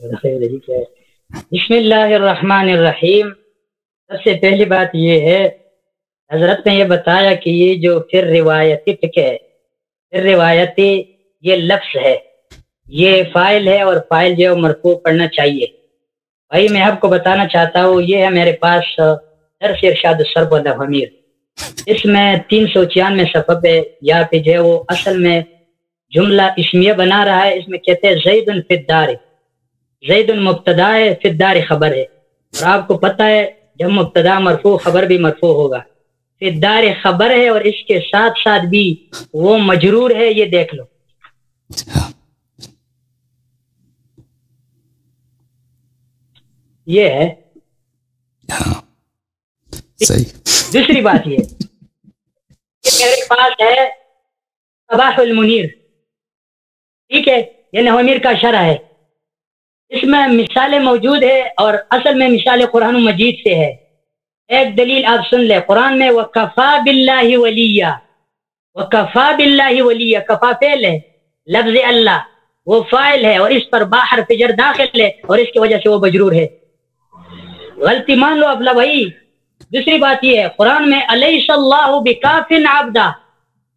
بسم اللہ الرحمن الرحیم۔ سب سے پہلی بات یہ ہے، حضرت نے یہ بتایا کہ یہ جو پھر روایتی پھر روایتی یہ لفظ ہے، یہ فاعل ہے اور فاعل جو مرفوع پڑھنا چاہیے۔ بھائی میں آپ کو بتانا چاہتا ہوں، یہ ہے میرے پاس درس ارشاد الصرف والتفہیر، اس میں 394 صفحہ ہے۔ یہاں پہ جو ہے وہ اصل میں جملہ اسمیہ بنا رہا ہے، اس میں کہتے ہیں زید فی الدار، زید مبتدا ہے، فی الدار خبر ہے، اور آپ کو پتہ ہے جب مبتدا مرفوع خبر بھی مرفوع ہوگا۔ فی الدار خبر ہے اور اس کے ساتھ ساتھ بھی وہ مجرور ہے، یہ دیکھ لو۔ یہ ہے صحیح۔ دوسری بات یہ میرے پاس ہے صباح المنیر، ٹھیک ہے، یہ نوامیر کا شرح ہے، اس میں مثالیں موجود ہے اور اصل میں مثال قرآن مجید سے ہے۔ ایک دلیل آپ سن لیں، قرآن میں وَكَفَى بِاللَّهِ وَلِيًّا، وَكَفَى بِاللَّهِ وَلِيًّا، کفا فعل ہے، لفظ اللہ وہ فاعل ہے اور اس پر با حرف جر داخل ہے اور اس کی وجہ سے وہ مجرور ہے۔ غلطی مان لو ابلا بھائی۔ دوسری بات یہ ہے، قرآن میں الیس اللہ بکافٍ عبدا،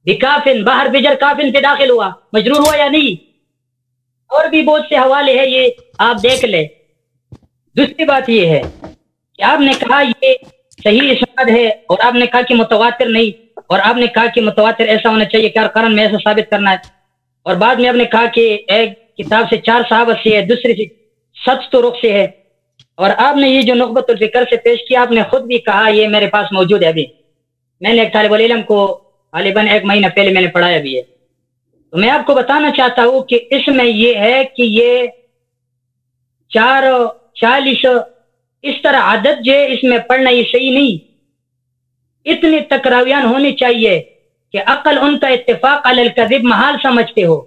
بکافٍ باہر بجر کافٍ پہ داخل ہوا، مجرور ہوا یا نہیں؟ اور بھی بہت سے حوالے ہیں، یہ آپ دیکھ لیں۔ دوسری بات یہ ہے کہ آپ نے کہا یہ صحیح اسناد ہے اور آپ نے کہا کہ متواتر نہیں، اور آپ نے کہا کہ متواتر ایسا ہونا چاہیے کہ قرآن میں ایسا ثابت کرنا ہے، اور بعد میں آپ نے کہا کہ ایک کتاب سے 4 صحابہ سے ہے، دوسری سے 7 طرق سے ہے، اور آپ نے یہ جو نخبۃ الفکر سے پیش کیا، آپ نے خود بھی کہا یہ میرے پاس موجود ہے، ابھی میں نے ایک طالب العلم کو غالباً 1 مہینہ پہلے میں نے پڑھایا بھی ہے۔ تو میں آپ کو بتانا چاہتا ہوں کہ اس میں یہ ہے کہ یہ 440 اس طرح عدد جو ہے اس میں پڑھنا یہ صحیح نہیں، اتنی تکراویان ہونی چاہیے کہ عقل ان کا اتفاق علی الکذب محال سمجھتے ہو،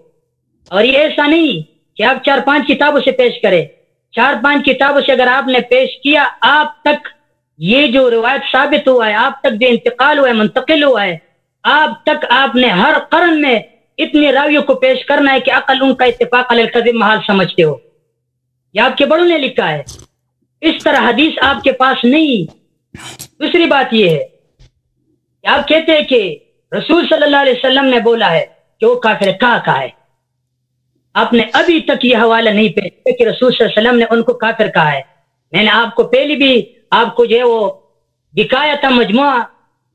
اور یہ ایسا نہیں کہ آپ 4-5 کتابوں سے پیش کریں، 4-5 کتابوں سے اگر آپ نے پیش کیا، آپ تک یہ جو روایت ثابت ہوا ہے، آپ تک جو انتقال ہوا ہے، منتقل ہوا ہے، آپ تک آپ نے ہر قرن میں اتنے راویوں کو پیش کرنا ہے کہ عقل ان کا اتفاق علی الکذب محال سمجھتے ہو۔ یہ آپ کے بڑوں نے لکھا ہے، اس طرح حدیث آپ کے پاس نہیں۔ دوسری بات یہ ہے کہ آپ کہتے ہیں کہ رسول صلی اللہ علیہ وسلم نے بولا ہے کہ وہ کافر کہا ہے، آپ نے ابھی تک یہ حوالہ نہیں پیش کیا کہ رسول صلی اللہ علیہ وسلم نے ان کو کافر کہا ہے۔ میں نے آپ کو پہلی بھی آپ کو جو ہے وہ دکھایا تھا، مجموعہ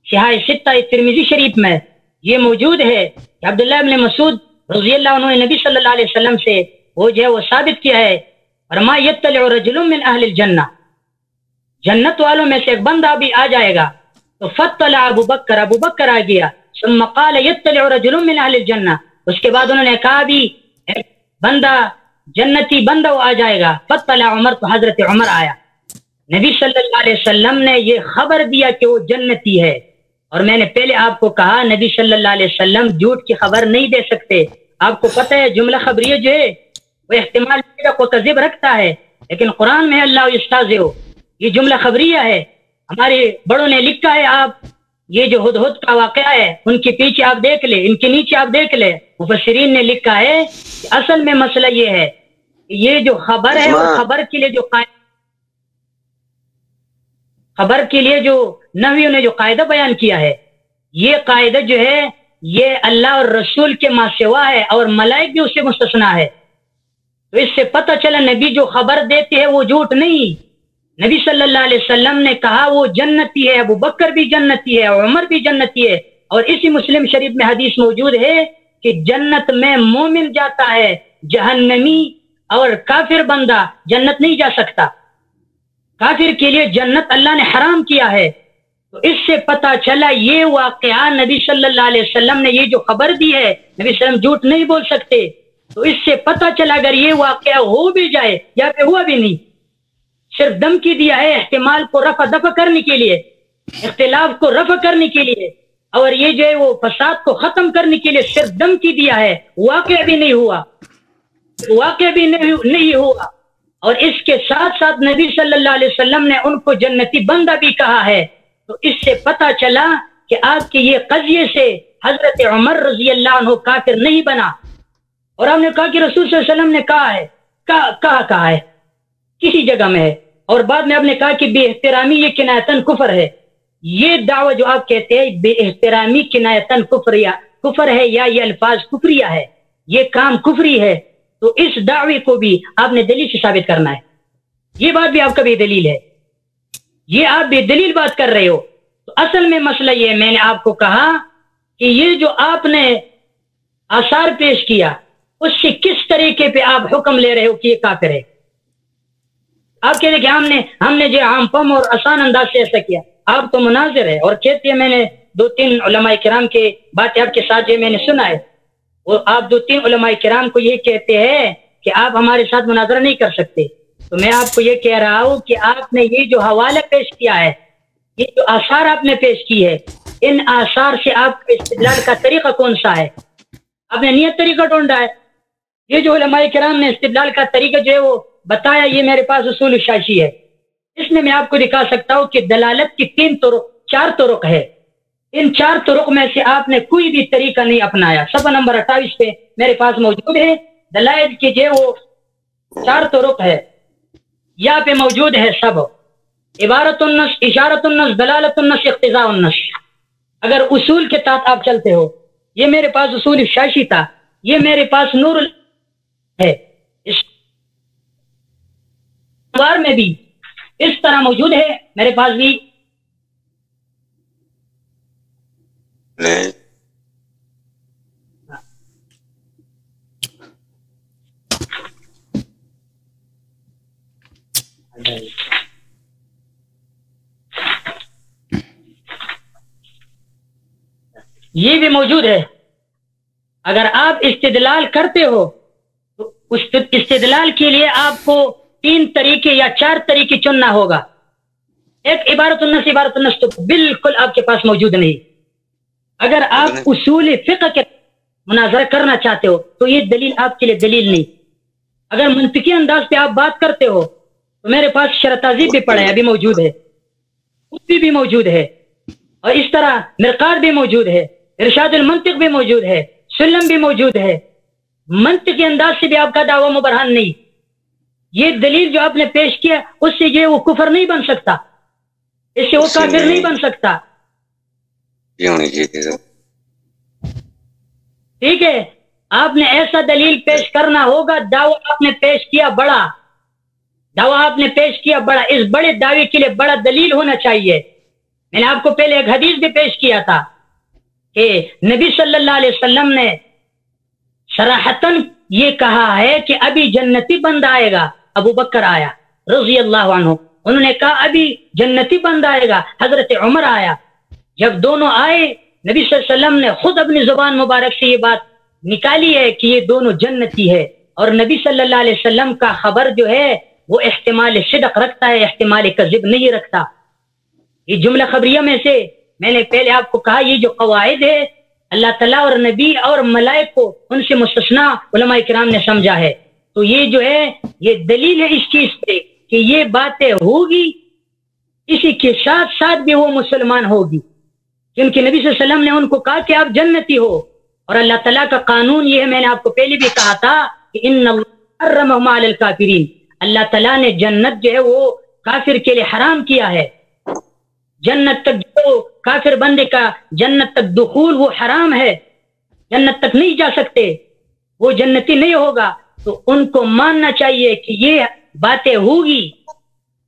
صحاح ستہ ترمذی شریف میں یہ موجود ہے کہ عبداللہ ابن مسعود رضی اللہ عنہ نے نبی صلی اللہ علیہ وسلم سے وہ جو ہے وہ ثابت کیا ہے، فرما یطلع رجل من اہل الجنہ، جنت والوں میں سے ایک بندہ بھی آ جائے گا، تو فطلع ابو بکر آ گیا، ثم قال یطلع رجل من اہل الجنہ، اس کے بعد انہوں نے کہا بھی ایک بندہ جنتی بندہ آ جائے گا، فطلع عمر، تو حضرت عمر آیا۔ نبی صلی اللہ علیہ وسلم نے یہ خبر دیا کہ وہ جنتی ہے، اور میں نے پہلے آپ کو کہا نبی صلی اللہ علیہ وسلم جھوٹ کی خبر نہیں دے سکتے۔ آپ کو پتہ ہے جملہ خبریہ جو ہے وہ احتمال کو کذب رکھتا ہے، لیکن قرآن میں اللہ یستہزئ، یہ جملہ خبریہ ہے، ہمارے بڑوں نے لکھا ہے۔ آپ یہ جو ہدہد کا واقعہ ہے ان کے پیچھے آپ دیکھ لیں، ان کے نیچے آپ دیکھ لیں، مفسرین نے لکھا ہے کہ اصل میں مسئلہ یہ ہے کہ یہ جو خبر ہے اور خبر کے لیے جو نحویوں نے جو قاعدہ بیان کیا ہے، یہ قاعدہ جو ہے یہ اللہ اور رسول کے ما سوا ہے اور ملائک بھی اس سے مستثنا ہے۔ تو اس سے پتہ چلا نبی جو خبر دیتے ہیں وہ جھوٹ نہیں۔ نبی صلی اللہ علیہ وسلم نے کہا وہ جنتی ہے، ابو بکر بھی جنتی ہے، عمر بھی جنتی ہے، اور اسی مسلم شریف میں حدیث موجود ہے کہ جنت میں مومن جاتا ہے، جہنمی اور کافر بندہ جنت نہیں جا سکتا، کافر کے لیے جنت اللہ نے حرام کیا ہے۔ تو اس سے پتہ چلا یہ واقعہ نبی صلی اللہ علیہ وسلم نے یہ جو خبر دی ہے، نبی صلی اللہ علیہ وسلم جھوٹ نہیں بول سکتے۔ تو اس سے پتہ چلا اگر یہ واقعہ ہو بھی جائے یا پھر ہوا بھی نہیں، صرف دھمکی دیا ہے احتمال کو رفع دفع کرنے کے لیے، اختلاف کو رفع کرنے کے لیے، اور یہ جو ہے وہ فساد کو ختم کرنے کے لیے صرف دھمکی دیا ہے، واقعہ بھی نہیں ہوا، واقعہ بھی نہیں ہوا۔ اور اس کے ساتھ ساتھ نبی صلی اللہ علیہ وسلم نے ان کو جنتی بندہ بھی کہا ہے۔ تو اس سے پتہ چلا کہ آپ کے یہ قضیے سے حضرت عمر رضی اللہ عنہ کافر نہیں بنا، اور ہم نے کہا کہ رسول صلی اللہ علیہ وسلم نے کہا ہے، کہا ہے کسی جگہ میں ہے. اور بعد میں آپ نے کہا کہ بے احترامی یہ کنایتاً کفر ہے. یہ دعویٰ جو آپ کہتے ہیں بے احترامی کنایتاً کفر ہے یا یہ الفاظ کفریہ ہے، یہ کام کفری ہے، تو اس دعوے کو بھی آپ نے دلیل سے ثابت کرنا ہے. یہ بات بھی آپ کا بے دلیل ہے، یہ آپ بے دلیل بات کر رہے ہو. تو اصل میں مسئلہ یہ ہے، میں نے آپ کو کہا کہ یہ جو آپ نے آثار پیش کیا اس سے کس طریقے پہ آپ حکم لے رہے ہو کہ یہ کافر ہے. آپ کہتے ہیں کہ ہم نے جو عام فہم اور آسان انداز سے ایسا کیا. آپ تو مناظر ہے اور کہتے ہیں، میں نے 2-3 علماء کرام کے باتیں آپ کے ساتھ جو میں نے سنا ہے، اور آپ 2-3 علماء کرام کو یہ کہتے ہیں کہ آپ ہمارے ساتھ مناظرہ نہیں کر سکتے. تو میں آپ کو یہ کہہ رہا ہوں کہ آپ نے یہ جو حوالہ پیش کیا ہے، یہ جو آثار آپ نے پیش کی ہے، ان آثار سے آپ کا استدلال کا طریقہ کون سا ہے؟ آپ نے نیت طریقہ ڈھونڈا ہے. یہ جو علماء کرام نے استدلال کا طریقہ جو ہے وہ بتایا، یہ میرے پاس اصول الشاشی ہے. اس میں آپ کو دکھا سکتا ہوں کہ دلالت کی 4 طرق ہے. ان 4 طرق میں سے آپ نے کوئی بھی طریقہ نہیں اپنایا. صفحہ نمبر 28 پہ میرے پاس موجود ہے دلائل کی جو وہ 4 طرق ہے، یہاں پہ موجود ہے سب. عبارت النص، اشارت النص، دلالت النص، اقتضاء النص. اگر اصول کے تحت آپ چلتے ہو، یہ میرے پاس اصول الشاشی تھا، یہ میرے پاس نور ہے. اس بار میں بھی اس طرح موجود ہے میرے پاس بھی. یہ بھی موجود ہے. اگر آپ استدلال کرتے ہو تو اس استدلال کے لیے آپ کو 3 طریقے یا 4 طریقے چننا ہوگا. ایک عبارت النص تو بالکل آپ کے پاس موجود نہیں. اگر آپ اصول فقہ کے مناظرہ کرنا چاہتے ہو تو یہ دلیل آپ کے لیے دلیل نہیں. اگر منطقی انداز پہ آپ بات کرتے ہو تو میرے پاس شرح تہذیب بھی پڑھا ہے، ابھی موجود ہے، خطبی بھی موجود ہے، اور اس طرح مرقات بھی موجود ہے، ارشاد المنطق بھی موجود ہے، سلم بھی موجود ہے. منطقی انداز سے بھی آپ کا دعویٰ مبرہن نہیں. یہ دلیل جو آپ نے پیش کیا اس سے یہ وہ کفر نہیں بن سکتا، اس سے وہ کافر نہیں بن سکتا. ٹھیک ہے، آپ نے ایسا دلیل پیش کرنا ہوگا. دعویٰ آپ نے پیش کیا بڑا، اس بڑے دعوے کے لیے بڑا دلیل ہونا چاہیے. میں نے آپ کو پہلے ایک حدیث بھی پیش کیا تھا کہ نبی صلی اللہ علیہ وسلم نے صراحتاً یہ کہا ہے کہ ابھی جنتی بندہ آئے گا. ابو بکر آیا رضی اللہ عنہ، انہوں نے کہا ابھی جنتی بندہ آئے گا. حضرت عمر آیا. جب دونوں آئے، نبی صلی اللہ علیہ وسلم نے خود اپنی زبان مبارک سے یہ بات نکالی ہے کہ یہ دونوں جنتی ہے. اور نبی صلی اللہ علیہ وسلم کا خبر جو ہے وہ احتمال صدق رکھتا ہے، احتمال کذب نہیں رکھتا. یہ جملہ خبریہ میں سے میں نے پہلے آپ کو کہا، یہ جو قواعد ہے اللہ تعالیٰ اور نبی اور ملائک کو ان سے مستثنا علماء کرام نے سمجھا ہے. تو یہ جو ہے یہ دلیل ہے اس چیز پہ کہ یہ باتیں ہوگی، اسی کے ساتھ ساتھ بھی وہ مسلمان ہوگی، کیونکہ نبی صلی اللہ علیہ وسلم نے ان کو کہا کہ آپ جنتی ہو. اور اللہ تعالیٰ کا قانون یہ ہے، میں نے آپ کو پہلے بھی کہا تھا کہ ان اللہ حرمہم علی الکافرین، اللہ تعالیٰ نے جنت جو ہے وہ کافر کے لیے حرام کیا ہے. جنت تک جو کافر بندے کا جنت تک دخول وہ حرام ہے، جنت تک نہیں جا سکتے، وہ جنتی نہیں ہوگا. تو ان کو ماننا چاہیے کہ یہ باتیں ہوگی.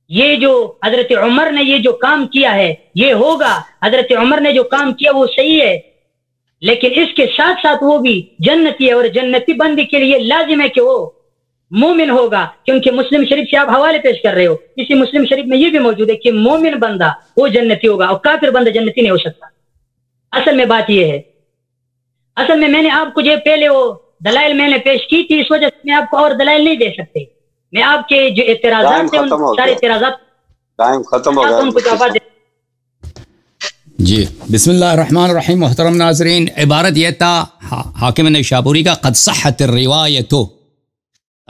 یہ جو حضرت عمر نے یہ جو کام کیا ہے یہ ہوگا. حضرت عمر نے جو کام کیا وہ صحیح ہے، لیکن اس کے ساتھ ساتھ وہ بھی جنتی ہے، اور جنتی بندے کے لیے لازم ہے کہ وہ مومن ہوگا. کیونکہ مسلم شریف سے آپ حوالے پیش کر رہے ہو، اسی مسلم شریف میں یہ بھی موجود ہے کہ مومن بندہ وہ جنتی ہوگا اور کافر بندہ جنتی نہیں ہو سکتا. اصل میں بات یہ ہے، اصل میں نے آپ کو جو پہلے وہ دلائل میں نے پیش کی تھی، اس وجہ سے میں آپ کو اور دلائل نہیں دے سکتے. میں آپ کے جو اعتراضات ہیں ان سارے اعتراضات ٹائم ختم ہو گیا. جی بسم اللہ الرحمن الرحیم. محترم ناظرین، عبارت یہ تھا حاکم نیشابوری کا، قد صحت الروایت،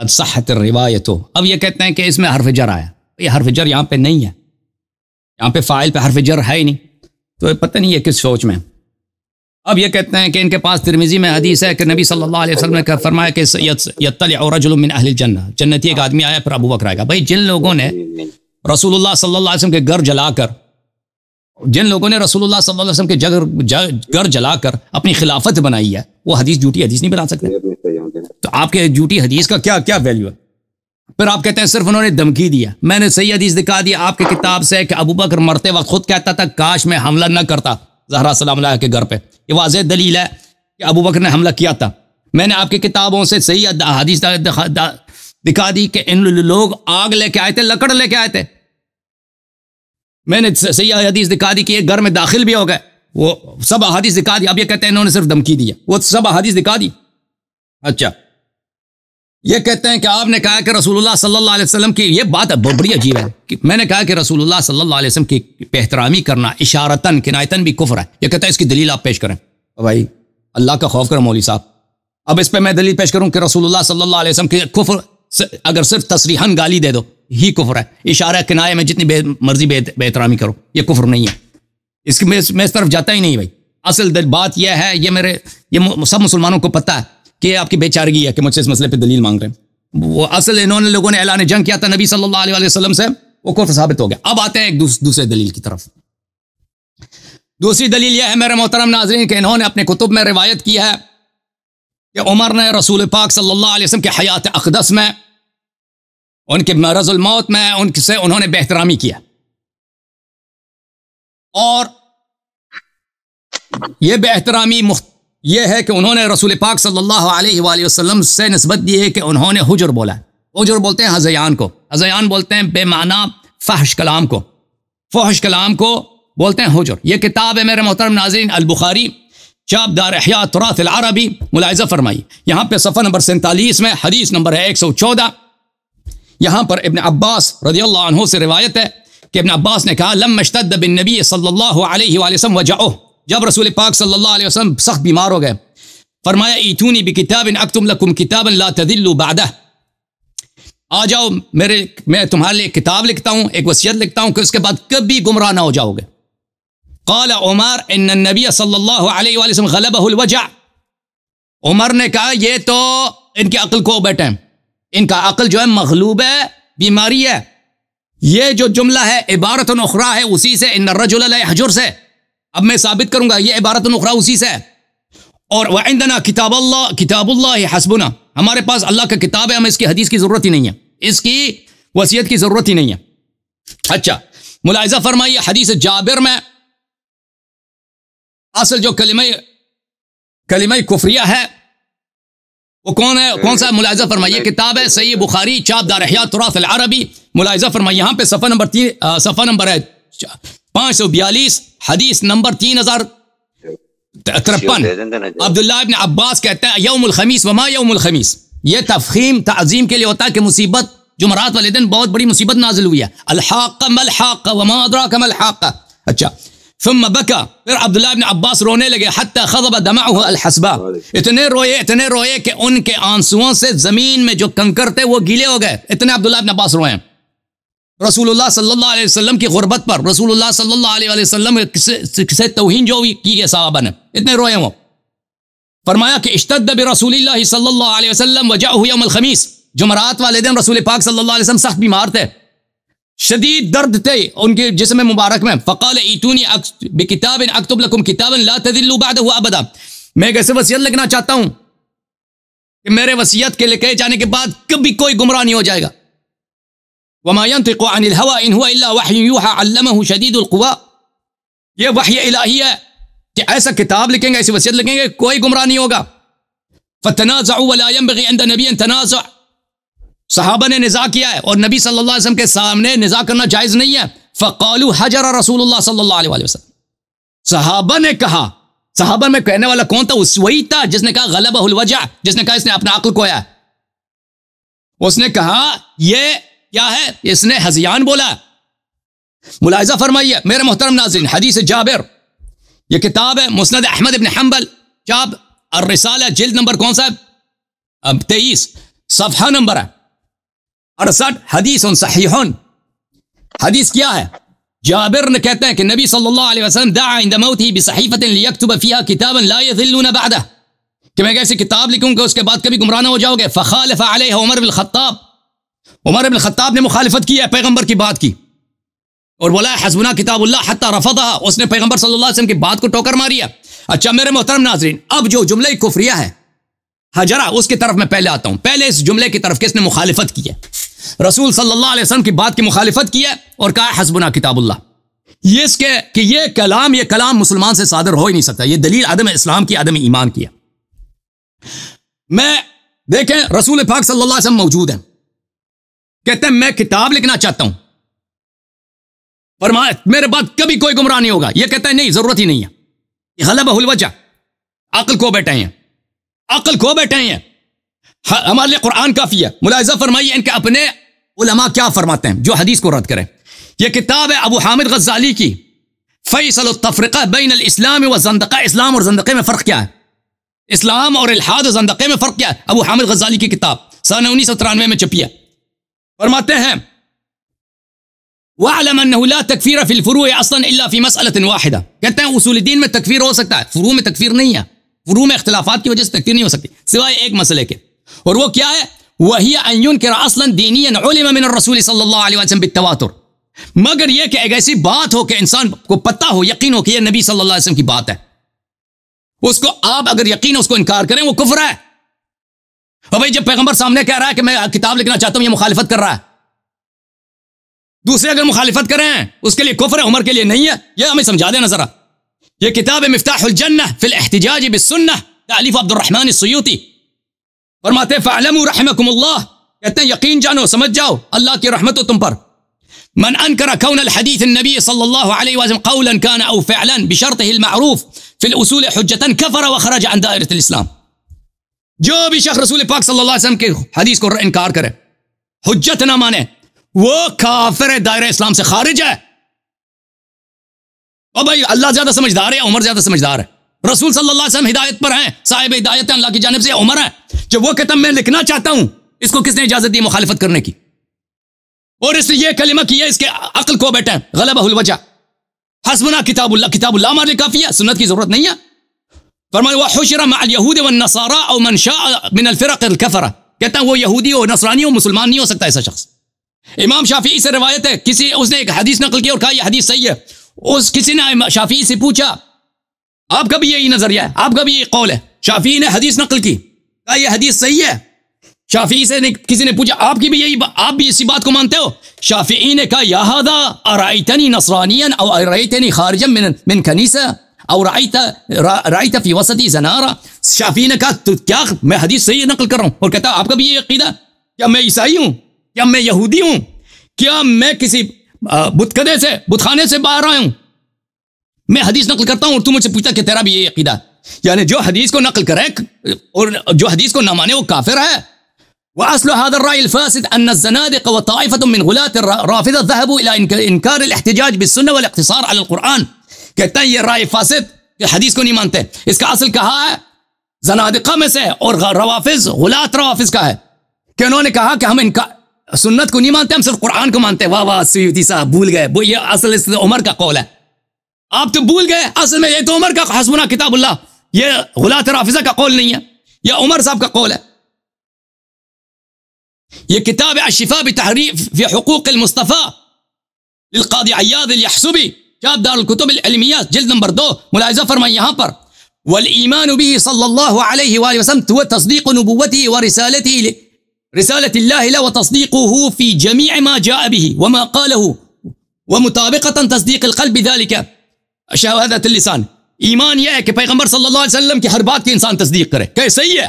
قد صحت الروایت. اب یہ کہتے ہیں کہ اس میں حرف جر آیا. یہ حرف جر یہاں پہ نہیں ہے، یہاں پہ فاعل پہ حرف جر ہے ہی نہیں، تو پتہ نہیں ہے کس سوچ میں. اب یہ کہتے ہیں کہ ان کے پاس ترمذی میں حدیث ہے کہ نبی صلی اللہ علیہ وسلم نے فرمایا کہ یطلع رجل من اہل الجنہ، جنتی ایک آدمی آیا پھر ابو بکر آئے گا۔ بھائی جن لوگوں نے رسول اللہ صلی اللہ علیہ وسلم کے گھر جلا کر، جن لوگوں نے رسول اللہ صلی اللہ علیہ وسلم کے گھر جلا کر اپنی خلافت بنائی ہے، وہ حدیث جھوٹی حدیث نہیں بنا سکتے۔ تو آپ کے جھوٹی حدیث کا کیا ویلیو ہے؟ پھر آپ کہتے ہیں صرف انہوں نے دھمکی دیا۔ میں نے صحیح حدیث دکھا دیا آپ کی کتاب سے کہ ابو بکر مرتے وقت خود کہتا تھا کاش میں حملہ نہ کرتا زہرا سلام اللہ کے گھر پہ۔ یہ واضح دلیل ہے کہ ابو بکر نے حملہ کیا تھا۔ میں نے آپ کی کتابوں سے صحیح حدیث دکھا دی کہ ان لوگ آگ لے کے آئے تھے، لکڑ لے کے آئے تھے۔ میں نے صحیح حدیث دکھا دی کہ یہ گھر میں داخل بھی ہو گئے، وہ سب حدیث دکھا دی۔ اب یہ کہتے ہیں انہوں نے صرف دھمکی دی، وہ سب حدیث دکھا دی۔ اچھا یہ کہتے ہیں کہ آپ نے کہا کہ رسول اللہ صلی اللہ علیہ وسلم کی، یہ بات بڑی عجیب ہے کہ میں نے کہا کہ رسول اللہ صلی اللہ علیہ وسلم کی احترامی کرنا اشارتاً کنایتاً بھی کفر ہے۔ یہ کہتا ہے اس کی دلیل آپ پیش کریں۔ بھائی اللہ کا خوف کرو مولوی صاحب، اب اس پہ میں دلیل پیش کروں کہ رسول اللہ صلی اللہ علیہ وسلم کی کفر اگر صرف تصریحاً گالی دے دو ہی کفر ہے، اشارہ کنایہ میں جتنی مرضی بے احترامی کرو یہ کفر نہیں ہے۔ اس کی میں اس طرف جاتا ہی نہیں بھائی۔ اصل بات یہ ہے، یہ سب مسلمانوں کو پتہ ہے کہ آپ کی بے چارگی ہے کہ مجھ سے اس مسئلے پہ دلیل مانگ رہے ہیں۔ وہ اصل انہوں نے لوگوں نے اعلان جنگ کیا تھا نبی صلی اللہ علیہ وسلم سے، وہ کفر ثابت ہو گیا۔ اب آتے ہیں ایک دوسرے دلیل کی طرف۔ دوسری دلیل یہ ہے میرے محترم ناظرین کہ انہوں نے اپنے کتب میں روایت کی ہے کہ عمر نے رسول پاک صلی اللہ علیہ وسلم کے حیات اقدس میں، ان کے مرض الموت میں ان سے انہوں نے بے احترامی کیا، اور یہ بے احترامی یہ ہے کہ انہوں نے رسول پاک صلی اللہ علیہ وآلہ وسلم سے نسبت دی ہے کہ انہوں نے حجر بولا ہے۔ حجر بولتے ہیں ہذیان کو، ہذیان بولتے ہیں بے معنی فحش کلام کو، فحش کلام کو بولتے ہیں حجر۔ یہ کتاب ہے میرے محترم ناظرین البخاری چاپ دار احیاء تراث العربی، ملاحظہ فرمائی یہاں پہ صفحہ نمبر 47 میں حدیث نمبر ہے 114۔ یہاں پر ابن عباس رضی اللہ عنہ سے روایت ہے کہ ابن عباس نے کہا لما اشتد بالنبی صلی اللہ علیہ وآلہ وسلم وجعہ، جب رسول پاک صلی اللہ علیہ وسلم سخت بیمار ہو گئے، فرمایا ایتونی بکتاب اکتب لکم کتابا لا تذلوا بعدہ، آ جاؤ میں تمہارے لیے کتاب لکھتا ہوں، ایک وصیت لکھتا ہوں کہ اس کے بعد کبھی گمراہ نہ ہو جاؤ گے۔ قال عمر ان النبی صلی اللہ علیہ وآلہ وسلم غلبہ الوجع، عمر نے کہا یہ تو ان کی عقل کو بیٹھے ہیں، ان کا عقل جو ہے مغلوب ہے، بیماری ہے۔ یہ جو جملہ ہے عبارت اخری ہے اسی سے، ان الرجل لا يحجر سے، اب میں ثابت کروں گا یہ عبارت اخری اسی سے ہے۔ اور وعندنا کتاب اللہ حسبنا، ہمارے پاس اللہ کا کتاب ہے، ہمیں اس کی حدیث کی ضرورت ہی نہیں ہے، اس کی وصیت کی ضرورت ہی نہیں ہے۔ اچھا ملاحظہ فرمائیے حدیث جابر میں اصل جو کلمہ کفریہ ہے وہ کون سا ملاحظہ فرمائیے، کتاب ہے صحیح بخاری چاپ دار احیاء تراث العربی، ملاحظہ فرمائیے یہاں پہ صفحہ نمبر ہے 542 حدیث نمبر 3053۔ عبداللہ ابن عباس کہتا ہے یوم الخمیس وما یوم الخمیس، یہ تفخیم تعظیم کے لیے ہوتا ہے کہ مصیبت جمعرات والے دن بہت بڑی مصیبت نازل ہوئی ہے، الحاقہ ما الحاقہ وما ادراک ما الحاقہ۔ اچھا ثم بکا، پھر عبداللہ ابن عباس رونے لگے، حتی خضب دمعہ الحسبہ، اتنے روئے کہ ان کے آنسوؤں سے زمین میں جو کنکر تھے وہ گیلے ہو گئے، اتنے عبداللہ ابن عباس روئے ہیں رسول اللہ صلی اللہ علیہ وسلم کی غربت پر، رسول اللہ صلی اللہ علیہ وسلم سے توہین جو کی گئے صحابہ نے، اتنے روئے وہ۔ فرمایا کہ اشتد برسول اللہ صلی اللہ علیہ وسلم وجعہ یوم الخمیس، جمعرات والے دن رسول پاک صلی اللہ علیہ وسلم سخت بیمار تھے، شدید درد تھے ان کے جسم مبارک میں۔ فقال ایتونی بکتاب اکتب لکم کتابا لا تذلوا بعدہ ابدا، میں کیسے وصیت لکھنا چاہتا ہوں کہ میرے وصیت کے لکھے جانے کے بعد کبھی کوئی گمراہ نہیں ہو جائے گا۔ وما ينطق عن الهوى ان هو الا وحي يوحى علمه شديد القوى، یہ وحی الہی ہے کہ ایسا کتاب لکھیں گے، ایسی وصیت لکھیں گے کوئی گمراہ نہیں ہوگا۔ فتنازعوا ولا ينبغي عند نبي تنازع، صحابہ نے نزاع کیا ہے اور نبی صلی اللہ علیہ وسلم کے سامنے نزاع کرنا جائز نہیں ہے۔ فقالوا حجر رسول اللہ صلی اللہ علیہ وسلم، صحابہ نے کہا، صحابہ میں کہنے والا کون تھا؟ وہی تھا جس نے کہا غلبہ الوجع، جس نے کہا اس نے اپنا عقل کھویا، اس نے کہا یہ کیا ہے، اس نے ہذیان بولا۔ ملاحظہ فرمائیے میرے محترم ناظرین حدیث جابر، یہ کتاب ہے مسند احمد ابن حنبل چاپ الرسالہ جلد نمبر کون سا ہے 23، صفحہ نمبر ہے 68، حدیث صحیح۔ حدیث کیا ہے؟ جابر نے کہتے ہیں کہ نبی صلی اللہ علیہ وسلم دعا عند موته بصحیفۃ لیکتب فیہا کتابا لا یضلون بعدہ، کہ میں ایسی کتاب لکھوں کہ اس کے بعد کبھی گمراہ نہ ہو جاؤ گے. فخالف علیہ عمر بن الخطاب، عمر بن الخطاب نے مخالفت کی ہے پیغمبر کی بات کی اور بولا حسبنا کتاب اللہ حتی رفضها، اس نے پیغمبر صلی اللہ علیہ وسلم کی بات کو ٹوکر ماری ہے. اچھا میرے محترم ناظرین، اب جو جملہ کفریہ ہے حجرہ، اس کی طرف میں پہلے آتا ہوں. پہلے اس جملے کی طرف کس نے مخالفت کی ہے؟ رسول صلی اللہ علیہ وسلم کی بات کی مخالفت کی ہے اور کہا حسبنا کتاب اللہ. یہ اس کے کہ یہ کلام مسلمان سے صادر ہو ہی نہیں سکتا. یہ دلیل عدم اسلام کی، عدم ایمان کی ہے. میں دیکھیں رسول پاک صلی اللہ علیہ وسلم موجود ہیں، کہتے ہیں میں کتاب لکھنا چاہتا ہوں، فرمایا میرے بعد کبھی کوئی گمراہ نہیں ہوگا. یہ کہتا ہے نہیں، ضرورت ہی نہیں ہے. یہ غلبہ الوجہ، عقل کو بیٹھے ہیں، عقل کو بیٹھے ہیں. ہمارے لیے قرآن کافی ہے. ملاحظہ فرمائیے ان کے اپنے علماء کیا فرماتے ہیں جو حدیث کو رد کریں. یہ کتاب ہے ابو حامد غزالی کی، فیصل التفرقہ بین الاسلام و زندقہ. اسلام اور زندقے میں فرق کیا ہے؟ اسلام اور الحاد و زندقے میں فرق کیا ہے؟ ابو حامد غزالی کی کتاب سن 1993 میں چھپی ہے. فرماتے ہیں وَاعْلَمْ أَنَّهُ لَا تَكْفِيرَ فِي الْفُرُوعِ أَصْلًا إِلَّا فِي مَسْأَلَةٍ وَاحِدَةٍ. کہتے ہیں اصول دین میں تکفیر ہو سکتا ہے، فروع میں تکفیر نہیں ہے. فروع میں اختلافات کی وجہ سے تکفیر نہیں ہو سکتی سوائے ایک مسئلے کے، اور وہ کیا ہے؟ وَهِيَ أَن يُنْكِرَ أَصْلًا دِينِيًّا عُلِمَ مِنَ الرَّسُولِ صلی اللہ علیہ وسلم بِالتَّوَاتُرِ. مگر یہ کہ ایک ایسی بات ہو کہ انسان کو پتہ ہو، یقین ہو کہ یہ نبی صلی اللہ علیہ وسلم کی بات ہے، اس کو آپ اگر یقین ہو اس کو انکار کریں وہ کفر ہے. اور بھائی جب پیغمبر سامنے کہہ رہا ہے کہ میں کتاب لکھنا چاہتا ہوں، یہ مخالفت کر رہا ہے. دوسرے اگر مخالفت کریں اس کے لیے کفر ہے، عمر کے لیے نہیں ہے. یہ ہمیں سمجھا دیں ذرا. یہ کتاب ہے مفتاح الجنہ فی الاحتجاج بالسنہ، تالیف عبد الرحمن السیوطی. فرماتے ہیں فاعلموا رحمکم اللہ، کہتے ہیں یقین جانو، سمجھ جاؤ اللہ کی رحمت ہو تم پر. من انکر کون الحدیث النبی صلی اللہ علیہ وسلم قولا کان او فعلا بشرطه المعروف فی الاصول حجتا کفر وخرج عن دائرۃ الاسلام. جو بھی شخص رسول پاک صلی اللہ علیہ وسلم کے حدیث کو انکار کرے، حجت نہ مانے، وہ کافر ہے، دائرہ اسلام سے خارج ہے. اور بھائی اللہ زیادہ سمجھدار ہے، عمر زیادہ سمجھدار ہے؟ رسول صلی اللہ علیہ وسلم ہدایت پر ہیں، صاحب ہدایت ہیں اللہ کی جانب سے، عمر ہے. جب وہ کہتا میں لکھنا چاہتا ہوں، اس کو کس نے اجازت دی مخالفت کرنے کی؟ اور اس نے یہ کلمہ کیا، اس کے عقل کو بیٹھے ہیں. غلبہ الوجہ، حسبنا کتاب اللہ، کتاب اللہ ہمارے کافی ہے، سنت کی ضرورت نہیں ہے. فرمایا وحشر مع اليهود والنصارى او من شاء من الفرق الكفرة. کہتا ہے وہ یہودی ہو، نصرانی ہو، مسلمان نہیں ہو سکتا ایسا شخص. امام شافعی سے روایت ہے، اس نے ایک حدیث نقل کی اور کہا یہ حدیث صحیح ہے. کسی نے شافعی سے پوچھا آپ کا بھی یہی نظریہ ہے، آپ کا بھی یہی قول ہے؟ شافعی نے حدیث نقل کی، کہا یہ حدیث صحیح ہے. شافعی سے کسی نے پوچھا آپ بھی اسی بات کو مانتے ہو؟ شافعی نے کہا یا ھذا ارایتنی نصرانیا او ارایتنی خارجا من کنیسہ او رأیت فی وسطی زنارا. شافعی نے کہا تو کیا میں حدیث صحیح نقل کر رہا ہوں اور کہتا آپ کا بھی یہ عقیدہ؟ کیا میں عیسائی ہوں؟ کیا میں یہودی ہوں؟ کیا میں کسی بت خانے سے باہر آیا ہوں؟ میں حدیث نقل کرتا ہوں اور تم مجھ سے پوچھتا کہ تیرا بھی یہ عقیدہ؟ یعنی جو حدیث کو نقل کرے اور جو حدیث کو نہ مانے وہ کافر ہے. وأصل هذا الرأي الفاسد أن الزنادقة وطائفة من غلاة الرافضة ذهبوا إلى إنكار الاحتجاج بالسنة والاقتصار على القرآن. کہتا ہے یہ رائے فاسد کہ حدیث کو نہیں مانتے، اس کا اصل کہا ہے زنادقہ میں سے اور روافض، غلاة روافض کا ہے کہ انہوں نے کہا کہ ہم سنت کو نہیں مانتے، ہم صرف قرآن کو مانتے. واہ واہ سیوطی صاحب بھول گئے، وہ یہ اصل اس عمر کا قول ہے. آپ تو بھول گئے، اصل میں یہ تو عمر کا حسبنا کتاب اللہ، یہ غلاة رافضہ کا قول نہیں ہے، یہ عمر صاحب کا قول ہے. یہ کتاب الشفاء بتحریف فی حقوق المصطفیٰ للقاضی عیاض الیحسبی، چاپ دار الکتب العلمیات، جلد نمبر 2. ملاحظہ فرمائیں یہاں پر والایمان به صلی اللہ علیہ وآلہ وسلم هو تصدیق نبوته ورسالته رسالة الله له وتصديقه في جميع ما جاء به وما قاله ومطابقة تصديق القلب بذلك شهادة اللسان. ایمان یہ ہے کہ پیغمبر صلی اللہ علیہ وسلم کی ہر بات کی انسان تصدیق کرے کہ صحیح ہے،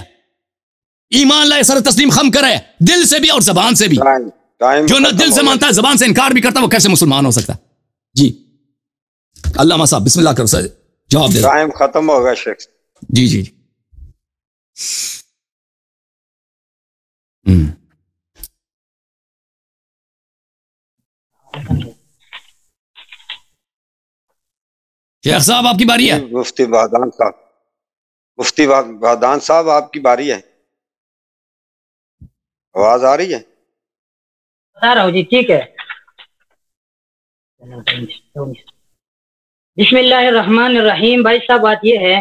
ایمان لائے، سر تسلیم خم کرے، دل سے بھی اور زبان سے بھی. جو نہ دل سے مانتا ہے زبان سے انکار بھی کرتا ہے، وہ کیسے مسلمان ہو سکتا ہے؟ جی علامہ صاحب بسم اللہ کرو سر، جواب دے. ٹائم ختم ہو گیا شیخ. جی جی شیخ صاحب آپ کی باری ہے. مفتی بہادان صاحب، مفتی بہادان صاحب آپ کی باری ہے. آواز آ رہی ہے؟ بتا رہا ہوں جی، ٹھیک ہے. بسم اللہ الرحمن الرحیم. بھائی صاحب بات یہ ہے،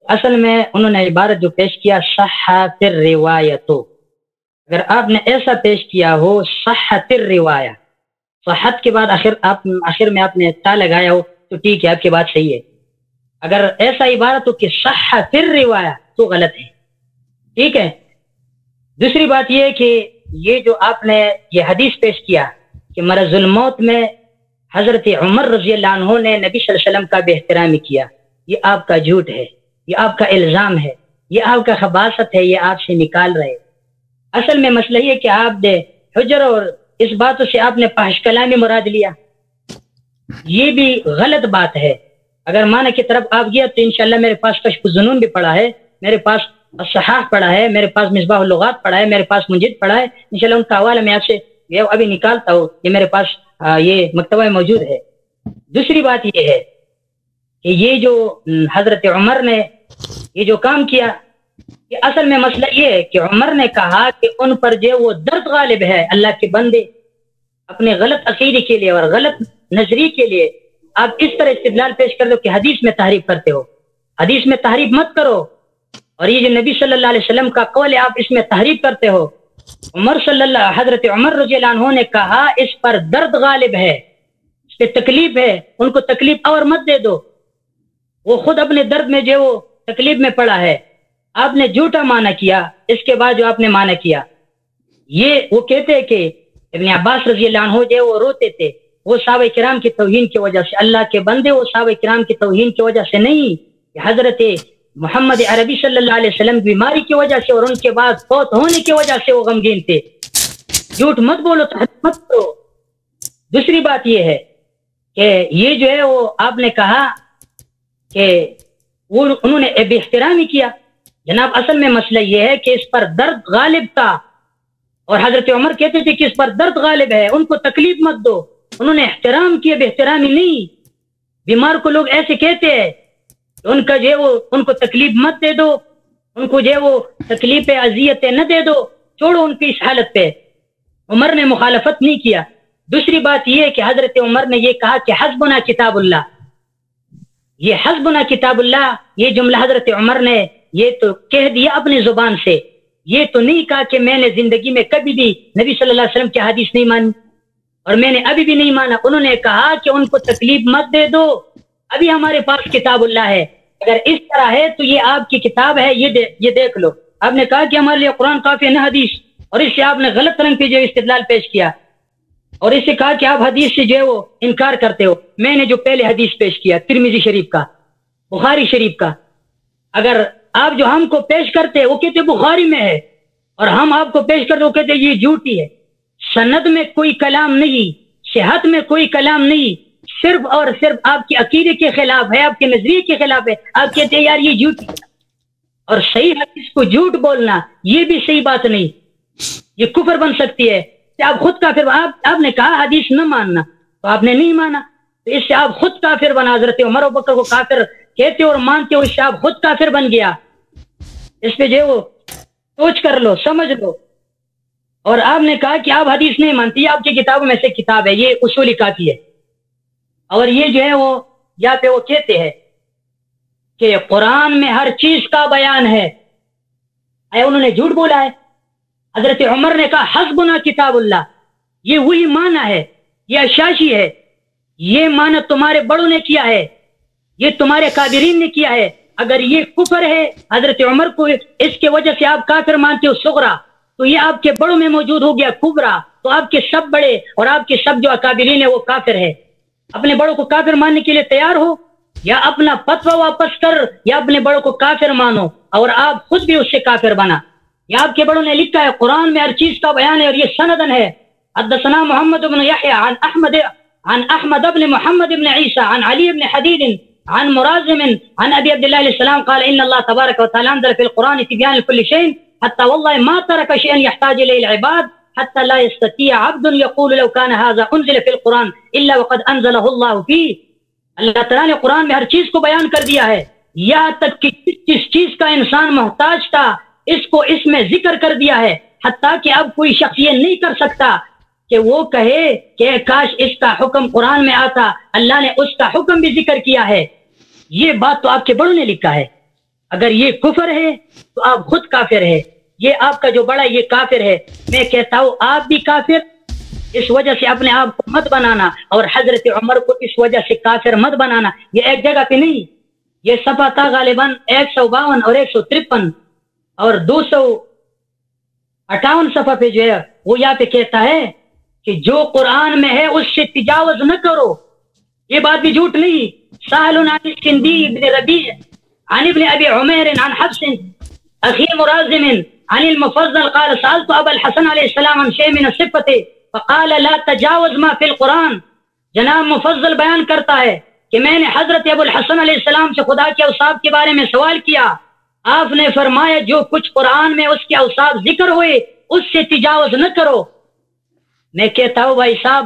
اصل میں انہوں نے عبارت جو پیش کیا صحت الروایت، اگر آپ نے ایسا پیش کیا ہو صحت الروایہ، صحت کے بعد آخر میں آپ نے تا لگایا ہو تو ٹھیک ہے، آپ کی بات صحیح ہے. اگر ایسا عبارت ہو کہ صحت الروایہ تو غلط ہے. ٹھیک ہے. دوسری بات یہ کہ یہ جو آپ نے یہ حدیث پیش کیا کہ مرض الموت میں حضرت عمر رضی اللہ عنہ نے نبی صلی اللہ علیہ وسلم کا بے احترامی کیا، یہ آپ کا جھوٹ ہے، یہ آپ کا الزام ہے، یہ آپ کا خباثت ہے، یہ آپ سے نکال رہے. اصل میں مسئلہ یہ کہ آپ نے حجر اور اس باتوں سے آپ نے فحش کلامی مراد لیا، یہ بھی غلط بات ہے. اگر معنی کی طرف آپ گیا تو انشاءاللہ میرے پاس کشف الظنون بھی پڑھا ہے، میرے پاس الصحاح پڑھا ہے، میرے پاس مصباح اللغات پڑھا ہے، میرے پاس منجد پڑھا ہے. انشاءاللہ ان کا حوالہ میں آپ سے ابھی نکالتا ہوں، یہ میرے پاس یہ مکتبہ موجود ہے. دوسری بات یہ ہے کہ یہ جو حضرت عمر نے یہ جو کام کیا، کہ اصل میں مسئلہ یہ ہے کہ عمر نے کہا کہ ان پر جو وہ درد غالب ہے. اللہ کے بندے اپنے غلط عقیدے کے لیے اور غلط نظریے کے لیے آپ اس طرح استدلال پیش کر دو کہ حدیث میں تحریف کرتے ہو. حدیث میں تحریف مت کرو، اور یہ جو نبی صلی اللہ علیہ وسلم کا قول ہے آپ اس میں تحریف کرتے ہو. حضرت عمر رضی اللہ عنہ نے کہا اس پر درد غالب ہے، اس پہ تکلیف ہے، ان کو تکلیف اور مت دے دو. وہ خود اپنے درد میں جو وہ تکلیف میں پڑا ہے. آپ نے جھوٹا معنی کیا. اس کے بعد جو آپ نے معنی کیا، یہ وہ کہتے ہیں کہ ابن عباس رضی اللہ عنہ جو وہ روتے تھے وہ صحابہ کرام کی توہین کی وجہ سے. اللہ کے بندے وہ صحابہ کرام کی توہین کی وجہ سے نہیں، کہ حضرت محمد عربی صلی اللہ علیہ وسلم بیماری کی وجہ سے اور ان کے بعد فوت ہونے کی وجہ سے وہ غمگین تھے. جھوٹ مت بولو، مت کرو. دوسری بات یہ ہے کہ یہ جو ہے وہ آپ نے کہا کہ وہ انہوں نے بے احترامی کیا. جناب اصل میں مسئلہ یہ ہے کہ اس پر درد غالب تھا، اور حضرت عمر کہتے تھے کہ اس پر درد غالب ہے، ان کو تکلیف مت دو. انہوں نے احترام کیا، بے احترامی نہیں. بیمار کو لوگ ایسے کہتے ہیں، ان کا جو وہ ان کو تکلیف مت دے دو، ان کو جو وہ تکلیف اذیتیں نہ دے دو، چھوڑو ان کی اس حالت پہ. عمر نے مخالفت نہیں کیا. دوسری بات یہ کہ حضرت عمر نے یہ کہا کہ حسبنا کتاب اللہ، یہ حسبنا کتاب اللہ یہ جملہ حضرت عمر نے یہ تو کہہ دیا اپنی زبان سے. یہ تو نہیں کہا کہ میں نے زندگی میں کبھی بھی نبی صلی اللہ علیہ وسلم کی حدیث نہیں مانی اور میں نے ابھی بھی نہیں مانا. انہوں نے کہا کہ ان کو تکلیف مت دے دو، ابھی ہمارے پاس کتاب اللہ ہے. اگر اس طرح ہے تو یہ آپ کی کتاب ہے، یہ دیکھ لو. آپ نے کہا کہ ہمارے لیے قرآن کافی ہے نہ حدیث، اور اس سے آپ نے غلط رنگ پہ جو استدلال پیش کیا، اور اس سے کہا کہ آپ حدیث سے جو ہے وہ انکار کرتے ہو. میں نے جو پہلے حدیث پیش کیا ترمذی شریف کا، بخاری شریف کا، اگر آپ جو ہم کو پیش کرتے وہ کہتے بخاری میں ہے، اور ہم آپ کو پیش کرتے وہ کہتے یہ جھوٹی ہے. سند میں کوئی کلام نہیں، صحت میں کوئی کلام نہیں، صرف اور صرف آپ کے عقیدے کے خلاف ہے، آپ کے نظریے کے خلاف ہے. آپ کہتے ہیں یار یہ جھوٹی ہے، اور صحیح حدیث کو جھوٹ بولنا یہ بھی صحیح بات نہیں، یہ کفر بن سکتی ہے. آپ خود کافر. آپ نے کہا حدیث نہ ماننا تو آپ نے نہیں مانا، تو اس سے آپ خود کافر بنا. حضرت عمر ابوبکر کو کافر کہتے اور مانتے ہو، اس سے آپ خود کافر بن گیا. اس پہ جو وہ سوچ کر لو، سمجھ لو. اور آپ نے کہا کہ آپ حدیث نہیں مانتی، آپ کی کتابوں میں سے کتاب ہے، یہ اصولی کافی ہے. اور یہ جو ہے وہ یہاں پہ وہ کہتے ہیں کہ قرآن میں ہر چیز کا بیان ہے. انہوں نے جھوٹ بولا ہے. حضرت عمر نے کہا حسبنا کتاب اللہ، یہ وہی معنی ہے، یہ اشاشی ہے. یہ معنی تمہارے بڑوں نے کیا ہے، یہ تمہارے کابرین نے کیا ہے. اگر یہ کفر ہے حضرت عمر کو اس کے وجہ سے آپ کافر مانتے ہو صغرا، تو یہ آپ کے بڑوں میں موجود ہو گیا کبرا. تو آپ کے سب بڑے اور آپ کے سب جو اکابرین ہے وہ کافر ہے. اپنے بڑوں کو کافر ماننے کے لیے تیار ہو، یا اپنا فتویٰ واپس کر، یا اپنے بڑوں کو کافر مانو اور آپ خود بھی اس سے کافر بنا. یا آپ کے بڑوں نے لکھا ہے قرآن میں ہر چیز کا بیان ہے، اور یہ سندن ہے. حدثنا محمد بن یحییٰ عن احمد بن محمد بن عیسیٰ عن علی بن حدید عن مرازم عن ابی عبد الله علیہ السلام قال ان الله تبارك وتعالى انزل في القرآن تبيان لكل شيء حتى والله ما ترك شيئا يحتاج اليه العباد حتى لا يستطيع عبد يقول لو كان هذا انزل في القرآن الا وقد انزله الله فيه. اللہ تعالیٰ نے قرآن میں ہر چیز کو بیان کر دیا ہے، یہاں تک کہ جس چیز کا انسان محتاج تھا اس کو اس میں ذکر کر دیا ہے. حتیٰ کہ اب کوئی شخص یہ نہیں کر سکتا کہ وہ کہے کہ کاش اس کا حکم قرآن میں آتا، اللہ نے اس کا حکم بھی ذکر کیا ہے، یہ بات تو آپ کے بڑوں نے لکھا ہے۔ اگر یہ کفر ہے تو آپ خود کافر ہے، یہ آپ کا جو بڑا یہ کافر ہے۔ میں کہتا ہوں آپ بھی کافر، اس وجہ سے اپنے آپ کو مت بنانا، اور حضرت عمر کو اس وجہ سے کافر مت بنانا۔ یہ ایک جگہ پہ نہیں، یہ صفحہ تھا غالباً 152 اور 153 اور 258 صفحہ پہ جو ہے وہ یہاں پہ کہتا ہے کہ جو قرآن میں ہے اس سے تجاوز نہ کرو۔ یہ بات بھی جھوٹ نہیں۔ سہل عن السندی ابن ربیع عن ابن ابی عمیر عن حفص اخی مرازم عن المفضل قال سألت ابا الحسن علیہ السلام عن شيء من الصفة فقال لا تجاوز ما في القرآن۔ جناب مفضل بیان کرتا ہے کہ میں نے حضرت ابو الحسن علیہ السلام سے خدا کے اوصاف کے بارے میں سوال کیا، آپ نے فرمایا جو کچھ قرآن میں اس کے اوصاف ذکر ہوئے اس سے تجاوز نہ کرو۔ میں کہتا ہوں بھائی صاحب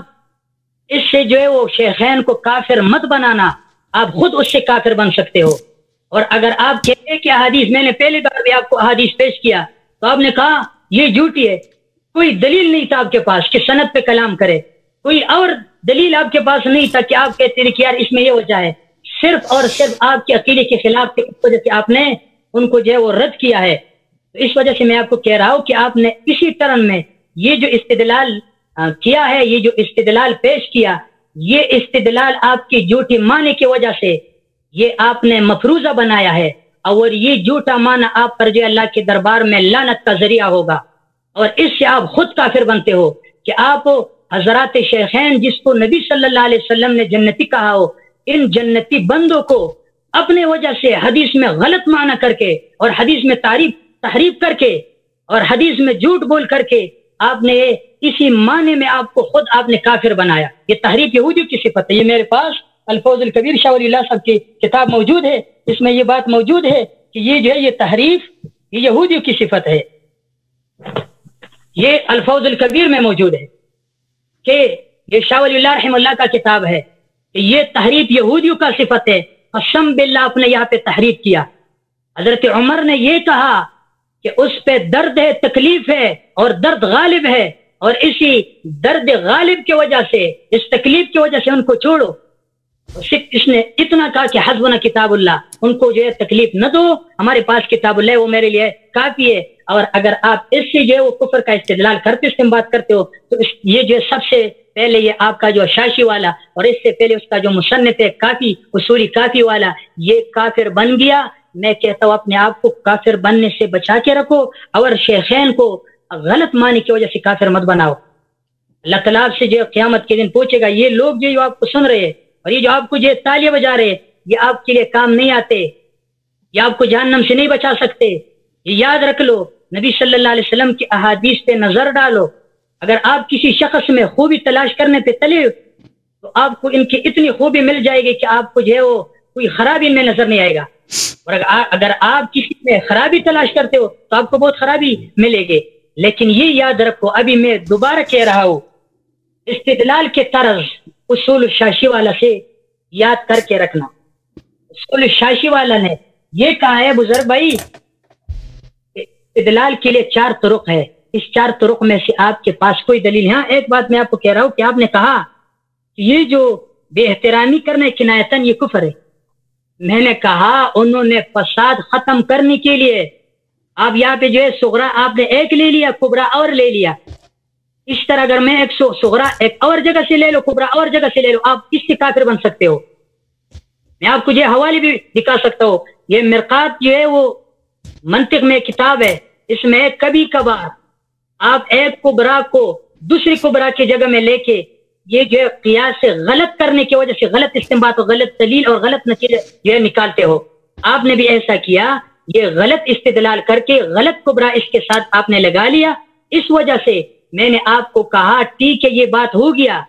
اس سے جو ہے وہ شیخین کو کافر مت بنانا، آپ خود اس سے کافر بن سکتے ہو۔ اور اگر آپ کہتے کہ احادیث، میں نے پہلی بار بھی آپ کو احادیث پیش کیا تو آپ نے کہا یہ جھوٹی ہے، کوئی دلیل نہیں تھا آپ کے پاس کہ سند پہ کلام کرے، کوئی اور دلیل آپ کے پاس نہیں تھا کہ آپ کہتے کہ یار اس میں یہ وجہ ہے، صرف اور صرف آپ کے عقیدے کے خلاف تھے، اس وجہ سے آپ نے ان کو جو ہے وہ رد کیا ہے۔ تو اس وجہ سے میں آپ کو کہہ رہا ہوں کہ آپ نے اسی ٹرن میں یہ جو استدلال کیا ہے، یہ جو استدلال پیش کیا، یہ استدلال آپ کی جھوٹی معنی کی وجہ سے یہ آپ نے مفروضہ بنایا ہے، اور یہ جھوٹا معنی آپ پر جو اللہ کے دربار میں لعنت کا ذریعہ ہوگا، اور اس سے آپ خود کافر بنتے ہو کہ آپ حضرات شیخین جس کو نبی صلی اللہ علیہ وسلم نے جنتی کہا ہو، ان جنتی بندوں کو اپنے وجہ سے حدیث میں غلط معنی کر کے اور حدیث میں تحریف کر کے اور حدیث میں جھوٹ بول کر کے آپ نے اسی معنی میں آپ کو خود آپ نے کافر بنایا۔ یہ تحریف یہودیوں کی صفت ہے۔ یہ میرے پاس الفوز الکبیر شاہ ولی اللہ صاحب کی کتاب موجود ہے، اس میں یہ بات موجود ہے کہ یہ جو ہے یہ تحریف یہ یہودیوں کی صفت ہے۔ یہ الفوز الکبیر میں موجود ہے کہ یہ شاہ ولی اللہ رحمہ اللہ کا کتاب ہے کہ یہ تحریف یہودیوں کا صفت ہے۔ قسم باللہ آپ نے یہاں پہ تحریف کیا۔ حضرت عمر نے یہ کہا کہ اس پہ درد ہے، تکلیف ہے اور درد غالب ہے، اور اسی درد غالب کی وجہ سے، اس تکلیف کی وجہ سے ان کو چھوڑو۔ اس نے اتنا کہا کہ حسبنا کتاب اللہ، ان کو جو ہے تکلیف نہ دو، ہمارے پاس کتاب اللہ وہ میرے لیے کافی ہے۔ اور اگر آپ اس سے جو ہے وہ کفر کا استدلال کرتے استنباط کرتے ہو تو یہ جو ہے سب سے پہلے یہ آپ کا جو شاشی والا اور اس سے پہلے اس کا جو مصنف ہے کافی اصولی کافی والا، یہ کافر بن گیا۔ میں کہتا ہوں اپنے آپ کو کافر بننے سے بچا کے رکھو، اور شیخین کو غلط معنی کی وجہ سے کافر مت بناؤ۔ اللہ تعالیٰ آپ سے جو قیامت کے دن پوچھے گا، یہ لوگ جو آپ کو سن رہے اور یہ جو آپ کو جو تالیاں بجا رہے، یہ آپ کے لیے کام نہیں آتے، یہ آپ کو جہنم سے نہیں بچا سکتے۔ یہ یاد رکھ لو، نبی صلی اللہ علیہ وسلم کی احادیث پہ نظر ڈالو۔ اگر آپ کسی شخص میں خوبی تلاش کرنے پہ چلے تو آپ کو ان کی اتنی خوبی مل جائے گی کہ آپ کو جو ہے وہ کوئی خرابی ان میں نظر نہیں آئے گا، اور اگر آپ کسی میں خرابی تلاش کرتے ہو تو آپ کو بہت خرابی ملے گی۔ لیکن یہ یاد رکھو، ابھی میں دوبارہ کہہ رہا ہوں، استدلال کے طرز اصول الشاشی والا سے یاد کر کے رکھنا۔ اصول الشاشی والا نے یہ کہا ہے بزرگ بھائی، استدلال کے لیے 4 طرق ہے، اس 4 طرق میں سے آپ کے پاس کوئی دلیل ہے؟ ہاں ایک بات میں آپ کو کہہ رہا ہوں کہ آپ نے کہا کہ یہ جو بے احترامی کرنا کنایتاً یہ کفر ہے۔ میں نے کہا انہوں نے فساد ختم کرنے کے لیے، آپ یہاں پہ جو ہے صغرا آپ نے ایک لے لیا، کبرا اور لے لیا۔ اس طرح اگر میں ایک صغرا ایک اور جگہ سے لے لو، کبرا اور جگہ سے لے لو، آپ اس سے کافر بن سکتے ہو۔ میں آپ کو یہ حوالے بھی دکھا سکتا ہوں، یہ مرقات جو ہے وہ منطق میں کتاب ہے، اس میں کبھی کبھار آپ ایک کبرا کو دوسری کبرا کی جگہ میں لے کے یہ جو ہے قیاس سے غلط کرنے کی وجہ سے غلط استنباط اور غلط دلیل اور غلط نتیجے جو ہے نکالتے ہو۔ آپ نے بھی ایسا کیا، یہ غلط استدلال کر کے غلط کبرا اس کے ساتھ آپ نے لگا لیا۔ اس وجہ سے میں نے آپ کو کہا ٹھیک ہے یہ بات ہو گیا،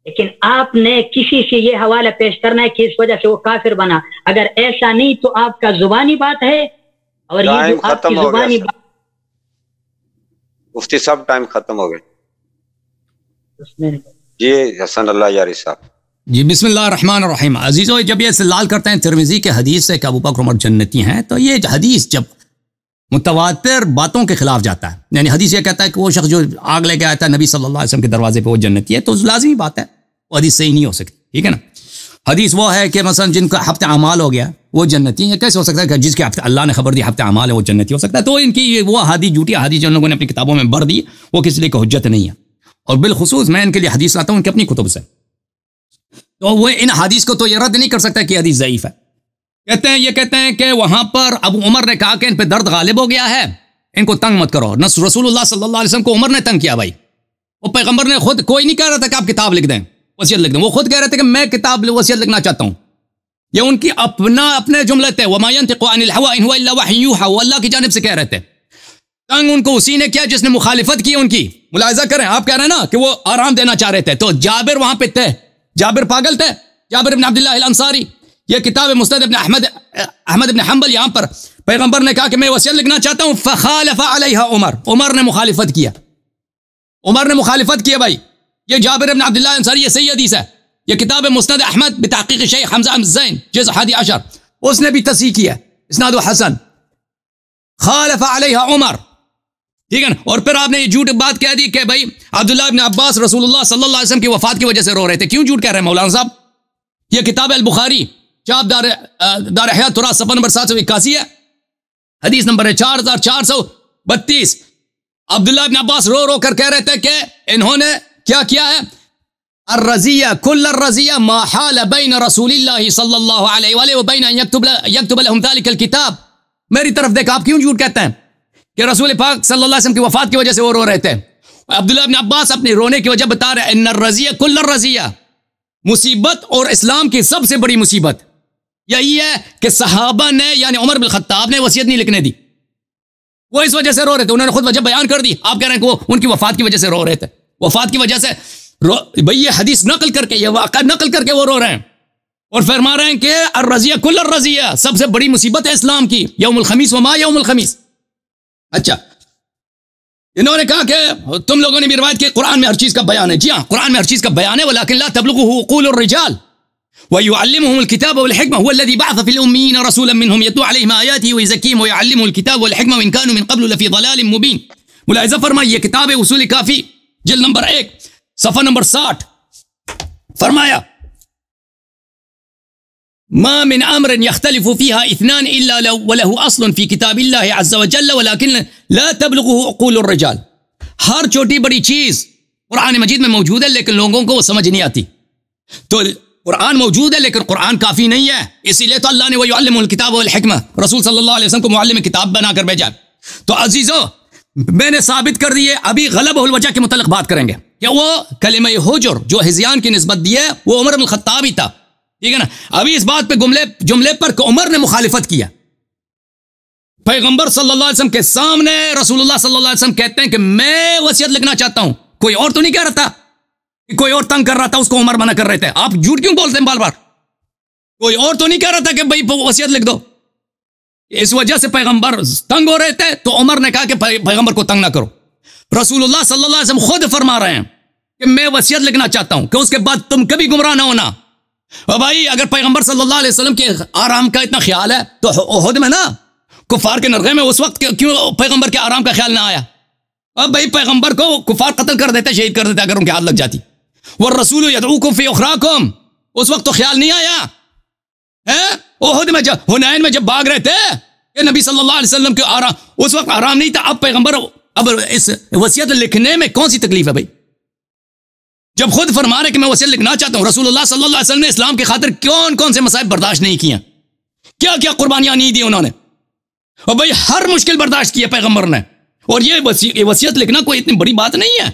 لیکن آپ نے کسی سے یہ حوالہ پیش کرنا ہے کہ اس وجہ سے وہ کافر بنا۔ اگر ایسا نہیں تو آپ کا زبانی بات ہے، اور یہ جو آپ کی زبانی بات مفتی صاحب ٹائم ختم ہو گیا۔ جی حسن اللہ یاری صاحب جی بسم اللہ الرحمن الرحیم۔ عزیزو جب یہ استدلال کرتے ہیں ترمذی کے حدیث سے کہ ابو بکر عمر جنتی ہیں، تو یہ حدیث جب متواتر باتوں کے خلاف جاتا ہے. یعنی حدیث یہ کہتا ہے کہ وہ شخص جو آگ لے کے آیا تھا نبی صلی اللہ علیہ وسلم کے دروازے پہ وہ جنتی ہے, تو لازمی بات ہے, وہ حدیث صحیح نہیں ہو سکتی. ٹھیک ہے نا. حدیث وہ ہے کہ مثلا جن کا ہفتہ اعمال ہو گیا وہ جنتی ہیں, یہ کیسے ہو سکتا ہے کہ جس کے اللہ نے خبر دی ہفتہ اعمال ہے وہ جنتی ہو سکتا ہے؟ تو ان کی وہ حدیث جھوٹی حدیث جو ان لوگوں نے اپنی کتابوں میں بھر دی وہ کسی لیے کوئی حجت نہیں ہے. اور بالخصوص میں ان کے لیے حدیث لاتا ہوں ان کی اپنی کتب سے, تو وہ ان حدیث کو تو یہ رد نہیں کر سکتا کہ حدیث ضعیف ہے. کہتے ہیں کہ وہاں پر ابو عمر نے کہا کہ ان پہ درد غالب ہو گیا ہے, ان کو تنگ مت کرو. رسول اللہ صلی اللہ علیہ وسلم کو عمر نے تنگ کیا بھائی. وہ پیغمبر نے خود کوئی نہیں کہہ رہا تھا کہ آپ کتاب لکھ دیں, وصیت لکھ دیں. وہ خود کہہ رہے تھے کہ میں کتاب وصیت لکھنا چاہتا ہوں. یہ ان کی اپنے جملے تھے, وما ينطق عن الهوى ان هو الا وحي يوحى, وہ اللہ کی جانب سے کہہ رہے تھے. تنگ ان کو اسی نے کیا جس نے مخالفت کی ان کی. ملاحظہ کریں, آپ کہہ رہے ہیں نا کہ وہ آرام دینا چاہ رہے تھے, تو جابر وہاں پہ تھے. جابر پاگل تھے, جابر بن عبداللہ الانصاری. یہ کتاب مسند ابن احمد بن حنبل, یہاں پر پیغمبر نے کہا کہ میں وصیت لکھنا چاہتا ہوں, فخالف علیہا عمر نے مخالفت کیا. عمر نے مخالفت کیا بھائی. یہ جابر بن عبداللہ الانصاری, یہ صحیح حدیث ہے. یہ کتاب مسند احمد بتحقیق شیخ حمزہ الزین جزء 11, اس نے بھی تصحیح کیا, اسناد حسن. خالف علیہا عمر. ٹھیک ہے نا. اور پھر آپ نے یہ جھوٹ بات کہہ دی کہ بھائی عبداللہ ابن عباس رسول اللہ صلی اللہ علیہ وسلم کی وفات کی وجہ سے رو رہے تھے. کیوں جھوٹ کہہ رہے ہیں مولانا صاحب؟ یہ کتاب البخاری چاپ دار احیاء تراث صفحہ نمبر 781 ہے, حدیث نمبر ہے 4432. عبداللہ ابن عباس رو رو کر کہہ رہے تھے کہ انہوں نے کیا کیا ہے, الرزیہ کل الرزیہ ما حال بین رسول اللہ صلی اللہ علیہ وآلہ وبین ان یکتب لهم ذلك الکتاب. میری طرف دیکھ, آپ کیوں جھوٹ کہتے ہیں کہ رسول پاک صلی اللہ علیہ وسلم کی وفات کی وجہ سے وہ رو رہے تھے. عبداللہ ابن عباس اپنے رونے کی وجہ بتا رہے ہیں, ان الرزیہ کل الرزیہ, مصیبت اور اسلام کی سب سے بڑی مصیبت یہی ہے کہ صحابہ نے یعنی عمر بن الخطاب نے وصیت نہیں لکھنے دی, وہ اس وجہ سے رو رہے تھے. انہوں نے خود وجہ بیان کر دی. آپ کہہ رہے ہیں کہ وہ ان کی وفات کی وجہ سے رو رہے تھے. وفات کی وجہ سے بھئی یہ حدیث نقل کر کے, یہ واقعہ نقل کر کے وہ رو رہے ہیں اور فرما رہے ہیں کہ الرزیہ کل الرزیہ, سب سے بڑی مصیبت ہے اسلام کی, یوم الخمیس وما یوم الخمیس. اچھا, انہوں نے کہا کہ تم لوگوں نے بھی روایت کی قرآن میں ہر چیز کا بیان ہے. جی ہاں, قرآن میں ہر چیز کا بیان ہے, ولکن لا تبلغه عقول الرجال ويعلمهم الكتاب والحكمة هو الذي بعث في الأميين رسولا منهم يتلو عليهم آياته ويزكيهم ويعلمهم الكتاب والحكمة وإن كانوا من قبل لفي ضلال مبين. ملاحظہ فرمائیے, یہ کتاب اصول کافی جلد نمبر 1 صفحہ نمبر 60 فرمایا, ما من امر يختلف فيها اثنان الا وله اصل في كتاب الله عز وجل ولكن لا تبلغه عقول الرجال. ہر چھوٹی بڑی چیز قرآن مجید میں موجود ہے لیکن لوگوں کو وہ سمجھ نہیں آتی. تو قرآن موجود ہے لیکن قرآن کافی نہیں ہے, اسی لیے تو اللہ نے وَيُعَلِّمُ الْكِتَابَ وَالْحِكْمَةَ رسول صلی اللہ علیہ وسلم کو معلم کتاب بنا کر بھیجا. تو عزیزو, میں نے ثابت کر دی ہے, ابھی غلبہ الوجہ کے متعلق بات کریں گے کہ وہ کلمہ حجر جو ہذیان کی نسبت دی ہے وہ عمر بن الخطاب ہی تھا. ٹھیک ہے نا. ابھی اس بات پہ جملے پر کہ عمر نے مخالفت کیا. پیغمبر صلی اللہ علیہ وسلم کے سامنے رسول اللہ صلی اللہ علیہ وسلم کہتے ہیں کہ میں وصیت لکھنا چاہتا ہوں. کوئی اور تو نہیں کہہ رہا تھا, کوئی اور تنگ کر رہا تھا, اس کو عمر منع کر رہے تھے. آپ جھوٹ کیوں بولتے ہیں بار بار؟ کوئی اور تو نہیں کہہ رہا تھا کہ بھائی وصیت لکھ دو. اس وجہ سے پیغمبر تنگ ہو رہے تھے تو عمر نے کہا کہ پیغمبر کو تنگ نہ کرو. رسول اللہ صلی اللہ علیہ وسلم خود فرما رہے ہیں کہ میں وصیت لکھنا چاہتا ہوں کہ اس کے بعد تم کبھی گمراہ نہ ہونا. اور بھائی اگر پیغمبر صلی اللہ علیہ وسلم کے آرام کا اتنا خیال ہے تو احد میں نا کفار کے نرغے میں اس وقت کیوں پیغمبر کے آرام کا خیال نہ آیا؟ اب بھائی پیغمبر کو کفار قتل کر دیتے, شہید کر دیتے اگر ان کی ہاتھ لگ جاتی. والرسول یدعوکم فی اخراکم, اس وقت تو خیال نہیں آیا. احد میں جب حنین میں جب بھاگ رہے تھے کہ نبی صلی اللہ علیہ وسلم کے آرام, اس وقت آرام نہیں تھا. اب پیغمبر اب اس وصیت لکھنے میں کون سی تکلیف ہے بھائی؟ جب خود فرما رہے کہ میں وصیت لکھنا چاہتا ہوں. رسول اللہ صلی اللہ علیہ وسلم نے اسلام کی خاطر کون سے مصائب برداشت نہیں کیے, کیا کیا قربانیاں نہیں دی انہوں نے. اور بھائی ہر مشکل برداشت کی ہے پیغمبر نے. اور یہ وصیت لکھنا کوئی اتنی بڑی بات نہیں ہے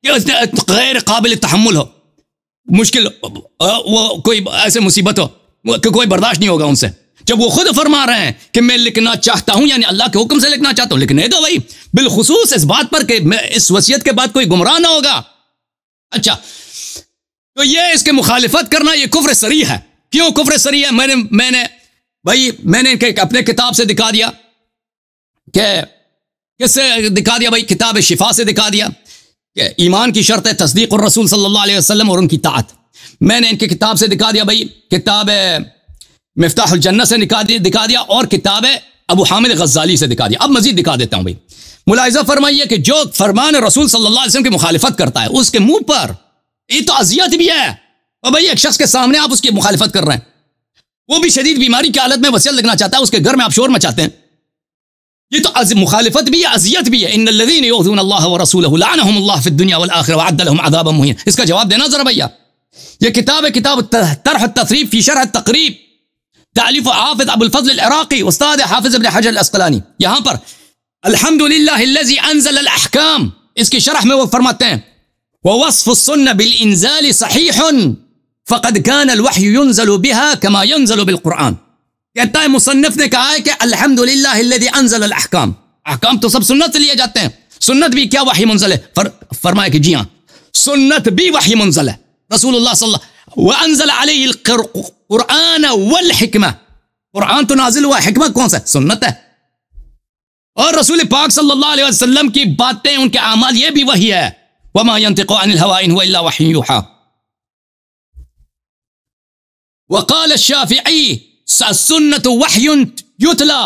کہ غیر قابل تحمل ہو, مشکل وہ کوئی ایسے مصیبت ہو کہ کوئی برداشت نہیں ہوگا ان سے. جب وہ خود فرما رہے ہیں کہ میں لکھنا چاہتا ہوں, یعنی اللہ کے حکم سے لکھنا چاہتا ہوں, لکھنے دو بھائی, بالخصوص اس بات پر کہ میں اس وصیت کے بعد کوئی گمراہ نہ ہوگا. اچھا, تو یہ اس کے مخالفت کرنا یہ کفر صریح ہے. کیوں کفر صریح ہے؟ میں نے اپنے کتاب سے دکھا دیا کہ کس سے دکھا دیا بھائی, کتاب شفا سے دکھا دیا کہ ایمان کی شرط ہے تصدیق الرسول صلی اللہ علیہ وسلم اور ان کی طاعت. میں نے ان کی کتاب سے دکھا دیا بھائی, کتاب مفتاح الجنہ سے دکھا دیا, اور کتاب ابو حامد غزالی سے دکھا دیا. اب مزید دکھا دیتا ہوں بھائی. ملاحظہ فرمائیے کہ جو فرمان رسول صلی اللہ علیہ وسلم کی مخالفت کرتا ہے اس کے منہ پر یہ تو اذیت بھی ہے. اور بھائی ایک شخص کے سامنے آپ اس کی مخالفت کر رہے ہیں, وہ بھی شدید بیماری کی حالت میں وصیت لگنا چاہتا ہے, اس کے گھر میں آپ شور مچاتے ہیں. یہ تو مخالفت بھی ہے, اذیت بھی ہے. ان الذين يؤذون الله ورسوله لعنهم الله في الدنيا والاخره وعد لهم عذابا مهينا. اس کا جواب دینا ذرا بھیا. یہ کتاب ہے, کتاب طرح التثریب فی شرح التقریب, تالیف حافظ ابو الفضل العراقی, استاد حافظ ابن حجر الاسقلانی. یہاں پر الحمدللہ الذی انزل الاحکام, اس کی شرح میں وہ فرماتے ہیں ووصف السنة بالانزال صحیح فقد كان الوحی ينزل بها كما ينزل بالقرآن. کہتا ہے مصنف نے کہا ہے کہ الحمدللہ الذی انزل الاحکام, احکام تو سب سنت سے لیے جاتے ہیں. سنت بھی کیا وحی منزل ہے؟ فرمایا کہ جی ہاں سنت بھی وحی منزل ہے. رسول اللہ صلی اللہ وانزل علیہ القرآن والحکمہ, قرآن تو نازل ہوا, حکمت کون سا ہے؟ سنت ہے. اور رسول پاک صلی اللہ علیہ وسلم کی باتیں, ان کے اعمال, یہ بھی وحی ہے. وما ينطق عن الهوى ان هو الا وحی یوحى. وقال الشافعی السنت وحی یتلا,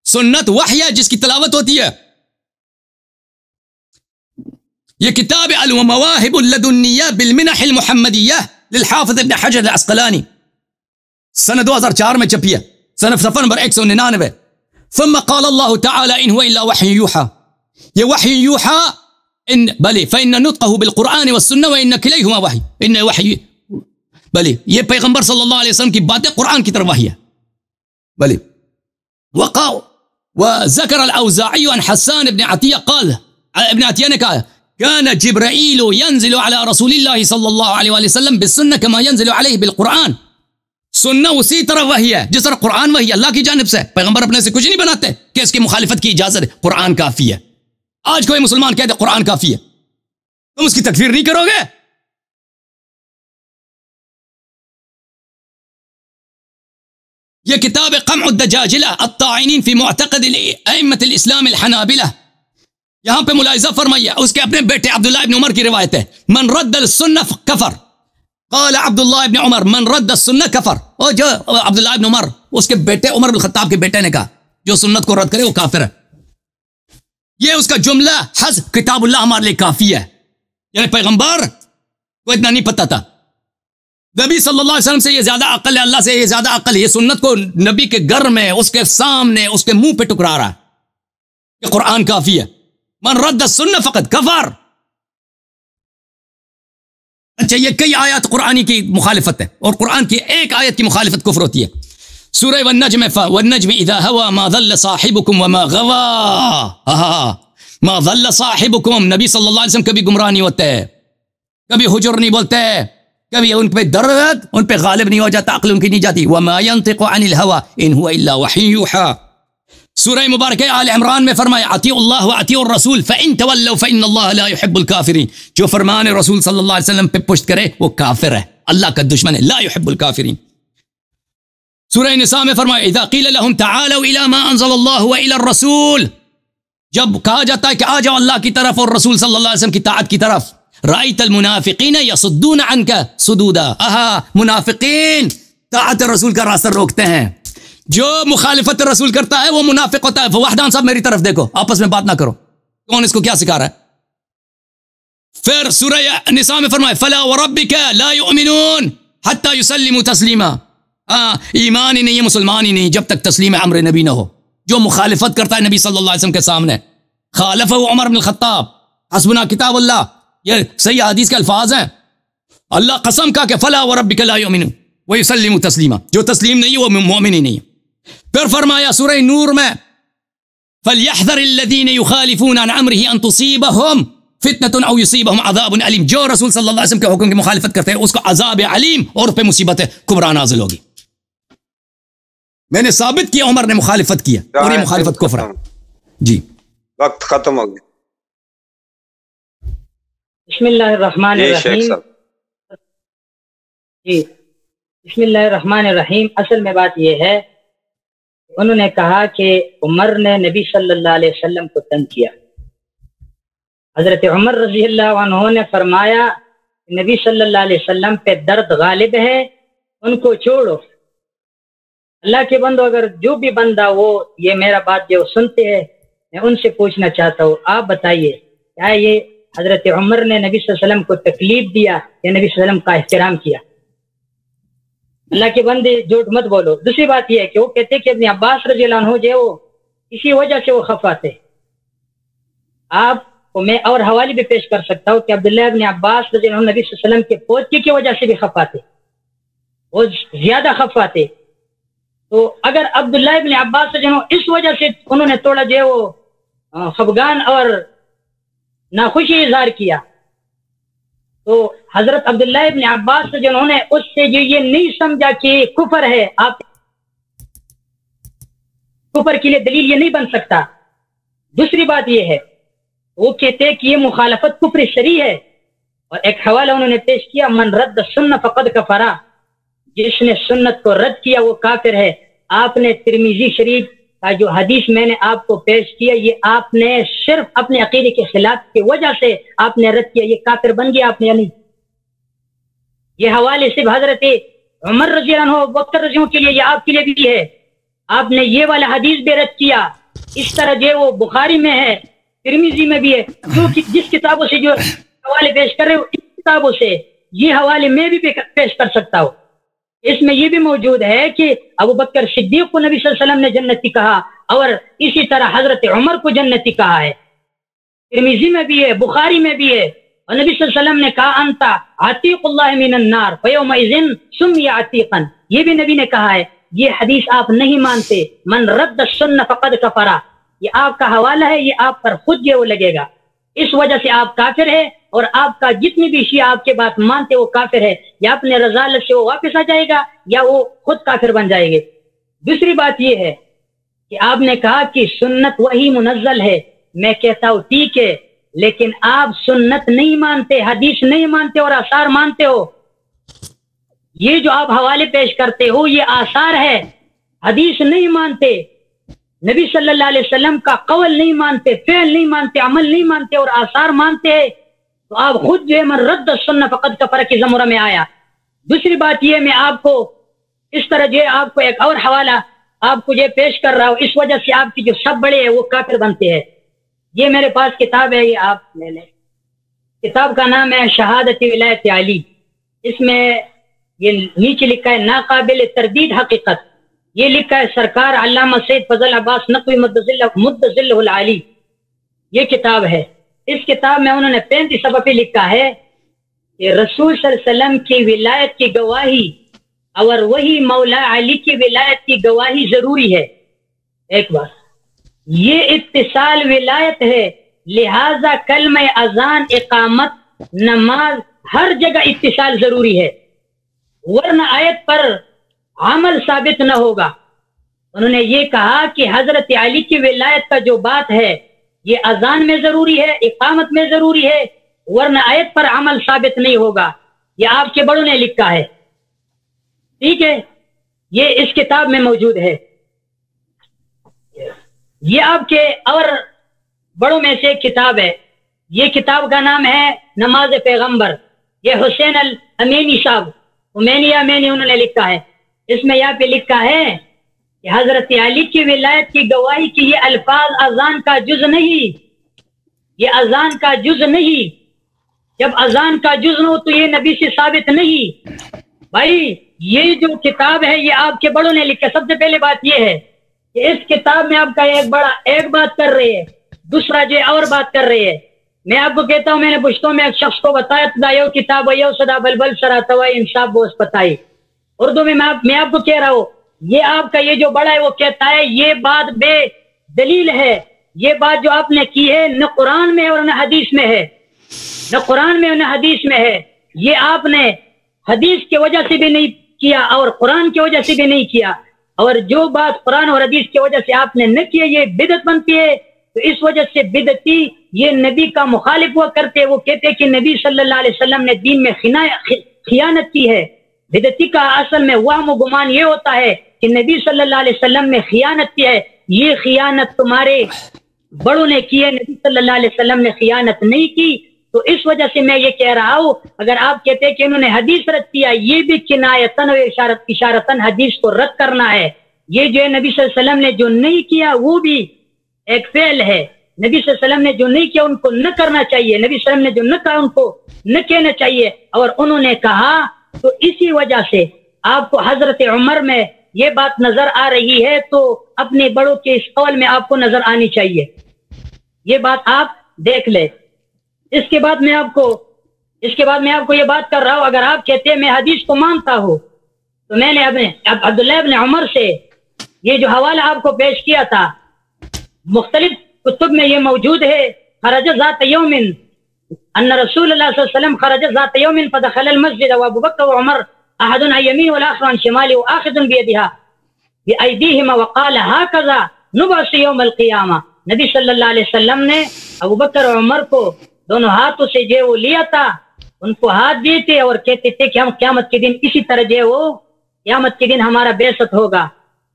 سنت وحی ہے جس کی تلاوت ہوتی ہے. یہ کتاب المواہب اللدنیہ بالمنح المحمدیہ للحافظ ابن حجر العسقلانی سنہ 2004 میں چھپی ہے, صفحہ نمبر 199. ثم قال اللہ تعالی ان هو الا وحی یوحى. یہ وحی یوحى ان بلی فإن نطقه بالقرآن والسنة وإن كليهما وحی, ان وحی بلی یہ پیغمبر صلی اللہ علیہ وسلم کی باتیں قرآن کی طرف وحی ہے. بلی وذکر الاوزاعی عن حسان ابن عطیہ قال, ابن عطیہ نے کہا كان جبرائیل ينزل على رسول اللہ صلی اللہ علیہ وسلم بالسنة كما ينزل علیہ بالقرآن. سننا اسی طرح وحی ہے جس طرح قرآن وحی اللہ کی جانب سے. پیغمبر اپنے سے کچھ نہیں بناتے کہ اس کی مخالفت کی اجازت ہے, قرآن کافی ہے. آج کوئی مسلمان کہتے قرآن کافی ہے, تم اس کی تکفیر نہیں کرو گے؟ یہ کتاب قمع الدجاجلہ الطاعنین فی معتقد ائمۃ الاسلام الحنابلہ, یہاں پہ ملاحظہ فرمائیے, اس کے اپنے بیٹے عبداللہ ابن عمر کی روایت ہے من رد السنہ کفر. قال عبداللہ ابن عمر من رد السنہ کفر. اور جو عبداللہ ابن عمر, اس کے بیٹے عمر بن الخطاب کے بیٹے نے کہا جو سنت کو رد کرے وہ کافر ہے. یہ اس کا جملہ حسب کتاب اللہ ہمارے لیے کافی ہے. یعنی پیغمبر کو اتنا نہیں پتا تھا, نبی صلی اللہ علیہ وسلم سے یہ زیادہ عقل ہے, اللہ سے یہ زیادہ عقل ہے. یہ سنت کو نبی کے گھر میں, اس کے سامنے, اس کے منہ پہ ٹکرا رہا ہے کہ قرآن کافی ہے. من رد السنہ فقط کفر. اچھا یہ کئی آیات قرآنی کی مخالفت ہے, اور قرآن کی ایک آیت کی مخالفت کفر ہوتی ہے. سورہ والنجم والنجم اذا هوى ما ضل صاحبكم وما غوى. ما ضل صاحبكم, نبی صلی اللہ علیہ وسلم کبھی گمراہ نہیں ہوتے, کبھی حجر نہیں بولتے, کبھی ان پہ درد ان پہ غالب نہیں ہو جاتا, عقل ان کی نہیں جاتی. وما ينطق عن الهوى ان هو الا وحی یوحى. سورہ مبارکہ آل عمران میں فرمایا اطیعوا اللہ واطیعوا الرسول فان تولوا فان اللہ لا يحب الكافرین. جو فرمان رسول صلی اللہ علیہ وسلم پہ پشت کرے وہ کافر ہے, اللہ کا دشمن ہے. لا يحب الكافرین. سورہ نساء میں فرمایا اذا قیل لهم تعالوا الى ما انزل اللہ والى الرسول, جب کہا جاتا ہے کہ آ جاؤ اللہ کی طرف اور رسول صلی اللہ علیہ وسلم کی طاعت کی طرف, رأیت المنافقین یصدون عنک صدودا. منافقین طاعت رسول کا راستہ روکتے ہیں. جو مخالفت رسول کرتا ہے وہ منافق ہوتا ہے. وحدان صاحب میری طرف دیکھو, آپس میں بات نہ کرو, کون اس کو کیا سکھا رہا ہے؟ پھر سورہ نساء میں فرمایا فلا وربک لا یؤمنون حتی یسلموا تسلیما. ایمان ہی نہیں ہے, مسلمان ہی نہیں جب تک تسلیم امر نبی نہ ہو. جو مخالفت کرتا ہے نبی صلی اللہ علیہ وسلم کے سامنے, خالفہ عمر بن الخطاب, حسبنا کتاب اللہ, یہ صحیح حدیث کے الفاظ ہیں. اللہ قسم کا کہ فلا وربک لا یؤمنون ویسلموا تسلیما, جو تسلیم نہیں وہ مومن ہی نہیں. پھر فرمایا سورہ نور میں فلیحذر الذین یخالفون عن امرہ ان تصیبہم فتنة او یصیبہم عذاب علیم. جو رسول صلی اللہ علیہ وسلم کے حکم کی مخالفت کرتے ہیں اس کو عذاب علیم اور پہ مصیبت کبریٰ نازل ہوگی. میں نے ثابت کیا عمر نے مخالفت کیا اور یہ مخالفت کفر ہے. جی وقت ختم ہو گیا. بسم اللہ الرحمن الرحیم. جی بسم اللہ الرحمن الرحیم. اصل میں بات یہ ہے, انہوں نے کہا کہ عمر نے نبی صلی اللہ علیہ وسلم کو تنگ کیا. حضرت عمر رضی اللہ عنہ نے فرمایا نبی صلی اللہ علیہ وسلم پہ درد غالب ہے, ان کو چھوڑو. اللہ کے بندو، اگر جو بھی بندہ وہ یہ میرا بات جو سنتے ہیں، میں ان سے پوچھنا چاہتا ہوں، آپ بتائیے کیا یہ حضرت عمر نے نبی صلی اللہ علیہ وسلم کو تکلیف دیا یا نبی صلی اللہ علیہ وسلم کا احترام کیا؟ اللہ کے بندے جھوٹ مت بولو۔ دوسری بات یہ ہے کہ وہ کہتے کہ ابن عباس رضی اللہ عنہ جو وہ اسی وجہ سے وہ خفا تھے۔ آپ کو میں اور حوالے بھی پیش کر سکتا ہوں کہ عبداللہ ابن عباس رضی اللہ عنہ نبی صلی اللہ علیہ وسلم کے پوتی کی وجہ سے بھی خفا تھے، وہ زیادہ خفا تھے۔ تو اگر عبداللہ ابن عباس رضی اللہ عنہ اس وجہ سے انہوں نے تھوڑا جو وہ خفگان اور ناخوشی اظہار کیا، تو حضرت عبداللہ ابن عباس رضی اللہ عنہ نے اس سے جو یہ نہیں سمجھا کہ کفر ہے، آپ کفر کے لیے دلیل یہ نہیں بن سکتا۔ دوسری بات یہ ہے، وہ کہتے ہیں کہ یہ مخالفت کفر شرعی ہے، اور ایک حوالہ انہوں نے پیش کیا، من رد سنت فقد کفرا، جس نے سنت کو رد کیا وہ کافر ہے۔ آپ نے ترمذی شریف کا جو حدیث میں نے آپ کو پیش کیا، یہ آپ نے صرف اپنے عقیدے کے خلاف کی وجہ سے آپ نے رد کیا، یہ کافر بن گیا آپ نے یا نہیں؟ یہ حوالے صرف حضرت عمر رضی اللہ عنہ، بکر رضی اللہ عنہ کے لیے، یہ آپ کے لیے بھی ہے۔ آپ نے یہ والا حدیث بھی رد کیا، اس طرح جو وہ بخاری میں ہے، ترمذی میں بھی ہے، جو جس کتابوں سے جو حوالے پیش کر رہے ہو، اس کتابوں سے یہ حوالے میں بھی پیش کر سکتا ہوں۔ اس میں یہ بھی موجود ہے کہ ابو بکر صدیق کو نبی صلی اللہ علیہ وسلم نے جنتی کہا، اور اسی طرح حضرت عمر کو جنتی کہا ہے، ترمذی میں بھی ہے، بخاری میں بھی ہے۔ اور نبی صلی اللہ علیہ وسلم نے کہا انت عتیق اللہ من النار فیومئذ سمی عتیقا، یہ بھی نبی نے کہا ہے۔ یہ حدیث آپ نہیں مانتے، من رد السنہ فقد کفرا، یہ آپ کا حوالہ ہے، یہ آپ پر خود یہ وہ لگے گا، اس وجہ سے آپ کافر ہے، اور آپ کا جتنی بھی شیعہ آپ کے بات مانتے وہ کافر ہے، یا اپنے رضالت سے وہ واپس آ جائے گا یا وہ خود کافر بن جائے گے۔ دوسری بات یہ ہے کہ آپ نے کہا کہ سنت وہی منزل ہے، میں کہتا ہوں ٹھیک ہے، لیکن آپ سنت نہیں مانتے، حدیث نہیں مانتے اور آثار مانتے ہو۔ یہ جو آپ حوالے پیش کرتے ہو یہ آثار ہے، حدیث نہیں مانتے، نبی صلی اللہ علیہ وسلم کا قول نہیں مانتے، فعل نہیں مانتے، عمل نہیں مانتے اور آثار مانتے ہیں، تو آپ خود جو ہے من رد السنہ فقد کفر کی زمرہ میں آیا۔ دوسری بات یہ میں آپ کو اس طرح جو آپ کو ایک اور حوالہ آپ کو یہ پیش کر رہا ہوں، اس وجہ سے آپ کی جو سب بڑے ہیں وہ کافر بنتے ہیں۔ یہ میرے پاس کتاب ہے، یہ آپ لے لیں، کتاب کا نام ہے شہادت ولایت علی، اس میں یہ نیچے لکھا ہے ناقابل تردید حقیقت، یہ لکھا ہے سرکار علامہ سید فضل عباس نقوی مدظلہ العالی، یہ کتاب ہے۔ اس کتاب میں انہوں نے 35 صفحے پہ لکھا ہے کہ رسول صلی اللہ علیہ وسلم کی ولایت کی گواہی اور وہی مولا علی کی ولایت کی گواہی ضروری ہے۔ ایک بات، یہ اتصال ولایت ہے، لہذا کلمہ اذان، اقامت، نماز، ہر جگہ اتصال ضروری ہے، ورنہ آیت پر عمل ثابت نہ ہوگا۔ انہوں نے یہ کہا کہ حضرت علی کی ولایت کا جو بات ہے یہ اذان میں ضروری ہے، اقامت میں ضروری ہے، ورنہ آیت پر عمل ثابت نہیں ہوگا، یہ آپ کے بڑوں نے لکھا ہے، ٹھیک ہے، یہ اس کتاب میں موجود ہے۔ یہ آپ کے اور بڑوں میں سے ایک کتاب ہے، یہ کتاب کا نام ہے نماز پیغمبر، یہ حسین الامینی صاحب امینی انہوں نے لکھا ہے۔ اس میں یہاں پہ لکھا ہے کہ حضرت علی کی ولایت کی گواہی کی یہ الفاظ اذان کا جز نہیں، یہ اذان کا جز نہیں، جب اذان کا جز نہ ہو تو یہ نبی سے ثابت نہیں۔ بھائی یہ جو کتاب ہے یہ آپ کے بڑوں نے لکھا۔ سب سے پہلے بات یہ ہے کہ اس کتاب میں آپ کا ایک بات کر رہے ہیں، دوسرا جو اور بات کر رہے ہیں۔ میں آپ کو کہتا ہوں، میں نے پشتوں میں ایک شخص کو بتایا تھا یو کتاب یو صدا بلبل سراتوائی انصاف بوس پتائی، اردو میں میں آپ کو کہہ رہا ہوں، یہ آپ کا یہ جو بڑا ہے وہ کہتا ہے یہ بات بے دلیل ہے، یہ بات جو آپ نے کی ہے نہ قرآن میں اور نہ حدیث میں ہے، نہ قرآن میں اور نہ حدیث میں ہے، یہ آپ نے حدیث کی وجہ سے بھی نہیں کیا اور قرآن کی وجہ سے بھی نہیں کیا، اور جو بات قرآن اور حدیث کی وجہ سے آپ نے نہ کی یہ بدعت بنتی ہے، تو اس وجہ سے بدعتی یہ نبی کا مخالف ہوا کرتے، وہ کہتے کہ نبی صلی اللہ علیہ وسلم نے دین میں خیانت کی ہے۔ بدعتی کا اصل میں وہم و گمان یہ ہوتا ہے کہ نبی صلی اللہ علیہ وسلم نے خیانت کی ہے، یہ خیانت تمہارے بڑوں نے کی ہے، نبی صلی اللہ علیہ وسلم نے خیانت نہیں کی۔ تو اس وجہ سے میں یہ کہہ رہا ہوں، اگر آپ کہتے کہ انہوں نے حدیث رد کیا، یہ بھی کنایتاً و اشارتاً حدیث کو رد کرنا ہے، یہ جو ہے نبی صلی اللہ علیہ وسلم نے جو نہیں کیا وہ بھی ایک فعل ہے. نبی صلی اللہ علیہ وسلم نے جو نہیں کیا ان کو نہ کرنا چاہیے, نبی صلی اللہ علیہ وسلم نے جو نہ کہا ان کو نہ کہنا چاہیے, اور انہوں نے کہا. تو اسی وجہ سے آپ کو حضرت عمر میں یہ بات نظر آ رہی ہے, تو اپنے بڑوں کے اس قول میں آپ کو نظر آنی چاہیے. یہ بات آپ دیکھ لیں. اس کے بعد میں آپ کو یہ بات کر رہا ہوں, اگر آپ کہتے ہیں میں حدیث کو مانتا ہوں, تو میں نے عبداللہ ابن عمر سے یہ جو حوالہ آپ کو پیش کیا تھا, مختلف کتب میں یہ موجود ہے. خرج ذات یوم ان رسول اللہ صلی اللہ علیہ وسلم خرج ذات یوم فدخل المسجد وابو بکر وعمر احد عن یمین والاخر عن شمال واخذ بأیدیہما وقال هكذا نبعث یوم القیامہ. نبی صلی اللہ علیہ وسلم نے ابو بکر اور عمر کو دونوں ہاتھوں سے جو وہ لیا تھا, ان کو ہاتھ دیے تھے اور کہتے تھے کہ ہم قیامت کے دن اسی طرح جو وہ قیامت کے دن ہمارا بعثت ہوگا.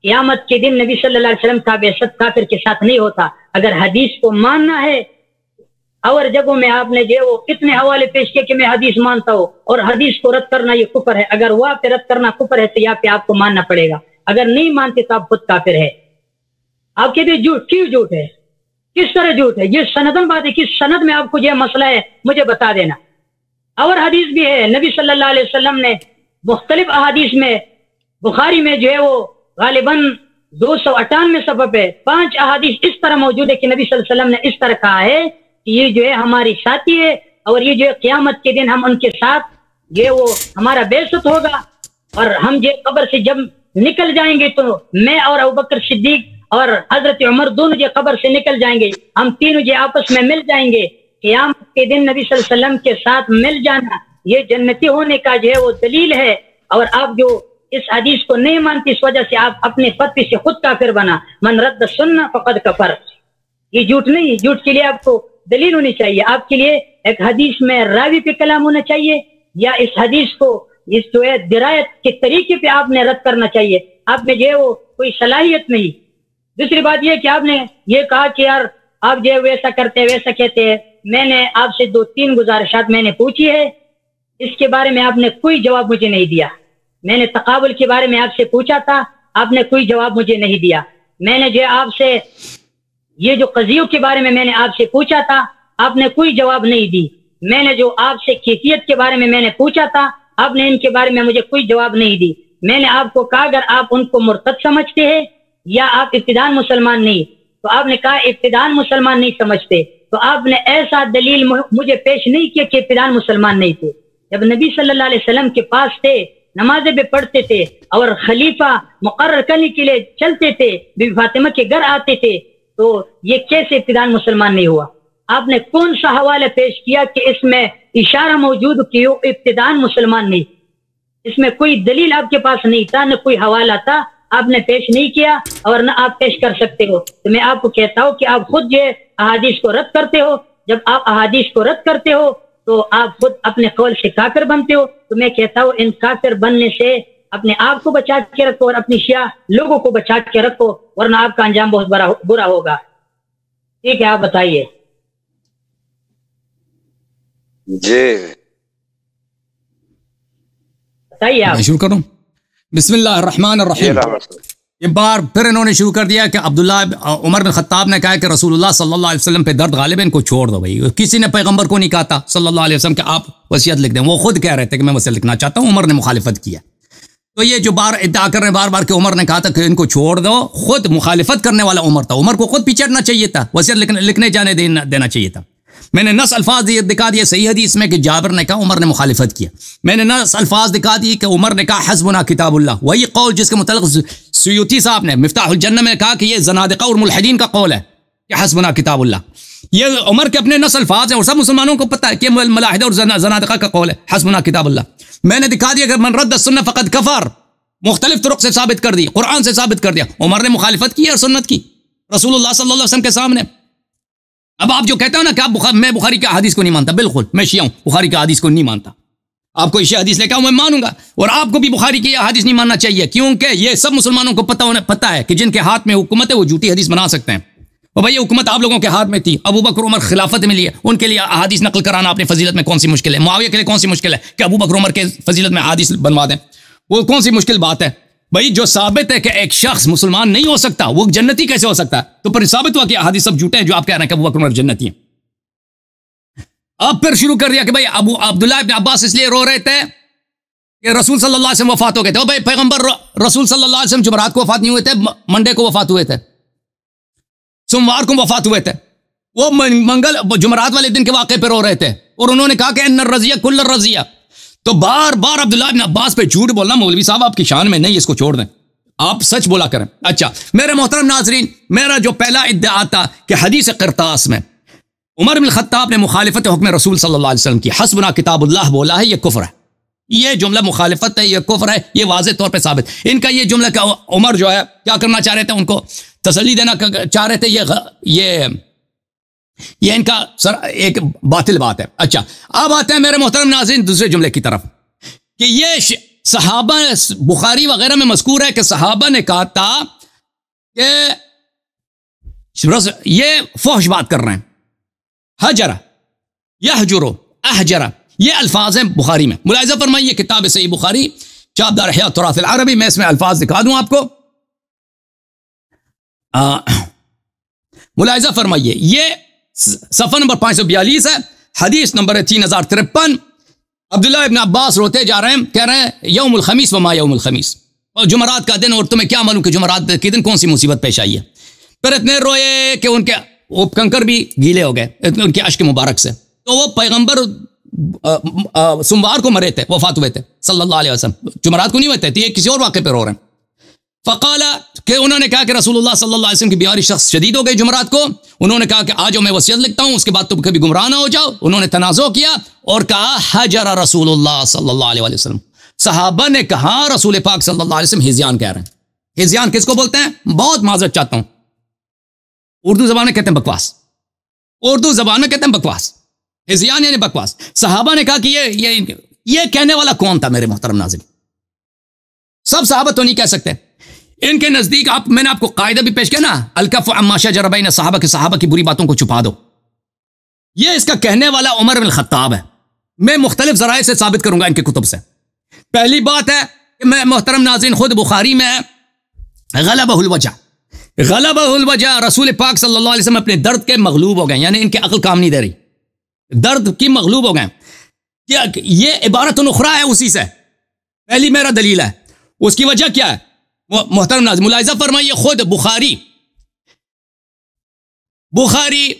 قیامت کے دن نبی صلی اللہ علیہ وسلم کا بعثت کافر کے ساتھ نہیں ہوتا. اگر حدیث کو ماننا ہے, اور جگہوں میں آپ نے جو وہ اتنے حوالے پیش کیے کہ میں حدیث مانتا ہوں, اور حدیث کو رد کرنا یہ کفر ہے. اگر وہاں پہ رد کرنا کفر ہے تو یہاں پہ آپ کو ماننا پڑے گا. اگر نہیں مانتے تو آپ خود کافر ہے. آپ کہتے ہیں جھوٹ, کیوں جھوٹ ہے, کس طرح جھوٹ ہے؟ یہ سندن بات ہے, کس سند میں آپ کو یہ مسئلہ ہے مجھے بتا دینا. اور حدیث بھی ہے, نبی صلی اللہ علیہ وسلم نے مختلف احادیث میں, بخاری میں جو ہے وہ غالباً 298 صفحے پہ 5 احادیث اس طرح موجود ہے کہ نبی صلی اللہ علیہ وسلم نے اس طرح کہا ہے کہ یہ جو ہے ہماری ساتھی ہے, اور یہ جو ہے قیامت کے دن ہم ان کے ساتھ یہ وہ ہمارا بعثت ہوگا, اور ہم جو قبر سے جب نکل جائیں گے تو میں اور ابوبکر صدیق اور حضرت عمر دونوں جو قبر سے نکل جائیں گے, ہم تینوں جو آپس میں مل جائیں گے. قیامت کے دن نبی صلی اللہ علیہ وسلم کے ساتھ مل جانا یہ جنتی ہونے کا جو ہے وہ دلیل ہے. اور آپ جو اس حدیث کو نہیں مانتے, اس وجہ سے آپ اپنے فتوی سے خود کافر بنا. من رد السنہ فقد کفر. یہ جھوٹ نہیں, جھوٹ کے لیے آپ کو دلیل ہونی چاہیے. آپ کے لیے ایک حدیث میں راوی پہ کلام ہونا چاہیے, یا اس حدیث کو اس جو ہے درایت کے طریقے پہ آپ نے رد کرنا چاہیے. آپ میں جو ہے وہ کوئی صلاحیت نہیں. دوسری بات یہ کہ آپ نے یہ کہا کہ یار آپ جو ہے ویسا کرتے ویسا کہتے ہیں. میں نے آپ سے 2-3 گزارشات میں نے پوچھی ہے, اس کے بارے میں آپ نے کوئی جواب مجھے نہیں دیا. میں نے تقابل کے بارے میں آپ سے پوچھا تھا, آپ نے کوئی جواب مجھے نہیں دیا. میں نے جو آپ سے یہ جو قضیوں کے بارے میں نے آپ سے پوچھا تھا, آپ نے کوئی جواب نہیں دی. میں نے جو آپ سے کیفیت کے بارے میں نے پوچھا تھا, آپ نے ان کے بارے میں مجھے کوئی جواب نہیں دی. میں نے آپ کو کہا اگر آپ ان کو مرتد سمجھتے ہیں یا آپ ابتدان مسلمان نہیں, تو آپ نے کہا ابتدان مسلمان نہیں سمجھتے. تو آپ نے ایسا دلیل مجھے پیش نہیں کیا کہ ابتدان مسلمان نہیں تھے. جب نبی صلی اللہ علیہ وسلم کے پاس تھے, نمازیں بھی پڑھتے تھے, اور خلیفہ مقرر کرنے کے لیے چلتے تھے, بی بی فاطمہ کے گھر آتے تھے, تو یہ کیسے ابتدان مسلمان نہیں ہوا؟ آپ نے کون سا حوالہ پیش کیا کہ اس میں اشارہ موجود کہ وہ ابتدان مسلمان نہیں؟ اس میں کوئی دلیل آپ کے پاس نہیں تھا, نہ کوئی حوالہ تھا, آپ نے پیش نہیں کیا, اور نہ آپ پیش کر سکتے ہو. تو میں آپ کو کہتا ہوں کہ آپ خود جو احادیث کو رد کرتے ہو. جب آپ احادیث کو رد کرتے ہو تو آپ خود اپنے قول سے کافر بنتے ہو. تو میں کہتا ہوں ان کافر بننے سے اپنے آپ کو بچا کے رکھو, اور اپنی شیعہ لوگوں کو بچا کے رکھو, ورنہ آپ کا انجام بہت برا ہوگا. ٹھیک ہے, آپ بتائیے. جی بتائیے آپ. شروع کروں. بسم اللہ الرحمن الرحیم. یہ بار پھر انہوں نے شروع کر دیا کہ عبداللہ عمر بن خطاب نے کہا کہ رسول اللہ صلی اللہ علیہ وسلم پہ درد غالب ہے, ان کو چھوڑ دو. بھائی کسی نے پیغمبر کو نہیں کہا تھا صلی اللہ علیہ وسلم کہ آپ وصیت لکھ دیں. وہ خود کہہ رہے تھے کہ میں وصیت لکھنا چاہتا ہوں, عمر نے مخالفت کیا. تو یہ جو بار ادعا کر رہے ہیں بار بار کہ عمر نے کہا تھا کہ ان کو چھوڑ دو, خود مخالفت کرنے والا عمر تھا. عمر کو خود پیچھے ہٹنا چاہیے تھا, وصیت لکھنے جانے دینا چاہیے تھا. میں نے نص الفاظ یہ دکھا دیے صحیح حدیث میں کہ جابر نے کہا, عمر نے مخالفت کیا. میں نے نص الفاظ دکھا دی کہ عمر نے کہا حسبنا کتاب اللہ, وہی قول جس کے متعلق سیوطی صاحب نے مفتاح الجنہ میں کہا کہ یہ زنادقہ اور ملحدین کا قول ہے کہ حسبنا کتاب اللہ. یہ عمر کے اپنے نص الفاظ ہیں, اور سب مسلمانوں کو پتہ ہے کہ ملاحدہ اور زنادقہ کا قول ہے حسبنا کتاب اللہ. میں نے دکھا دیا کہ من رد السنہ فقد کفر, مختلف طرق سے ثابت کر دی, قرآن سے ثابت کر دیا. عمر نے مخالفت کی اور سنت کی رسول اللہ صلی اللہ علیہ وسلم کے سامنے. اب آپ جو کہتے ہو نا کہ آپ میں بخاری کا حدیث کو نہیں مانتا, بالکل میں شیعہ ہوں, بخاری کا حدیث کو نہیں مانتا. آپ کو شیعہ حدیث لے کے آؤں میں مانوں گا, اور آپ کو بھی بخاری کی حدیث نہیں ماننا چاہیے, کیونکہ یہ سب مسلمانوں کو پتہ ہے کہ جن کے ہاتھ میں حکومت ہے وہ جھوٹی حدیث بنا سکتے ہیں. اور بھائی یہ حکومت آپ لوگوں کے ہاتھ میں تھی, ابو بکر عمر خلافت میں لیے, ان کے لیے احادیث نقل کرانا اپنی فضیلت میں کون سی مشکل ہے؟ معاویہ کے لیے کون سی مشکل ہے کہ ابو بکر عمر کے فضیلت میں احادیث بنوا دیں؟ وہ کون سی مشکل بات ہے؟ بھائی جو ثابت ہے کہ ایک شخص مسلمان نہیں ہو سکتا وہ جنتی کیسے ہو سکتا ہے؟ تو پھر ثابت ہوا کہ احادیث سب جھوٹے ہیں جو آپ کہہ رہے ہیں کہ ابو بکر عمر جنتی ہیں. اب پھر شروع کر دیا کہ بھائی عبداللہ ابن عباس اس لیے رو رہے تھے کہ رسول صلی اللہ علیہ وسلم وفات ہو گئے تھے. بھائی پیغمبر رسول صلی اللہ علیہ وسلم جمعرات کو وفات نہیں ہوئے تھے, منڈے کو وفات ہوئے تھے, سوموار کو وفات ہوئے تھے. وہ جمعرات والے دن کے واقعے پہ رو رہے تھے اور انہوں نے کہا کہ ان الرضیہ کل الرضیہ. تو بار بار عبداللہ ابن عباس پہ جھوٹ بولنا مولوی صاحب آپ کی شان میں نہیں, اس کو چھوڑ دیں, آپ سچ بولا کریں. اچھا میرے محترم ناظرین, میرا جو پہلا ادعا تھا کہ حدیث قرطاس میں عمر بن الخطاب نے مخالفت حکم رسول صلی اللہ علیہ وسلم کی, حسبنا کتاب اللہ بولا ہے, یہ کفر ہے. یہ جملہ مخالفت ہے, یہ کفر ہے, یہ واضح طور پہ ثابت. ان کا یہ جملہ کہ عمر جو ہے کیا کرنا چاہ رہے تھے, ان کو تسلی دینا چاہ رہے تھے, یہ ان کا ایک باطل بات ہے. اچھا اب آتے ہیں میرے محترم ناظرین دوسرے جملے کی طرف کہ یہ صحابہ بخاری وغیرہ میں مذکور ہے کہ صحابہ نے کہا تھا کہ یہ فحش بات کر رہے ہیں, حجرہ یحجرو احجرہ, یہ الفاظ ہیں بخاری میں. ملاحظہ فرمائیے کتاب صحیح بخاری چابدار احیاء التراث العربی, میں اس میں الفاظ دکھا دوں آپ کو. ملاحظہ فرمائیے یہ صفحہ نمبر 542 ہے, حدیث نمبر 3053. عبداللہ ابن عباس روتے جا رہے ہیں, کہہ رہے ہیں یوم الخمیس وما یوم الخمیس, اور جمعرات کا دن, اور تمہیں کیا معلوم کہ جمعرات کے دن کون سی مصیبت پیش آئی ہے. پھر اتنے روئے کہ ان کے کنکر بھی گیلے ہو گئے ان کے اشک مبارک سے. تو وہ پیغمبر سوموار کو مرے تھے, وفات ہوئے تھے صلی اللہ علیہ وسلم, جمعرات کو نہیں ہوئے تھے, یہ کسی اور واقعے پہ رو رہے ہیں. فقال کہ انہوں نے کہا کہ رسول اللہ صلی اللہ علیہ وسلم کی بیماری شخص شدید ہو گئی جمعرات کو. انہوں نے کہا کہ آجو میں وصیت لکھتا ہوں, اس کے بعد تم کبھی گمراہ نہ ہو جاؤ. انہوں نے تنازع کیا اور کہا حجر رسول اللہ صلی اللہ علیہ وسلم. صحابہ نے کہا رسول پاک صلی اللہ علیہ وسلم ہزیان کہہ رہے ہیں. ہزیان کس کو بولتے ہیں؟ بہت معذرت چاہتا ہوں, اردو زبان میں کہتے ہیں بکواس, اردو زبان میں کہتے ہیں بکواس, ہزیان یعنی بکواس. صحابہ نے کہا کہ یہ کہنے والا کون تھا؟ میرے محترم ناظرین سب صحابہ تو نہیں کہہ سکتے. ان کے نزدیک میں نے آپ کو قاعدہ بھی پیش کیا نا, الکف عما شجر بین صحابہ, کے صحابہ کی بری باتوں کو چھپا دو. یہ اس کا کہنے والا عمر بن الخطاب ہے. میں مختلف ذرائع سے ثابت کروں گا ان کی کتب سے. پہلی بات ہے کہ میں محترم ناظرین خود بخاری میں غلبہ الوجع, غلبہ الوجع, رسول پاک صلی اللہ علیہ وسلم اپنے درد کے مغلوب ہو گئے, یعنی ان کی عقل کام نہیں دے رہی, درد کی مغلوب ہو گئے. یہ عبارت اخری ہے اسی سے, پہلی میرا دلیل ہے. اس کی وجہ کیا ہے محترم ناظرین؟ ملاحظہ فرمائیے خود بخاری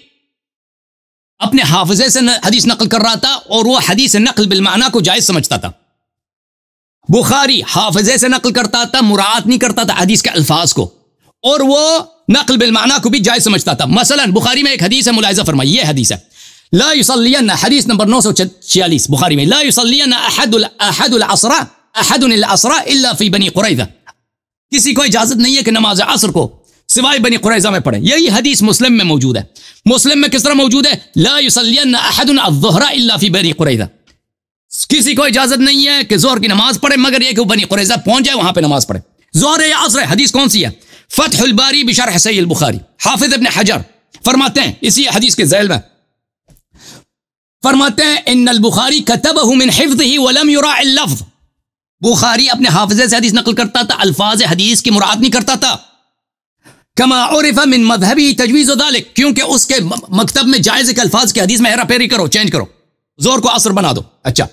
اپنے حافظے سے حدیث نقل کر رہا تھا اور وہ حدیث نقل بالمعنی کو جائز سمجھتا تھا. بخاری حافظے سے نقل کرتا تھا, مراعات نہیں کرتا تھا حدیث کے الفاظ کو, اور وہ نقل بالمعنی کو بھی جائز سمجھتا تھا. مثلا بخاری میں ایک حدیث ہے, ملاحظہ فرمائیے, یہ حدیث ہے لا یصلین, حدیث نمبر 946 بخاری میں, لا یصلین احد العصر الا فی بنی قریظہ, کسی کو اجازت نہیں ہے کہ نماز عصر کو سوائے بنی قریظہ میں پڑھیں. یہی حدیث مسلم میں موجود ہے. مسلم میں کس طرح موجود ہے؟ لا یصلین احد الظہر الا فی بنی قریظہ, کسی کو اجازت نہیں ہے کہ ظہر کی نماز پڑھے مگر یہ کہ وہ بنی قریظہ پہنچ جائے, وہاں پہ نماز پڑھے. ظہر یا عصر حدیث کون سی ہے؟ فتح الباری بشرح صحیح البخاری, حافظ ابن حجر فرماتے ہیں اسی حدیث کے ذیل میں, فرماتے ہیں ان البخاری كتبه من حفظه ولم يراعي اللفظ, بخاری اپنے حافظے سے حدیث نقل کرتا تھا, الفاظ حدیث کی مراعات نہیں کرتا تھا. کما عرف من مذهبه تجویز ذلك, کیونکہ اس کے مکتب میں جائز کہ الفاظ کی حدیث میں ہیرا پھیری کرو, چینج کرو, زور کو عصر بنا دو. اچھا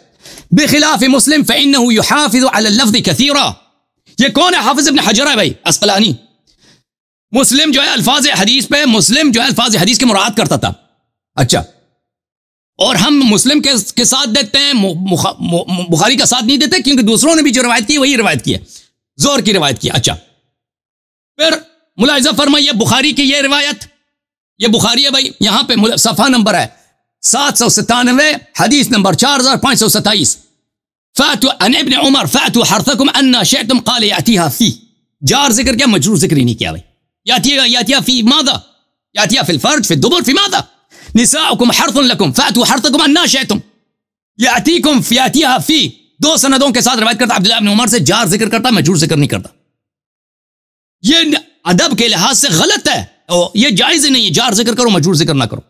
بخلاف مسلم فانه يحافظ على اللفظ كثيرا, یہ کون ہے؟ حافظ ابن حجر ہے بھائی اسقلانی. مسلم جو ہے الفاظ حدیث پہ, مسلم جو ہے الفاظ حدیث کی مراعات کرتا تھا. اچھا, اور ہم مسلم کے ساتھ دیتے ہیں, بخاری کا ساتھ نہیں دیتے, کیونکہ دوسروں نے بھی جو روایت کی وہی روایت کی ہے, زور کی روایت کی. اچھا پھر ملاحظہ فرمائیے بخاری کی یہ روایت, یہ بخاری ہے بھائی, یہاں پہ صفحہ نمبر ہے 797, حدیث نمبر 4527. فاتوا عن ابن عمر فاتوا حرثكم ان شئتم قال ياتيها في, جار ذکر کیا, مجرور ذکر ہی نہیں کیا بھائی. ياتيها في ماذا؟ ياتيها في الفرج في الدبر في ماذا؟ نساؤكم حرث لكم فاتوا حرثكم ان شئتم. ياتيكم ياتيها في, دو سندوں کے ساتھ روایت کرتا عبداللہ ابن عمر سے, جار ذکر کرتا, مجرور ذکر نہیں کرتا. یہ ادب کے لحاظ سے غلط ہے, یہ جائز نہیں ہے, جار ذکر کرو مجرور ذکر نہ کرو.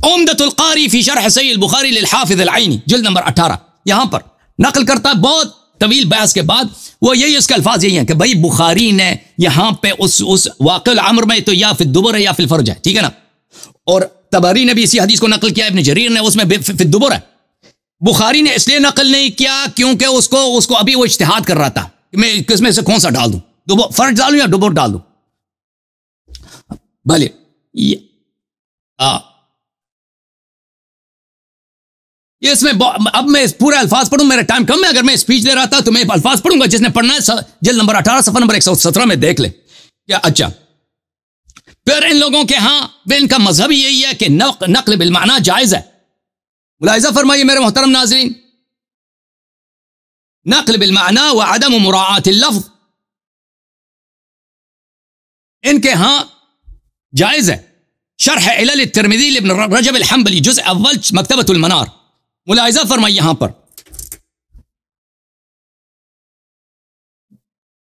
عمدۃ القاری فی شرح صحیح البخاری للحافظ العینی, جلد نمبر 18, یہاں پر نقل کرتا ہے, بہت طویل بحث کے بعد وہ یہی اس کے الفاظ یہی ہیں کہ بھائی بخاری نے یہاں پہ اس واقع الامر میں تو یا فی الدبر ہے یا فی الفرج ہے، ٹھیک ہے نا، اور تبری نے بھی اسی حدیث کو نقل کیا، ابن جریر نے اس میں فی الدبر ہے۔ بخاری نے اس لیے نقل نہیں کیا کیونکہ اس کو ابھی وہ اجتہاد کر رہا تھا کہ میں کس میں سے کون سا ڈال دوں، فرج ڈالوں یا دبر ڈال دوں۔ بھلے اس میں اب میں پورا الفاظ پڑھوں، میرا ٹائم کم ہے، اگر میں اسپیچ دے رہا تھا تو میں الفاظ پڑھوں گا، جس نے پڑھنا ہے جلد نمبر 18 صفحہ نمبر 117 میں دیکھ لے کیا۔ اچھا پھر ان لوگوں کے ہاں ان کا مذہب یہی ہے کہ نقل بالمعنی جائز ہے۔ ملاحظہ فرمائیے میرے محترم ناظرین، نقل بالمعنی وعدم مراعات اللفظ ان کے ہاں جائز ہے۔ شرح علل الترمذی لابن رجب الحنبلی جزء اول مکتبۃ المنار، ملاحظہ فرمائیے یہاں پر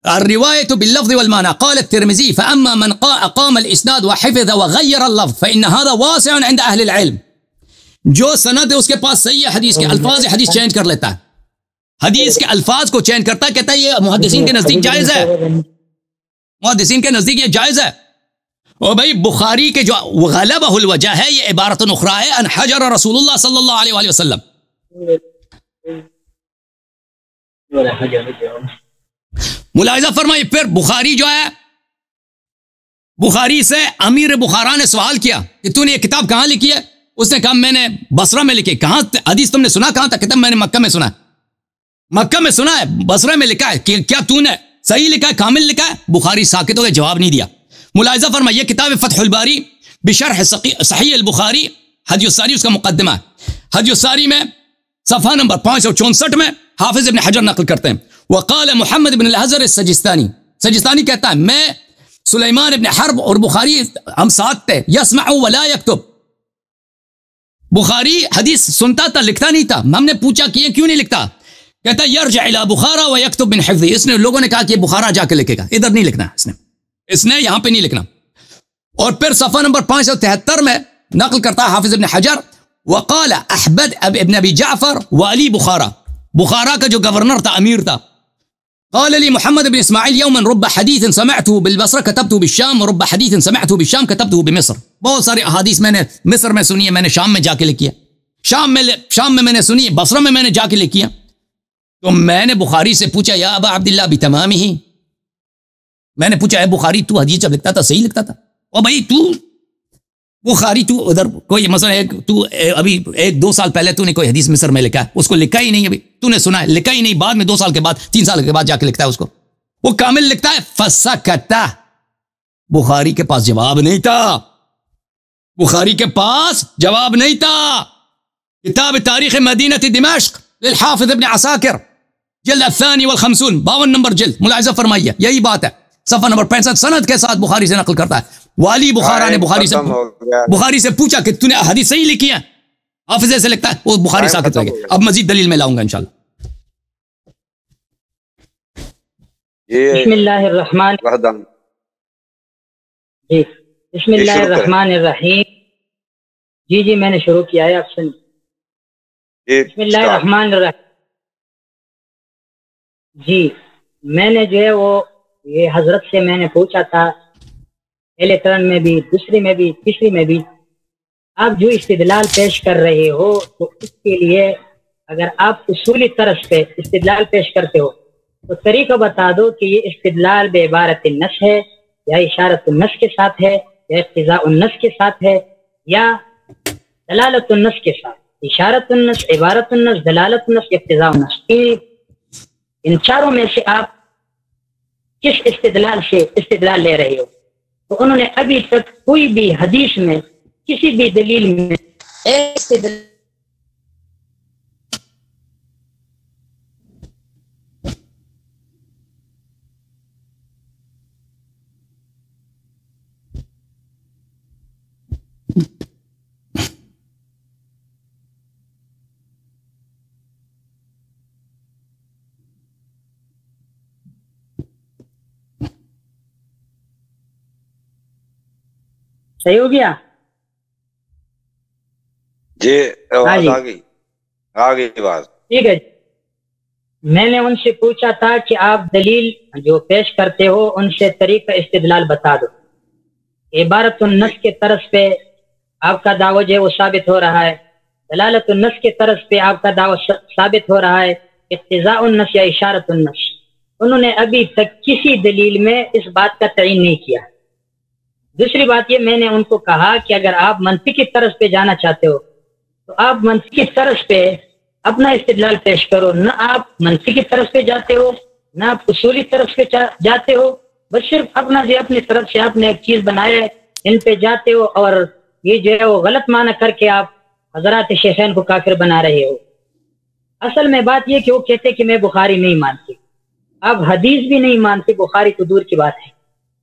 الرواية باللفظ والمعنى قال الترمذي فأما من أقام الإسناد وحفظ وغير اللفظ فإن هذا واسع عند أهل العلم۔ جو سند ہے اس کے پاس صحیح ہے، حدیث کے الفاظ حدیث چینج کر لیتا ہے، حدیث کے الفاظ کو چینج کرتا ہے، کہتا ہے یہ محدثین کے نزدیک جائز ہے، محدثین کے نزدیک یہ جائز ہے۔ اور بھائی بخاری کے جو غلبہ الوجہ ہے یہ عبارت اخرى ہے ان حجر رسول اللہ صلی اللہ علیہ وآلہ وسلم۔ ملاحظہ فرمائیے پھر بخاری جو ہے، بخاری سے امیر بخارا نے سوال کیا کہ تو نے یہ کتاب کہاں لکھی ہے؟ اس نے کہا میں نے بصرہ میں لکھی۔ کہاں حدیث تم نے سنا کہاں تھا؟ کہتا میں نے مکہ میں سنا ہے، مکہ میں سنا ہے، بصرہ میں لکھا ہے، کہ کیا تو نے صحیح لکھا ہے، کامل لکھا ہے؟ بخاری ساکت ہو گئے، جواب نہیں دیا۔ ملاحظہ فرمائیے یہ کتاب فتح الباری بشرح صحیح البخاری حدی الساری اس کا مقدمہ ہے۔ حدی الساری میں صفحہ نمبر 564 میں حافظ ابن حجر نقل کرتے ہیں وقال محمد بن الحزر السجستانی، سجستانی کہتا ہے میں سلیمان ابن حرب اور بخاری ہم ساتھ تھے، یسمع ولا یکتب، بخاری حدیث سنتا تھا لکھتا نہیں تھا۔ ہم نے پوچھا کہ یہ کیوں نہیں لکھتا؟ کہتا ہے یرجع الی بخارا ویکتب من حفظه، اس نے لوگوں نے کہا کہ یہ بخارا جا کے لکھے گا، ادھر نہیں لکھنا، اس نے یہاں پہ نہیں لکھنا۔ اور پھر صفحہ نمبر 573 میں نقل کرتا ہے حافظ ابن حجر وقال احمد ابن ابی جعفر والی بخارا، بخارا کا جو گورنر تھا، امیر تھا، قال لي محمد بن اسماعیل یوما رب حدیث سمعته بالبصرة كتبته بالشام ورب حدیث سمعته بالشام كتبته بمصر۔ بہت ساری احادیث میں نے مصر میں سنی ہے، میں نے شام میں جا کے لکھی ہے، شام میں میں نے سنی ہے، بصرہ میں نے جا کے لکھی ہے۔ تو میں نے بخاری سے پوچھا یا ابا عبداللہ بتمامہ، میں نے پوچھا اے بخاری تو حدیث جب لکھتا تھا صحیح لکھتا تھا؟ اور بھائی تو بخاری تو ادھر کوئی مثلا تو ابھی 1-2 سال پہلے تو نے کوئی حدیث مصر میں لکھا ہے، اس کو لکھا ہی نہیں، ابھی تو نے سنا ہے لکھا ہی نہیں، بعد میں 2 سال کے بعد 3 سال کے بعد جا کے لکھتا ہے اس کو، وہ کامل لکھتا ہے۔ فسکتا، بخاری کے پاس جواب نہیں تھا، بخاری کے پاس جواب نہیں تھا۔ کتاب تاریخ مدینہ دمشق للحافظ ابن عساکر جلد الثانی والخمسون 52 نمبر جلد، ملاحظہ فرمائیے یہی بات ہے، صفحہ نمبر 65 سند کے ساتھ بخاری سے نقل کرتا ہے۔ والی بخارا نے بخاری سے پوچھا کہ تو نے حدیث صحیح لکھی ہے؟ حافظ سے لکھتا ہے، وہ بخاری ساکت رہ گیا۔ اب مزید دلیل میں لاؤں گا انشاءاللہ۔ بسم اللہ الرحمن جی بسم اللہ الرحمن الرحیم، جی میں نے شروع کیا ہے، آپ سنیں۔ بسم اللہ الرحمن الرحیم، جی میں نے جو ہے وہ یہ حضرت سے میں نے پوچھا تھا، پہلے ٹرن میں بھی، دوسری میں بھی، تیسری میں بھی، آپ جو استدلال پیش کر رہے ہو تو اس کے لیے اگر آپ اصولی طرز پہ استدلال پیش کرتے ہو تو طریقہ بتا دو کہ یہ استدلال بے عبارت النص ہے یا اشارت النص کے ساتھ ہے یا اقتضاء النص کے ساتھ ہے یا دلالت النص کے ساتھ، اشارت النص، عبارت النص، دلالت النص، اقتضاء النص، ان چاروں میں سے آپ کس استدلال سے استدلال لے رہے ہو؟ تو انہوں نے ابھی تک کوئی بھی حدیث میں کسی بھی دلیل میں صحیح ہو گیا؟ جی آواز آ گئی بات، ٹھیک ہے میں نے ان سے پوچھا تھا کہ آپ دلیل جو پیش کرتے ہو ان سے طریقہ استدلال بتا دو. عبارت النص کے طرز پہ آپ کا دعویٰ جو ہے وہ ثابت ہو رہا ہے، دلالت النص کے طرز پہ آپ کا دعویٰ ثابت ہو رہا ہے، اقتضاء النص یا اشارت النص. انہوں نے ابھی تک کسی دلیل میں اس بات کا تعین نہیں کیا. دوسری بات یہ، میں نے ان کو کہا کہ اگر آپ منطقی طرز پہ جانا چاہتے ہو تو آپ منطقی طرز پہ اپنا استدلال پیش کرو. نہ آپ منطقی طرز پہ جاتے ہو نہ آپ اصولی طرز پہ جاتے ہو، بس صرف اپنا جو اپنی طرف سے آپ نے ایک چیز بنایا ہے ان پہ جاتے ہو، اور یہ جو ہے وہ غلط معنی کر کے آپ حضرات شیخین کو کافر بنا رہے ہو. اصل میں بات یہ کہ وہ کہتے کہ میں بخاری نہیں مانتی. آپ حدیث بھی نہیں مانتے، بخاری تو دور کی بات ہے،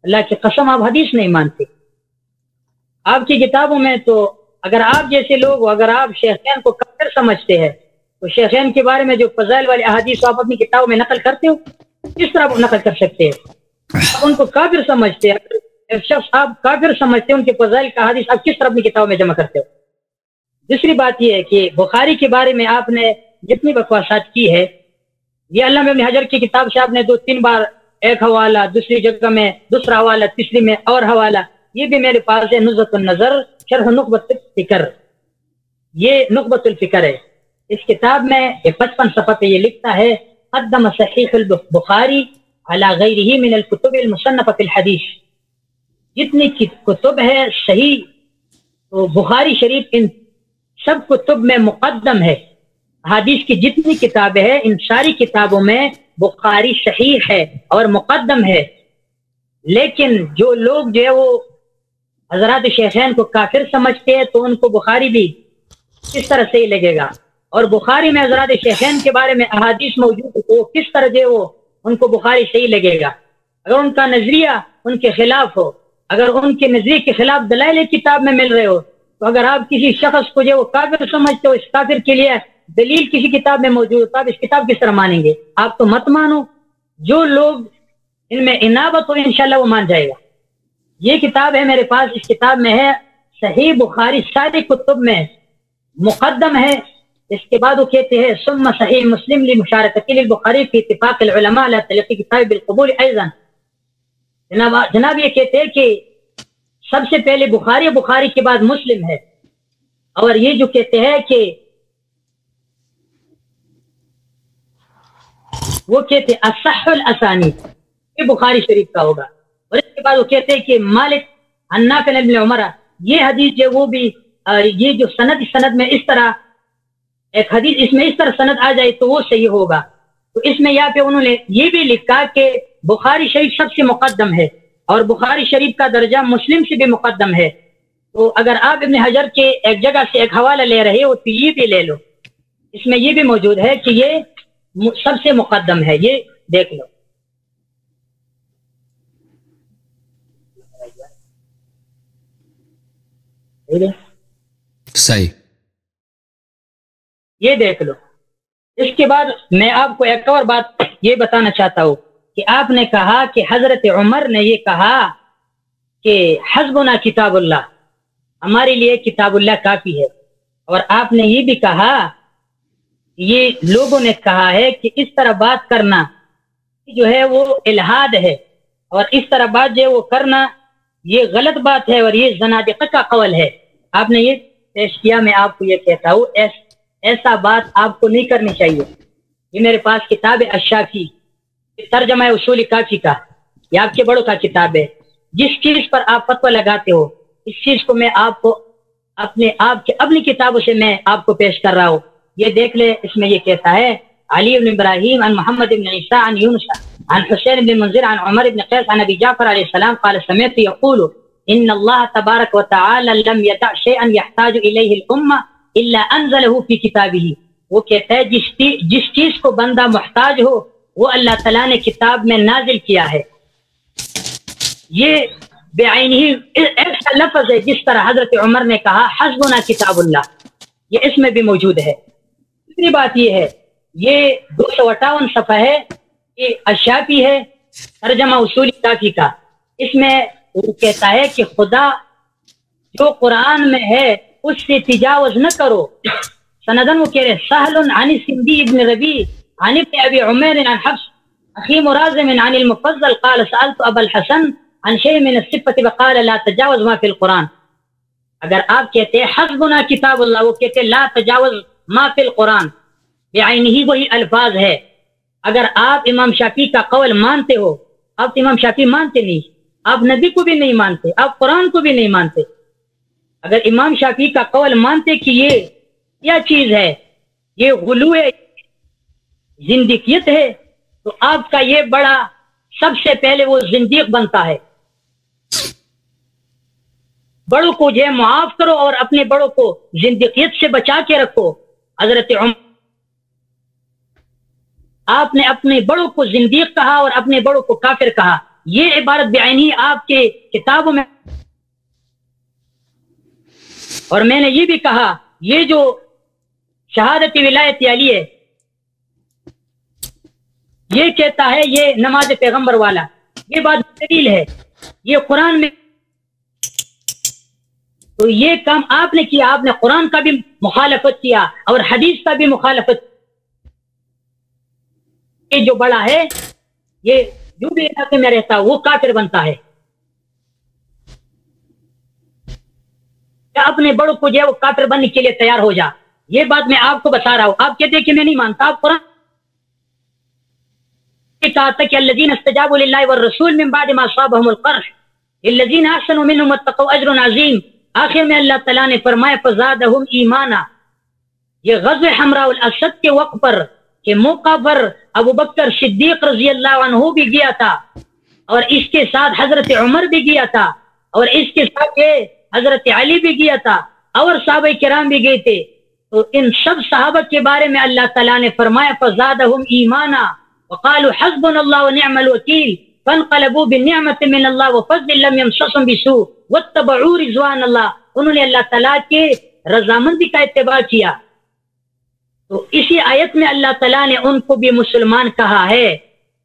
اللہ کی قسم آپ حدیث نہیں مانتے. آپ کی کتابوں میں تو اگر آپ جیسے لوگ اگر آپ شیخین کو کافر سمجھتے ہیں تو شیخین کے بارے میں جو فضائل والی احادیث آپ اپنی کتابوں میں نقل کرتے ہو، کس طرح آپ نقل کر سکتے ہیں؟ آپ ان کو کافر سمجھتے ہیں. ایک شخص آپ کافر سمجھتے ہیں، ان کے فضائل کا حدیث آپ کس طرح اپنی کتابوں میں جمع کرتے ہو؟ دوسری بات یہ ہے کہ بخاری کے بارے میں آپ نے جتنی بکواسات کی ہے، یہ علامہ ابن حجر کی کتاب سے آپ نے 2-3 بار ایک حوالہ، دوسری جگہ میں دوسرا حوالہ، تیسری میں اور حوالہ. یہ بھی میرے پاس ہے، نزہۃ النظر شرح نخبۃ الفکر. یہ نخبۃ الفکر ہے. اس کتاب میں 55 صفحہ پہ یہ لکھتا ہے قدم صحیح البخاری علی غیرہ من الکتب المصنفہ فی الحدیث. جتنی کتب ہے صحیح تو بخاری شریف ان سب کتب میں مقدم ہے. حدیث کی جتنی کتابیں ہیں ان ساری کتابوں میں بخاری صحیح ہے اور مقدم ہے. لیکن جو لوگ جو ہے وہ حضرات شیخین کو کافر سمجھتے ہیں تو ان کو بخاری بھی کس طرح صحیح لگے گا، اور بخاری میں حضرات شیخین کے بارے میں احادیث موجود ہے تو کس طرح جو ہے وہ ان کو بخاری صحیح لگے گا. اگر ان کا نظریہ ان کے خلاف ہو، اگر ان کے نظریے کے خلاف دلائل کتاب میں مل رہے ہو، تو اگر آپ کسی شخص کو جو وہ کافر سمجھتے ہو، اس کافر کے لیے دلیل کسی کتاب میں موجود تو آپ اس کتاب کس طرح مانیں گے؟ آپ تو مت مانو. جو لوگ ان میں انابت ہو انشاءاللہ وہ مان جائے گا. یہ کتاب ہے میرے پاس، اس کتاب میں ہے صحیح بخاری ساری کتب میں مقدم ہے. اس کے بعد وہ کہتے ہیں ثم صحیح مسلم لمشارکۃ للبخاری فی اتفاق العلماء علی تلقی کتاب بالقبول ایضا. جناب یہ کہتے ہیں کہ سب سے پہلے بخاری، بخاری کے بعد مسلم ہے. اور یہ جو کہتے ہیں کہ وہ کہتے ہیں اصح الاسانید، یہ بخاری شریف کا ہوگا. اور اس کے بعد وہ کہتے ہیں کہ مالک عن نافع ابن عمر، یہ حدیث جو وہ بھی یہ جو سند میں اس طرح ایک حدیث اس میں اس طرح سند آ جائے تو وہ صحیح ہوگا. تو اس میں یہاں پہ انہوں نے یہ بھی لکھا کہ بخاری شریف سب سے مقدم ہے اور بخاری شریف کا درجہ مسلم سے بھی مقدم ہے. تو اگر آپ ابن حجر کے ایک جگہ سے ایک حوالہ لے رہے ہو تو یہ بھی لے لو، اس میں یہ بھی موجود ہے کہ یہ سب سے مقدم ہے. یہ دیکھ لو. صحیح، یہ دیکھ لو. اس کے بعد میں آپ کو ایک اور بات یہ بتانا چاہتا ہوں کہ آپ نے کہا کہ حضرت عمر نے یہ کہا کہ حسبنا کتاب اللہ، ہمارے لیے کتاب اللہ کافی ہے. اور آپ نے یہ بھی کہا، یہ لوگوں نے کہا ہے کہ اس طرح بات کرنا جو ہے وہ الہاد ہے، اور اس طرح بات جو ہے وہ کرنا یہ غلط بات ہے اور یہ زنادقہ کا قول ہے. آپ نے یہ پیش کیا. میں آپ کو یہ کہتا ہوں ایسا بات آپ کو نہیں کرنی چاہیے. یہ میرے پاس کتاب ہے الشافی، ترجمہ اصول کافی کا، یہ آپ کے بڑوں کا کتاب ہے. جس چیز پر آپ فتویٰ لگاتے ہو اس چیز کو میں آپ کو اپنی کتابوں سے میں آپ کو پیش کر رہا ہوں. یہ دیکھ لے. اس میں یہ کہتا ہے علی بن ابراہیم عن محمد بن عیسیٰ عن یونس عن حسین بن منذر عن عمر بن قیس عن ابی جعفر علیہ السلام قال سمعت یقول ان اللہ تبارک و تعالی لم یدع شیئا یحتاج الیہ الامہ الا انزلہ فی کتابہ. وہ کہتا ہے جس چیز کو بندہ محتاج ہو وہ اللہ تعالیٰ نے کتاب میں نازل کیا ہے. یہ بعینہ ایسا لفظ ہے جس طرح حضرت عمر نے کہا حسبنا کتاب اللہ، یہ اس میں بھی موجود ہے. دوسری بات یہ ہے، یہ 258 صفحہ ہے، یہ الشافی ہے، ترجمہ اصول کافی کا. اس میں وہ کہتا ہے کہ خدا جو قرآن میں ہے اس سے تجاوز نہ کرو. سندن وہ کہہ رہے سہل عن سندی ابن ربی عن ابن ابي عمير عن حفص اخي مرازم عن المفضل قال سألت ابا الحسن عن شيء من الصفة فقال لا تجاوز ما في القرآن. اگر آپ کہتے ہیں حسبنا کتاب اللہ، وہ کہتے ہیں لا تجاوز ما فی القرآن، بعینہ ہی وہی الفاظ ہے. اگر آپ امام شافعی کا قول مانتے ہو، آپ امام شافعی مانتے نہیں، آپ نبی کو بھی نہیں مانتے، آپ قرآن کو بھی نہیں مانتے. اگر امام شافعی کا قول مانتے کہ یہ کیا چیز ہے، یہ غلو ہے، زندیقیت ہے، تو آپ کا یہ بڑا سب سے پہلے وہ زندیق بنتا ہے. بڑوں کو جو ہے معاف کرو اور اپنے بڑوں کو زندیقیت سے بچا کے رکھو. حضرت عمر آپ نے اپنے بڑوں کو زندیق کہا اور اپنے بڑوں کو کافر کہا. یہ عبارت بعینی آپ کے کتابوں میں، اور میں نے یہ بھی کہا یہ جو شہادت ولایت علی ہے یہ کہتا ہے یہ نماز پیغمبر والا، یہ بات دلیل ہے، یہ قرآن میں. تو یہ کام آپ نے کیا، آپ نے قرآن کا بھی مخالفت کیا اور حدیث کا بھی مخالفت. یہ جو بڑا ہے یہ جو بھی علاقے میں رہتا وہ کافر بنتا ہے. اپنے بڑوں کو جو ہے وہ کافر بننے کے لیے تیار ہو جا. یہ بات میں آپ کو بتا رہا ہوں. آپ کہتے ہیں کہ میں نہیں مانتا، آپ قرآن کہا تھا کہ الذین استجابوا للہ والرسول من بعد ما اصابهم القرح للذین احسنوا منهم واتقوا اجر عظیم. آخر میں اللہ تعالیٰ نے فرمایا فزادہم ایمانا. یہ غزوہ حمراء الاسد کے وقت پر کہ موقع پر ابو بکر صدیق رضی اللہ عنہ بھی گیا تھا اور اس کے ساتھ حضرت عمر بھی گیا تھا اور اس کے ساتھ حضرت علی بھی گیا تھا اور صحابہ کرام بھی گئے تھے. تو ان سب صحابہ کے بارے میں اللہ تعالیٰ نے فرمایا فزادہم ایمانا وقالوا حسبنا اللہ ونعم الوکیل فانقلبوا بنعمت من اللہ وفضل لم یمسسهم بسوء واتبعوا رضوان اللہ. انہوں نے اللہ تعالیٰ کے رضامندی کا اتباع کیا. تو اسی آیت میں اللہ تعالیٰ نے ان کو بھی مسلمان کہا ہے،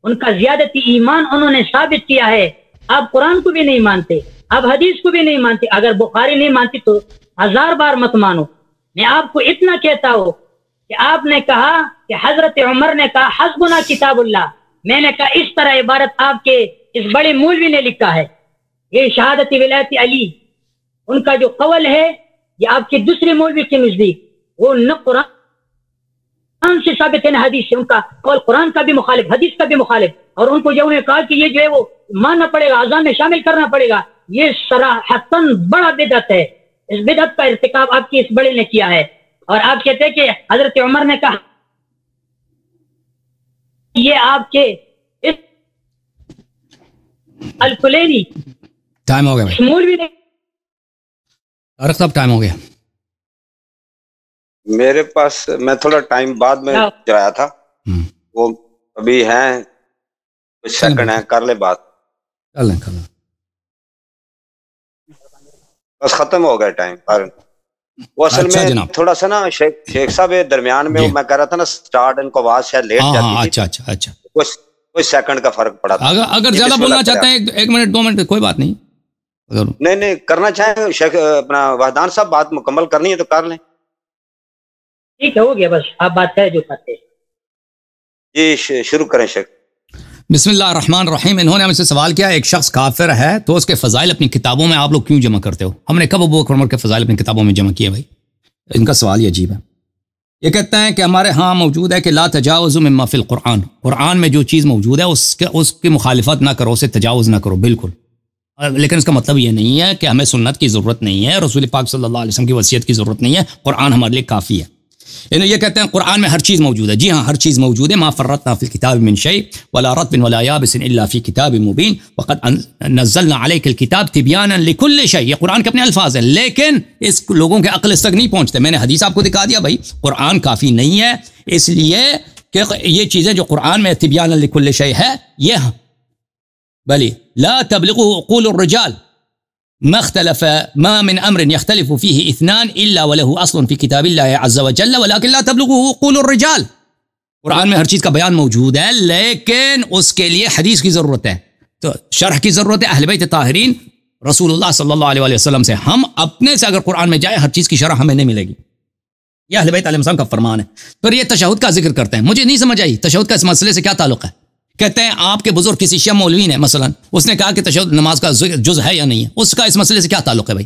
ان کا زیادتی ایمان انہوں نے ثابت کیا ہے. آپ قرآن کو بھی نہیں مانتے، آپ حدیث کو بھی نہیں مانتے. اگر بخاری نہیں مانتی تو 1000 بار مت مانو. میں آپ کو اتنا کہتا ہوں کہ آپ نے کہا کہ حضرت عمر نے کہا حسبنا کتاب اللہ. میں نے کہا اس طرح عبارت آپ کے اس بڑے مولوی نے لکھا ہے. یہ شہادت ولایت علی ان کا جو قول ہے یہ آپ کے دوسرے مولوی کے نزدیک وہ نہ قرآن سے ثابت ہے نہ حدیث سے. ان کا قول قرآن کا بھی مخالف، حدیث کا بھی مخالف. اور ان کو جو انہوں نے کہا کہ یہ جو ہے وہ ماننا پڑے گا، اذان میں شامل کرنا پڑے گا، یہ صراحتاً بڑا بدعت ہے. اس بدعت کا ارتکاب آپ کے اس بڑے نے کیا ہے. اور آپ کہتے ہیں کہ حضرت عمر نے کہا، یہ آپ کے الکلینی ٹائم ہو گیا بھائی، مولوی نے طارق صاحب ٹائم ہو گیا. میرے پاس میں تھوڑا ٹائم بعد میں چلایا تھا، وہ ابھی ہیں کچھ سیکنڈ ہیں، کر لیں بات. کر لیں بس ختم ہو گیا ٹائم. وہ اصل میں تھوڑا سا نا شیخ صاحب درمیان میں میں کہہ رہا تھا نا سٹارٹ ان کو آواز شاید لیٹ جاتی تھی. اچھا کچھ سیکنڈ کا فرق پڑا تھا. اگر زیادہ بولنا چاہتے ہیں 1 منٹ 2 منٹ کوئی بات نہیں. نہیں کرنا چاہیں شیخ اپنا وحدان صاحب بات مکمل کرنی ہے تو کر لیں. ٹھیک ہے ہو گیا، بس آپ بات ہے جو کرتے ہیں. جی شروع کریں شیخ. بسم اللہ الرحمن الرحیم. انہوں نے ہم سے سوال کیا ایک شخص کافر ہے تو اس کے فضائل اپنی کتابوں میں آپ لوگ کیوں جمع کرتے ہو؟ ہم نے کب ابو بکر عمر کے فضائل اپنی کتابوں میں جمع کیے بھائی؟ ان کا سوال یہ عجیب ہے. یہ کہتے ہیں کہ ہمارے ہاں موجود ہے کہ لا تجاوزوا مما فی القرآن، قرآن میں جو چیز موجود ہے اس کی مخالفت نہ کرو، اسے تجاوز نہ کرو. بالکل، لیکن اس کا مطلب یہ نہیں ہے کہ ہمیں سنت کی ضرورت نہیں ہے، رسول پاک صلی اللہ علیہ وسلم کی وصیت کی ضرورت نہیں ہے، قرآن ہمارے لیے کافی ہے. یہ کہتے ہیں قرآن میں ہر چیز موجود ہے. جی ہاں، ہر چیز موجود ہے. ما فرطنا فی الکتاب من شیء ولا رطب ولا یابس الا فی کتاب مبین وقد نزلنا علیک الکتاب تبیانا لکل شیء. یہ قرآن کے اپنے الفاظ ہیں، لیکن اس لوگوں کے عقل اس تک نہیں پہنچتے. میں نے حدیث آپ کو دکھا دیا بھائی، قرآن کافی نہیں ہے، اس لیے کہ یہ چیزیں جو قرآن میں تبیانا لکل شیء ہے یہ بلی لا تبلغه عقول الرجال ما اختلف ما من امر يختلف فيه اثنان الا وله اصل في كتاب الله عز وجل ولكن لا تبلغه عقول الرجال. قرآن میں ہر چیز کا بیان موجود ہے لیکن اس کے لیے حدیث کی ضرورت ہے، تو شرح کی ضرورت ہے اہل بیت طاہرین رسول اللہ صلی اللہ علیہ وسلم سے. ہم اپنے سے اگر قرآن میں جائے ہر چیز کی شرح ہمیں نہیں ملے گی. یہ اہل بیت علیہ السلام کا فرمان ہے. پھر یہ تشہد کا ذکر کرتے ہیں. مجھے نہیں سمجھ آئی تشہد کا اس مسئلے سے کیا تعلق ہے. کہتے ہیں آپ کے بزرگ کسی شیعہ مولوی نے مثلا اس نے کہا کہ تشہد نماز کا جز ہے یا نہیں ہے, اس کا اس مسئلے سے کیا تعلق ہے بھائی.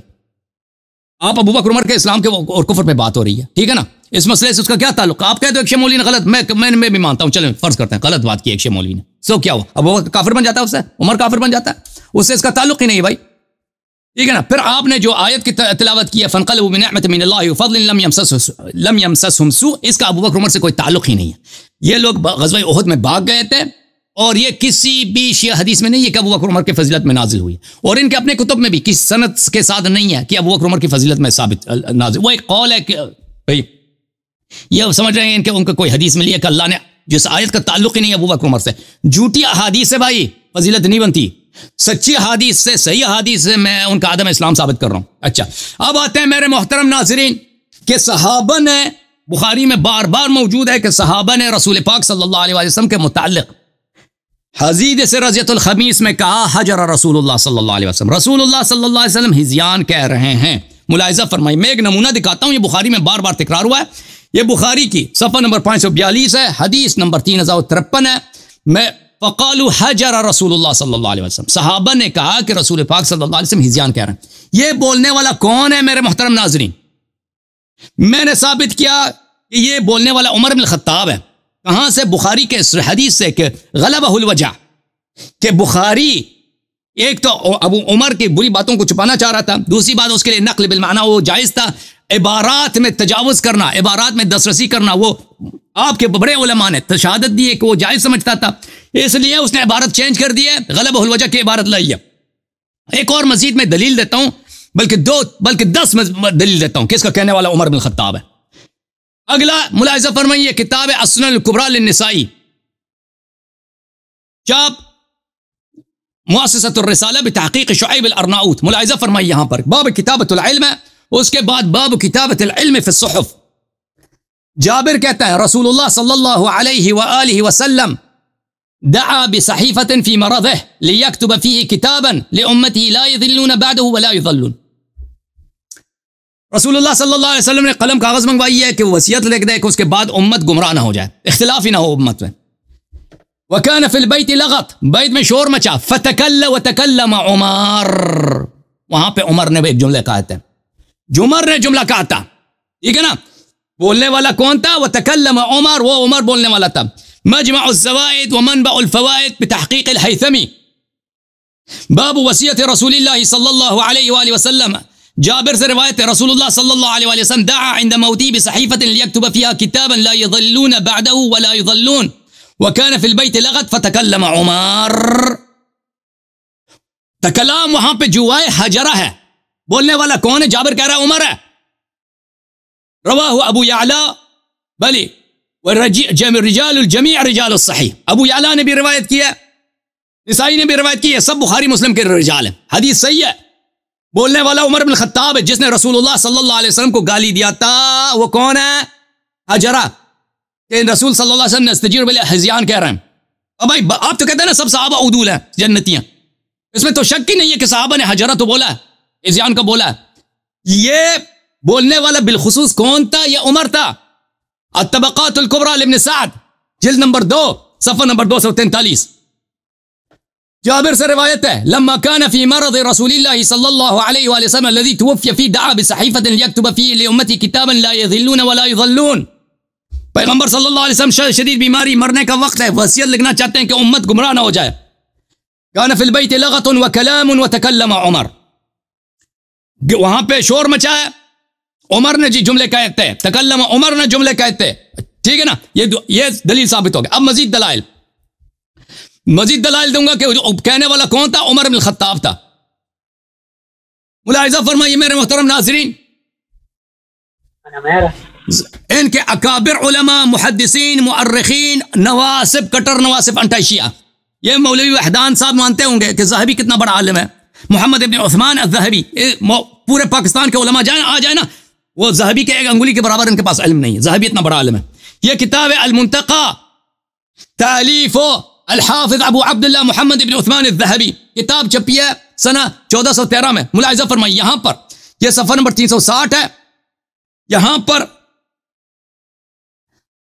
آپ ابو بکر عمر کے اسلام کے اور کفر پہ بات ہو رہی ہے, ٹھیک ہے نا, اس مسئلے سے اس کا کیا تعلق ہے. آپ کہتے ہو ایک شیعہ مولوی نے غلط, میں بھی مانتا ہوں, چلیں فرض کرتے ہیں غلط بات کی ایک شیعہ مولوی نے, سو کیا ہوا, ابو بکر کافر بن جاتا ہے, اس سے عمر کافر بن جاتا ہے, اس سے اس کا تعلق ہی نہیں ہے بھائی, ٹھیک ہے نا. پھر آپ نے جو آیت کی تلاوت کی ہے فانقلبوا بنعمت من اللہ وفضل لم یمسسهم سوء, اس کا ابو بکر عمر سے کوئی تعلق ہی نہیں ہے. یہ لوگ غزوہ احد میں بھاگ گئے تھے اور یہ کسی بھی شیعہ حدیث میں نہیں ہے کہ ابو بکر عمر کی فضیلت میں نازل ہوئی, اور ان کے اپنے کتب میں بھی کسی سند کے ساتھ نہیں ہے کہ ابو بکر عمر کی فضیلت میں ثابت نازل. وہ ایک قول ہے کہ بھائی یہ سمجھ رہے ہیں کہ ان کو کوئی حدیث ملی ہے کہ اللہ نے جس آیت کا تعلق ہی نہیں ہے ابو بکر عمر سے. جھوٹی احادیث سے بھائی فضیلت نہیں بنتی, سچی حدیث سے صحیح حدیث سے میں ان کا عدم اسلام ثابت کر رہا ہوں. اچھا اب آتے ہیں میرے محترم ناظرین کہ صحابہ نے, بخاری میں بار بار موجود ہے کہ صحابہ نے رسول پاک صلی اللہ علیہ وسلم کے متعلق حدیث رضیۃ الخمیس میں کہا حجر رسول اللہ صلی اللہ علیہ وسلم, رسول اللہ صلی اللہ علیہ وسلم ہزیان کہہ رہے ہیں. ملاحظہ فرمائی, میں ایک نمونہ دکھاتا ہوں, یہ بخاری میں بار بار تکرار ہوا ہے, یہ بخاری کی صفحہ نمبر 542 ہے, حدیث نمبر 3053 ہے. میں فقالوا حجر رسول اللہ صلی اللہ علیہ وسلم, صحابہ نے کہا کہ رسول پاک صلی اللہ علیہ وسلم ہزیان کہہ رہے ہیں. یہ بولنے والا کون ہے میرے محترم ناظرین؟ میں نے ثابت کیا کہ یہ بولنے والا عمر بن الخطاب ہے. کہاں سے؟ بخاری کے اس حدیث سے کہ غلبہ الوجع, کہ بخاری ایک تو ابو عمر کی بری باتوں کو چھپانا چاہ رہا تھا, دوسری بات اس کے لیے نقل بالمعنی وہ جائز تھا, عبارات میں تجاوز کرنا, عبارات میں دسترسی کرنا, وہ آپ کے بڑے علماء نے شہادت دی ہے کہ وہ جائز سمجھتا تھا, اس لیے اس نے عبارت چینج کر دی ہے, غلبہ الوجہ کی عبارت لائی ہے. ایک اور مزید میں دلیل دیتا ہوں, بلکہ 10 دلیل دیتا ہوں کہ اس کا کہنے والا عمر بن الخطاب ہے. اگلا ملاحظہ فرمائیے, کتاب السنن الکبریٰ للنسائی, چاپ مؤسسۃ الرسالہ بتحقیق شعیب الارناؤوط. ملاحظہ فرمائیے یہاں پر باب کتابت العلم ہے, اس کے بعد باب کتابت العلم فی الصحف. جابر کہتا ہے رسول اللہ صلی اللہ علیہ وآلہ وسلم دعا بصحیفة فی مرضه لیکتب فیہ کتابا لامته لا یضلون بعده ولا یضلون. رسول اللہ صلی اللہ علیہ وسلم نے قلم کاغذ منگوائی ہے کہ وہ وصیت لکھ دے کہ اس کے بعد امت گمراہ نہ ہو جائے, اختلاف ہی نہ ہو امت میں. وَكَانَ فِي الْبَيْتِ لَغَط, بیت میں شور مچا. وَتَكَلَّمَ عمر, وہاں پہ عمر نے بھی ایک جملے کہا تھا, عمر نے جملہ کہا تھا, ٹھیک ہے نا. بولنے والا کون تھا؟ وَتَكَلَّمَ عمر, وہ عمر بولنے والا تھا. مجمع الزوائد ومنبع الفوائد بتحقیق الحیثمی, باب وصیت رسول اللہ صلی اللہ علیہ وآلہ وسلم. جابر سے روایت ہے رسول اللہ صلی اللہ علیہ وآلہ وسلم دعا عند موتی بصحیفة لیکتب فیہا کتابا لا یضلون بعده ولا یضلون وكان في البيت لغط فتكلم عمر. تکلام وہاں پہ جوائے حجرہ ہے, بولنے والا کون ہے؟ جابر کہہ رہا ہے عمر ہے. رواہ ابو یعلا بلی رجال الجمیع رجال الصحیح, ابو یعلا نے بھی روایت کی ہے, نسائی نے بھی روایت کی ہے, سب بخاری مسلم کے رجال ہیں, حدیث صحیح ہے. بولنے والا عمر بن الخطاب ہے جس نے رسول اللہ صلی اللہ علیہ وسلم کو گالی دیا تھا. وہ کون ہے؟ حجرہ, کہ رسول صلی اللہ علیہ وسلم نے استجیر بالحزیان کہہ رہے ہیں. اب بھائی آپ تو کہتے ہیں نا سب صحابہ عدول ہیں, جنتیاں, اس میں تو شک ہی نہیں ہے کہ صحابہ نے حجرہ تو بولا ہے, حزیان کا بولا ہے. یہ بولنے والا بالخصوص کون تھا؟ یہ عمر تھا. الطبقات الکبریٰ لابن سعد, جلد نمبر 2 صفحہ نمبر 243. جابر سے روایت ہے لما كان في مرض رسول الله صلى الله عليه وآله وسلم الذي توفي فيه دعا بصحيفة ليكتب فيه لأمتي كتابا لا يضلون ولا يضلون. پیغمبر صلی اللہ علیہ وسلم شدید بیماری, مرنے کا وقت ہے, وصیت لکھنا چاہتے ہیں کہ امت گمراہ نہ ہو جائے. كان في البيت لغط وكلام وتكلم عمر, وہاں پہ شور مچا ہے, عمر نے جی جملے کہتے ہیں, تکلم عمر نے جملے کہتے ہیں, ٹھیک ہے نا. یہ دلیل ثابت ہو گیا. اب مزید دلائل دوں گا کہ کہنے والا کون تھا؟ عمر بن الخطاب تھا. ملاحظہ فرمائیے میرے محترم ناظرین, ان کے اکابر علماء, محدثین, مؤرخین, نواسب, کٹر نواسب انٹائی شیعہ, یہ مولوی وحدان صاحب مانتے ہوں گے کہ ذہبی کتنا بڑا عالم ہے, محمد ابن عثمان الذہبی. پورے پاکستان کے علماء آ جائیں نا, وہ ذہبی کے ایک انگلی کے برابر ان کے پاس علم نہیں ہے. ذہبی اتنا بڑا عالم ہے. یہ کتاب المنتقى تالیف الحافظ ابو عبداللہ محمد ابن عثمان الذہبی, کتاب چھپی ہے سنہ 1413 میں. ملاحظہ فرمائیے یہاں پر یہ صفحہ نمبر 360 ہے, یہاں پر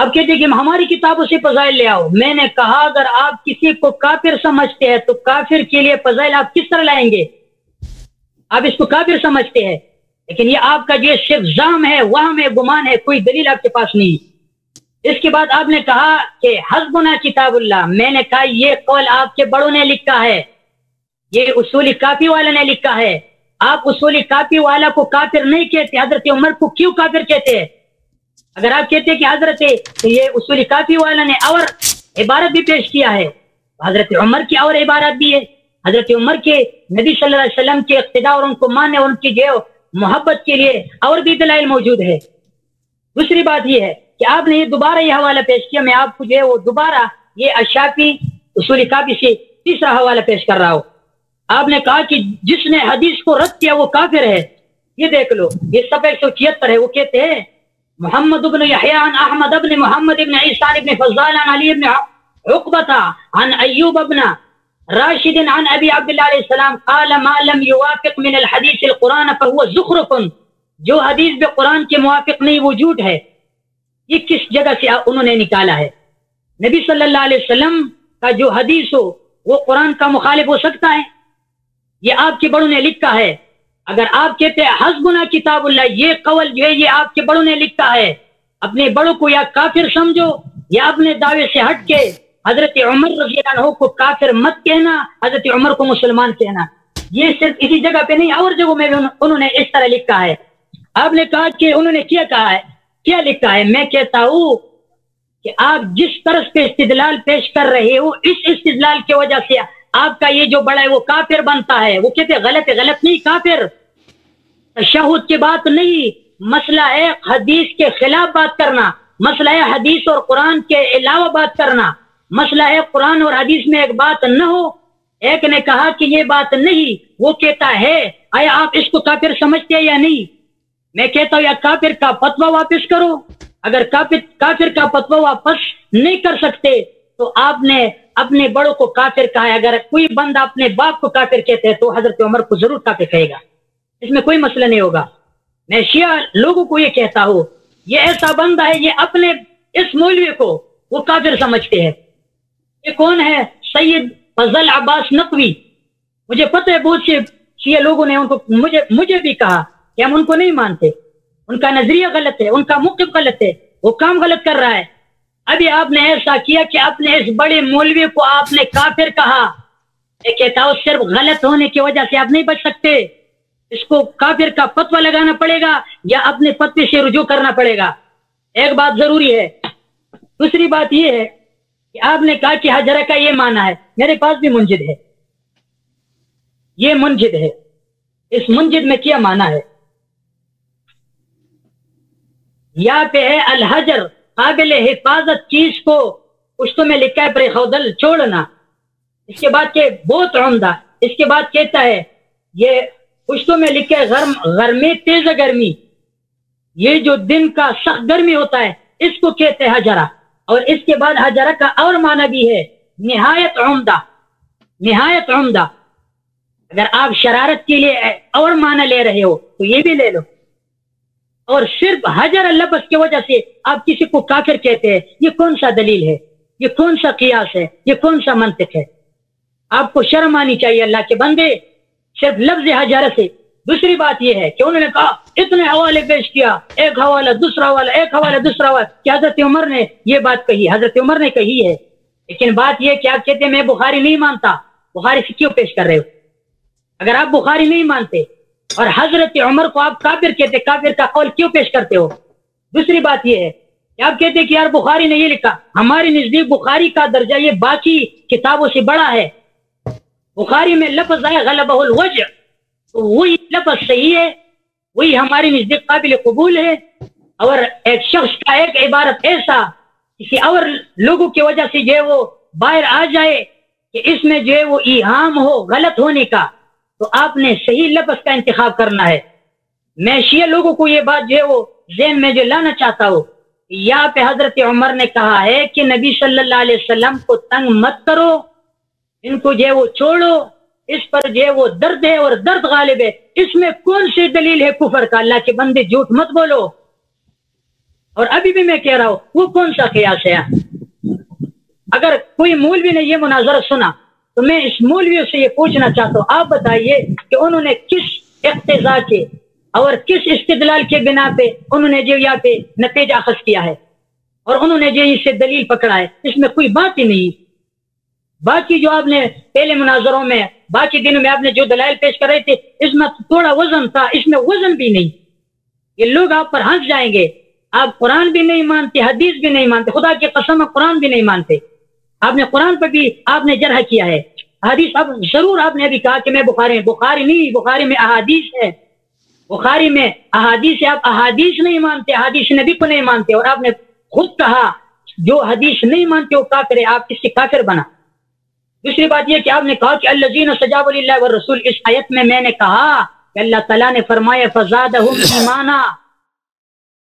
آپ کہتے کہ ہماری کتابوں سے فضائل لے آؤ. میں نے کہا اگر آپ کسی کو کافر سمجھتے ہیں تو کافر کے لیے فضائل آپ کس طرح لائیں گے؟ آپ اس کو کافر سمجھتے ہیں، لیکن یہ آپ کا جو صرف زعم ہے، وہم ہے، گمان ہے، کوئی دلیل آپ کے پاس نہیں. اس کے بعد آپ نے کہا کہ حسبنا کتاب اللہ. میں نے کہا یہ قول آپ کے بڑوں نے لکھا ہے، یہ اصول کافی والا نے لکھا ہے. آپ اصول کافی والا کو کافر نہیں کہتے، حضرت عمر کو کیوں کافر کہتے ہیں؟ اگر آپ کہتے کہ حضرت یہ اصول کافی والا نے اور عبارت بھی پیش کیا ہے، حضرت عمر کی اور عبارت بھی ہے. حضرت عمر کے نبی صلی اللہ علیہ وسلم کے اقتداء اور ان کو ماننے، ان کی جو محبت کے لیے اور بھی دلائل موجود ہے. دوسری بات یہ ہے کہ آپ نے یہ دوبارہ یہ حوالہ پیش کیا. میں آپ کو جو ہے وہ دوبارہ یہ اشافی اصول کافی سے تیسرا حوالہ پیش کر رہا ہوں. آپ نے کہا کہ جس نے حدیث کو رد کیا وہ کافر ہے. یہ دیکھ لو، یہ صفحہ 176 ہے. وہ کہتے ہیں محمد بن یحییٰ عن احمد بن محمد بن عیسیٰ بن فضال عن علی بن عقبہ عن ایوب بن راشد عن ابی عبداللہ علیہ السلام قال ما لم يوافق من الحدیث القرآن فهو زخرف. جو حدیث بے قرآن کے موافق نہیں وہ جھوٹ ہے. یہ کس جگہ سے انہوں نے نکالا ہے؟ نبی صلی اللہ علیہ وسلم کا جو حدیث ہو وہ قرآن کا مخالف ہو سکتا ہے؟ یہ آپ کے بڑوں نے لکھا ہے. اگر آپ کہتے ہیں حسبنا کتاب اللہ، یہ قول جو ہے یہ آپ کے بڑوں نے لکھا ہے، اپنے بڑوں کو یا کافر سمجھو یا اپنے دعوے سے ہٹ کے حضرت عمر رضی اللہ عنہ کو کافر مت کہنا، حضرت عمر کو مسلمان کہنا. یہ صرف اسی جگہ پہ نہیں، اور جگہوں میں بھی انہوں نے اس طرح لکھا ہے. آپ نے کہا کہ انہوں نے کیا کہا ہے، کیا لکھا ہے؟ میں کہتا ہوں کہ آپ جس طرز پہ استدلال پیش کر رہے ہو، اس استدلال کی وجہ سے آپ کا یہ جو بڑا ہے وہ کافر بنتا ہے. وہ کہتے ہیں غلط ہے. غلط نہیں، کافر. تشہد کی بات نہیں، مسئلہ ہے حدیث کے خلاف بات کرنا، مسئلہ ہے حدیث اور قرآن کے علاوہ بات کرنا، مسئلہ ہے قرآن اور حدیث میں ایک بات نہ ہو. ایک نے کہا کہ یہ بات نہیں، وہ کہتا ہے. آیا آپ اس کو کافر سمجھتے ہیں یا نہیں؟ میں کہتا ہوں یا کافر کا فتویٰ واپس کرو. اگر کافر کا فتویٰ واپس نہیں کر سکتے تو آپ نے اپنے بڑوں کو کافر کہا ہے. اگر کوئی بندہ اپنے باپ کو کافر کہتے ہیں تو حضرت عمر کو ضرور کافر کہے گا، اس میں کوئی مسئلہ نہیں ہوگا. میں شیعہ لوگوں کو یہ کہتا ہوں، یہ ایسا بندہ ہے، یہ اپنے اس مولوی کو وہ کافر سمجھتے ہیں. یہ کون ہے؟ سید فضل عباس نقوی. مجھے پتہ ہے بہت سے شیعہ لوگوں نے ان کو مجھے بھی کہا کہ ہم ان کو نہیں مانتے، ان کا نظریہ غلط ہے، ان کا موقف غلط ہے، وہ کام غلط کر رہا ہے. ابھی آپ نے ایسا کیا کہ آپ نے اس بڑے مولوی کو آپ نے کافر کہا. میں کہتا ہوں صرف غلط ہونے کی وجہ سے آپ نہیں بچ سکتے. اس کو کافر کا فتویٰ لگانا پڑے گا یا اپنے فتوے سے رجوع کرنا پڑے گا. ایک بات ضروری ہے. دوسری بات یہ ہے کہ آپ نے کہا کہ حجرہ کا یہ معنی ہے. میرے پاس بھی منجد ہے، یہ منجد ہے. اس منجد میں کیا معنی ہے؟ یا پہ ہے الحجر قابل حفاظت چیز کو پشتوں میں لکھا ہے پر خودل چھوڑنا. اس کے بعد کہ بہت عمدہ. اس کے بعد کہتا ہے یہ پشتوں میں لکھا ہے گرمی تیز گرمی، یہ جو دن کا سخت گرمی ہوتا ہے اس کو کہتے ہیں حجرہ. اور اس کے بعد حجرہ کا اور معنی بھی ہے نہایت عمدہ. نہایت عمدہ. اگر آپ شرارت کے لیے اور معنی لے رہے ہو تو یہ بھی لے لو. اور صرف حجر لفظ کی وجہ سے آپ کسی کو کافر کہتے ہیں، یہ کون سا دلیل ہے؟ یہ کون سا قیاس ہے؟ یہ کون سا منطق ہے؟ آپ کو شرم آنی چاہیے اللہ کے بندے، صرف لفظ حجر سے. دوسری بات یہ ہے کہ انہوں نے کہا اتنے حوالے پیش کیا، ایک حوالہ دوسرا حوالہ، ایک حوالہ دوسرا حوالہ، کہ حضرت عمر نے یہ بات کہی. حضرت عمر نے کہی ہے، لیکن بات یہ کہ آپ کہتے ہیں میں بخاری نہیں مانتا. بخاری سے کیوں پیش کر رہے ہو؟ اگر آپ بخاری نہیں مانتے اور حضرت عمر کو آپ کافر کہتے، کافر کا قول کیوں پیش کرتے ہو؟ دوسری بات یہ ہے کہ آپ کہتے کہ یار بخاری نے یہ لکھا. ہماری نزدیک بخاری کا درجہ یہ باقی کتابوں سے بڑا ہے. بخاری میں لفظ ہے غلبہ الوجع، تو وہی لفظ صحیح ہے، وہی ہماری نزدیک قابل قبول ہے. اور ایک شخص کا ایک عبارت ایسا کسی اور لوگوں کی وجہ سے جو ہے وہ باہر آ جائے کہ اس میں جو ہے وہ ایہام ہو غلط ہونے کا، تو آپ نے صحیح لفظ کا انتخاب کرنا ہے. میں شیعہ لوگوں کو یہ بات جو ہے وہ ذہن میں جو لانا چاہتا ہوں، یہاں پہ حضرت عمر نے کہا ہے کہ نبی صلی اللہ علیہ وسلم کو تنگ مت کرو، ان کو جو ہے وہ چھوڑو، اس پر جو ہے وہ درد ہے اور درد غالب ہے. اس میں کون سی دلیل ہے کفر کا؟ اللہ کے بندے جھوٹ مت بولو. اور ابھی بھی میں کہہ رہا ہوں وہ کون سا قیاس ہے؟ اگر کوئی مولوی نے یہ مناظرہ سنا تو میں اس مولویوں سے یہ پوچھنا چاہتا ہوں، آپ بتائیے کہ انہوں نے کس اقتضاء کے اور کس استدلال کے بنا پہ انہوں نے جو یہاں پہ نتیجہ اخذ کیا ہے اور انہوں نے جو اس سے دلیل پکڑا ہے؟ اس میں کوئی بات ہی نہیں۔ باقی جو آپ نے پہلے مناظروں میں باقی دنوں میں آپ نے جو دلائل پیش کر رہے تھے اس میں تھوڑا وزن تھا، اس میں وزن بھی نہیں۔ یہ لوگ آپ پر ہنس جائیں گے، آپ قرآن بھی نہیں مانتے، حدیث بھی نہیں مانتے، خدا کی قسم قرآن بھی نہیں مانتے۔ آپ نے قرآن پر بھی آپ نے جرح کیا ہے، حدیث اب ضرور آپ نے ابھی کہا کہ میں بخاری نہیں، بخاری میں احادیث ہے، بخاری میں احادیث ہے، آپ احادیث نہیں مانتے، احادیث نبی کو نہیں مانتے، اور آپ نے خود کہا جو حدیث نہیں مانتے وہ کافر ہے، آپ کس سے کافر بنا؟ دوسری بات یہ کہ آپ نے کہا کہ الذین استجابوا للہ والرسول، اس آیت میں نے کہا کہ اللہ تعالیٰ نے فرمایا فزادہم ایمانا،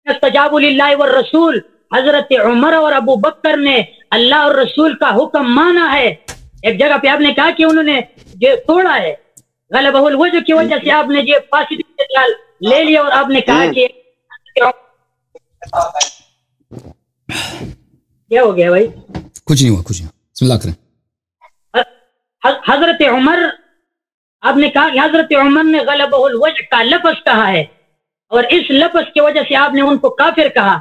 استجابوا للہ والرسول، حضرت عمر اور ابو بکر نے اللہ اور رسول کا حکم مانا ہے۔ ایک جگہ پہ آپ نے کہا کہ انہوں نے یہ توڑا ہے، غلبہ الوجہ کی وجہ سے آپ نے یہ فاسد استدلال لے لیا، اور آپ نے کہا کہ کیا ہو گیا بھائی؟ کچھ نہیں ہوا، کچھ نہیں ہوا، بسم اللہ کریں۔ حضرت عمر، آپ نے کہا کہ حضرت عمر نے غلبہ الوجہ کا لفظ کہا ہے، اور اس لفظ کی وجہ سے آپ نے ان کو کافر کہا۔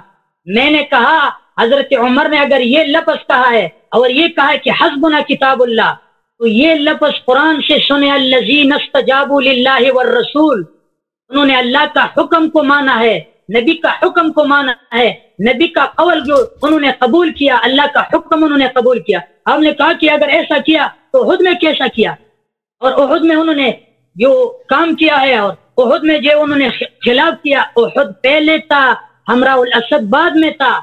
میں نے کہا حضرت عمر نے اگر یہ لفظ کہا ہے اور یہ کہا ہے کہ حسبنا کتاب اللہ، تو یہ لفظ قرآن سے سنے، الذین استجابوا للہ والرسول، انہوں نے اللہ کا حکم کو مانا ہے، نبی کا حکم کو مانا ہے، نبی کا قول جو انہوں نے قبول کیا، اللہ کا حکم انہوں نے قبول کیا۔ آپ نے کہا کہ اگر ایسا کیا تو احد میں کیسا کیا، اور احد میں انہوں نے جو کام کیا ہے، اور احد میں جو انہوں نے خلاف کیا، احد پہلے تھا، ہمراہ الاسد بعد میں تھا۔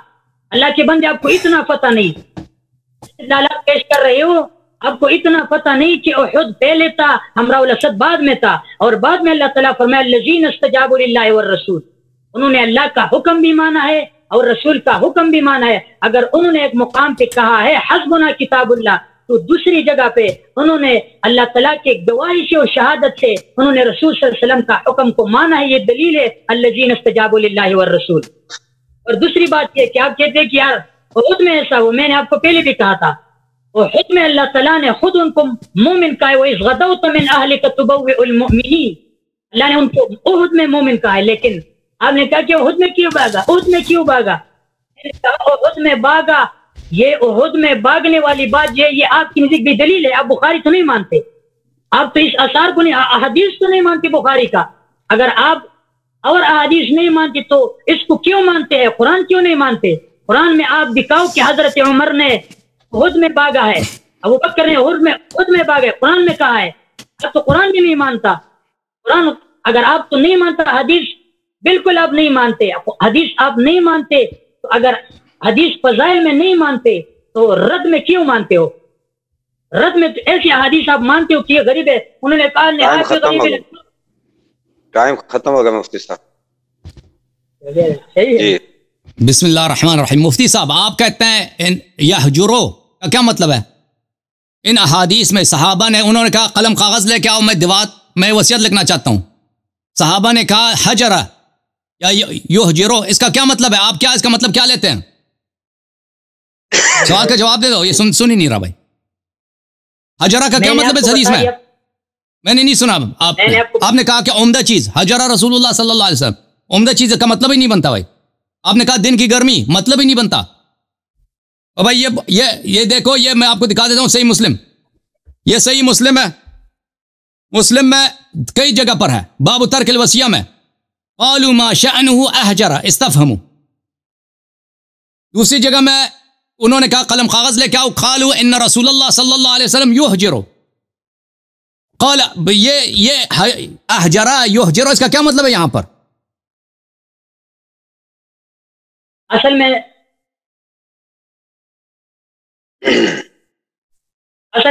اللہ کے بندے، آپ کو اتنا پتہ نہیں، استدلالات پیش کر رہے ہو، آپ کو اتنا پتہ نہیں کہ احد پہلے تھا، ہمراہ الاسد بعد میں تھا، اور بعد میں اللہ تعالیٰ فرمایا الذین استجابوا للہ والرسول، انہوں نے اللہ کا حکم بھی مانا ہے اور رسول کا حکم بھی مانا ہے۔ اگر انہوں نے ایک مقام پہ کہا ہے حسبنا کتاب اللہ، تو دوسری جگہ پہ انہوں نے اللہ تعالیٰ کے گواہی سے اور شہادت سے انہوں نے رسول صلی اللہ علیہ وسلم کا حکم کو مانا ہے۔ یہ دلیل ہے الذین استجابوا للہ والرسول۔ اور دوسری بات یہ کہ آپ کہتے ہیں کہ یار احد میں ایسا ہو، میں نے آپ کو پہلے بھی کہا تھا، احد میں اللہ تعالیٰ نے خود ان کو مومن کہا ہے، وَإِذْ غَدَوْتَ مِنْ أَهْلِكَ تُبَوِّئُ الْمُؤْمِنِينَ، اللہ نے ان کو احد میں مومن کہا ہے۔ لیکن آپ نے کہا کہ احد میں کیوں بھاگا، احد میں کیوں بھاگا؟ احد میں بھاگا، یہ احد میں بھاگنے والی بات یہ آپ کی نزدیک بھی دلیل ہے؟ آپ بخاری تو نہیں مانتے، آپ تو اس اثار کو نہیں، احادیث تو نہیں مانتے بخاری کا۔ اگر آپ اور احادیث نہیں مانتے تو اس کو کیوں مانتے ہیں؟ قرآن کیوں نہیں مانتے؟ قرآن میں آپ دکھاؤ کہ حضرت عمر نے احد میں بھاگا ہے، ابو بکر نے احد میں بھاگا ہے، قرآن میں کہا ہے۔ آپ تو قرآن بھی نہیں مانتا، قرآن اگر آپ تو نہیں مانتا، حدیث بالکل آپ نہیں مانتے، حدیث آپ نہیں مانتے، تو اگر حدیث فضائل میں نہیں مانتے تو رد میں کیوں مانتے ہو؟ رد میں تو ایسی حدیث آپ مانتے ہو کہ یہ غریب ہے، انہوں نے کہا نہایت غریب ہے۔ ٹائم ختم ہو گیا مفتی صاحب جی۔ بسم اللہ الرحمن الرحیم۔ مفتی صاحب آپ کہتے ہیں یہجرو کا کیا مطلب ہے؟ ان احادیث میں صحابہ نے انہوں نے کہا قلم کاغذ لے کے آؤ، میں وصیت لکھنا چاہتا ہوں، صحابہ نے کہا حجرہ یا یہجرو، اس کا کیا مطلب ہے؟ آپ کیا اس کا مطلب کیا لیتے ہیں؟ سوال کا جواب دے دو، یہ سن ہی نہیں رہا بھائی۔ حجرہ کا کیا مطلب ہے حدیث میں؟ میں نے نہیں سنا۔ آپ نے کہا کہ عمدہ چیز، حجرہ رسول اللہ صلی اللہ علیہ وسلم، عمدہ چیز کا مطلب ہی نہیں بنتا بھائی۔ آپ نے کہا دن کی گرمی، مطلب ہی نہیں بنتا۔ اور بھائی یہ دیکھو، یہ میں آپ کو دکھا دیتا ہوں صحیح مسلم، یہ صحیح مسلم ہے، مسلم میں کئی جگہ پر ہے، باب ترک الوصیہ میں قالوا ما شأنه احجر استفهموا، دوسری جگہ میں انہوں نے کہا قلم کاغذ لے کے آؤ، قالوا ان رسول اللہ صلی اللہ علیہ وسلم یحجر، قال یہ احجر یحجر، اس کا کیا مطلب ہے یہاں پر؟ اصل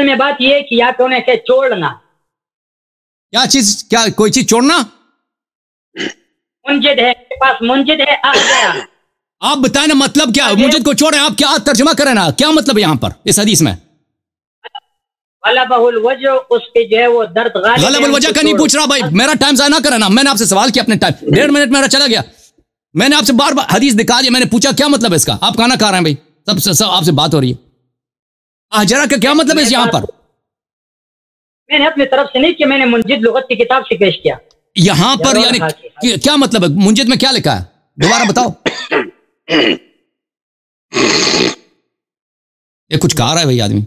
میں بات یہ کہ یا کہنے کہ چھوڑنا، کیا چیز، کیا کوئی چیز چھوڑنا؟ منجد ہے، پاس منجد ہے احجر۔ آپ بتائیں نا مطلب کیا، منجد کو چھوڑیں، آپ کیا ترجمہ کریں نا، کیا مطلب ہے یہاں پر اس حدیث میں؟ غلبہ الوجہ، اس پہ جو ہے وہ درد غالب ہے۔ غلب الوجہ کا نہیں پوچھ رہا بھائی، میرا ٹائم ضائع نہ کرنا، میں نے آپ سے سوال کیا، اپنے ٹائم 1.5 منٹ میرا چلا گیا۔ میں نے آپ سے بار بار حدیث دکھا دیا, میں نے پوچھا کیا مطلب ہے اس کا, آپ کھانا کھا رہے ہیں بھائی, سب آپ سے بات ہو رہی ہے, احجرہ کا کیا مطلب ہے یہاں پر؟ میں نے اپنی طرف سے نہیں کہ میں نے منجد لغت کی کتاب سے پیش کیا یہاں پر, یعنی کیا مطلب ہے منجد میں کیا لکھا ہے, دوبارہ بتاؤ. یہ کچھ کہہ رہا ہے بھائی آدمی.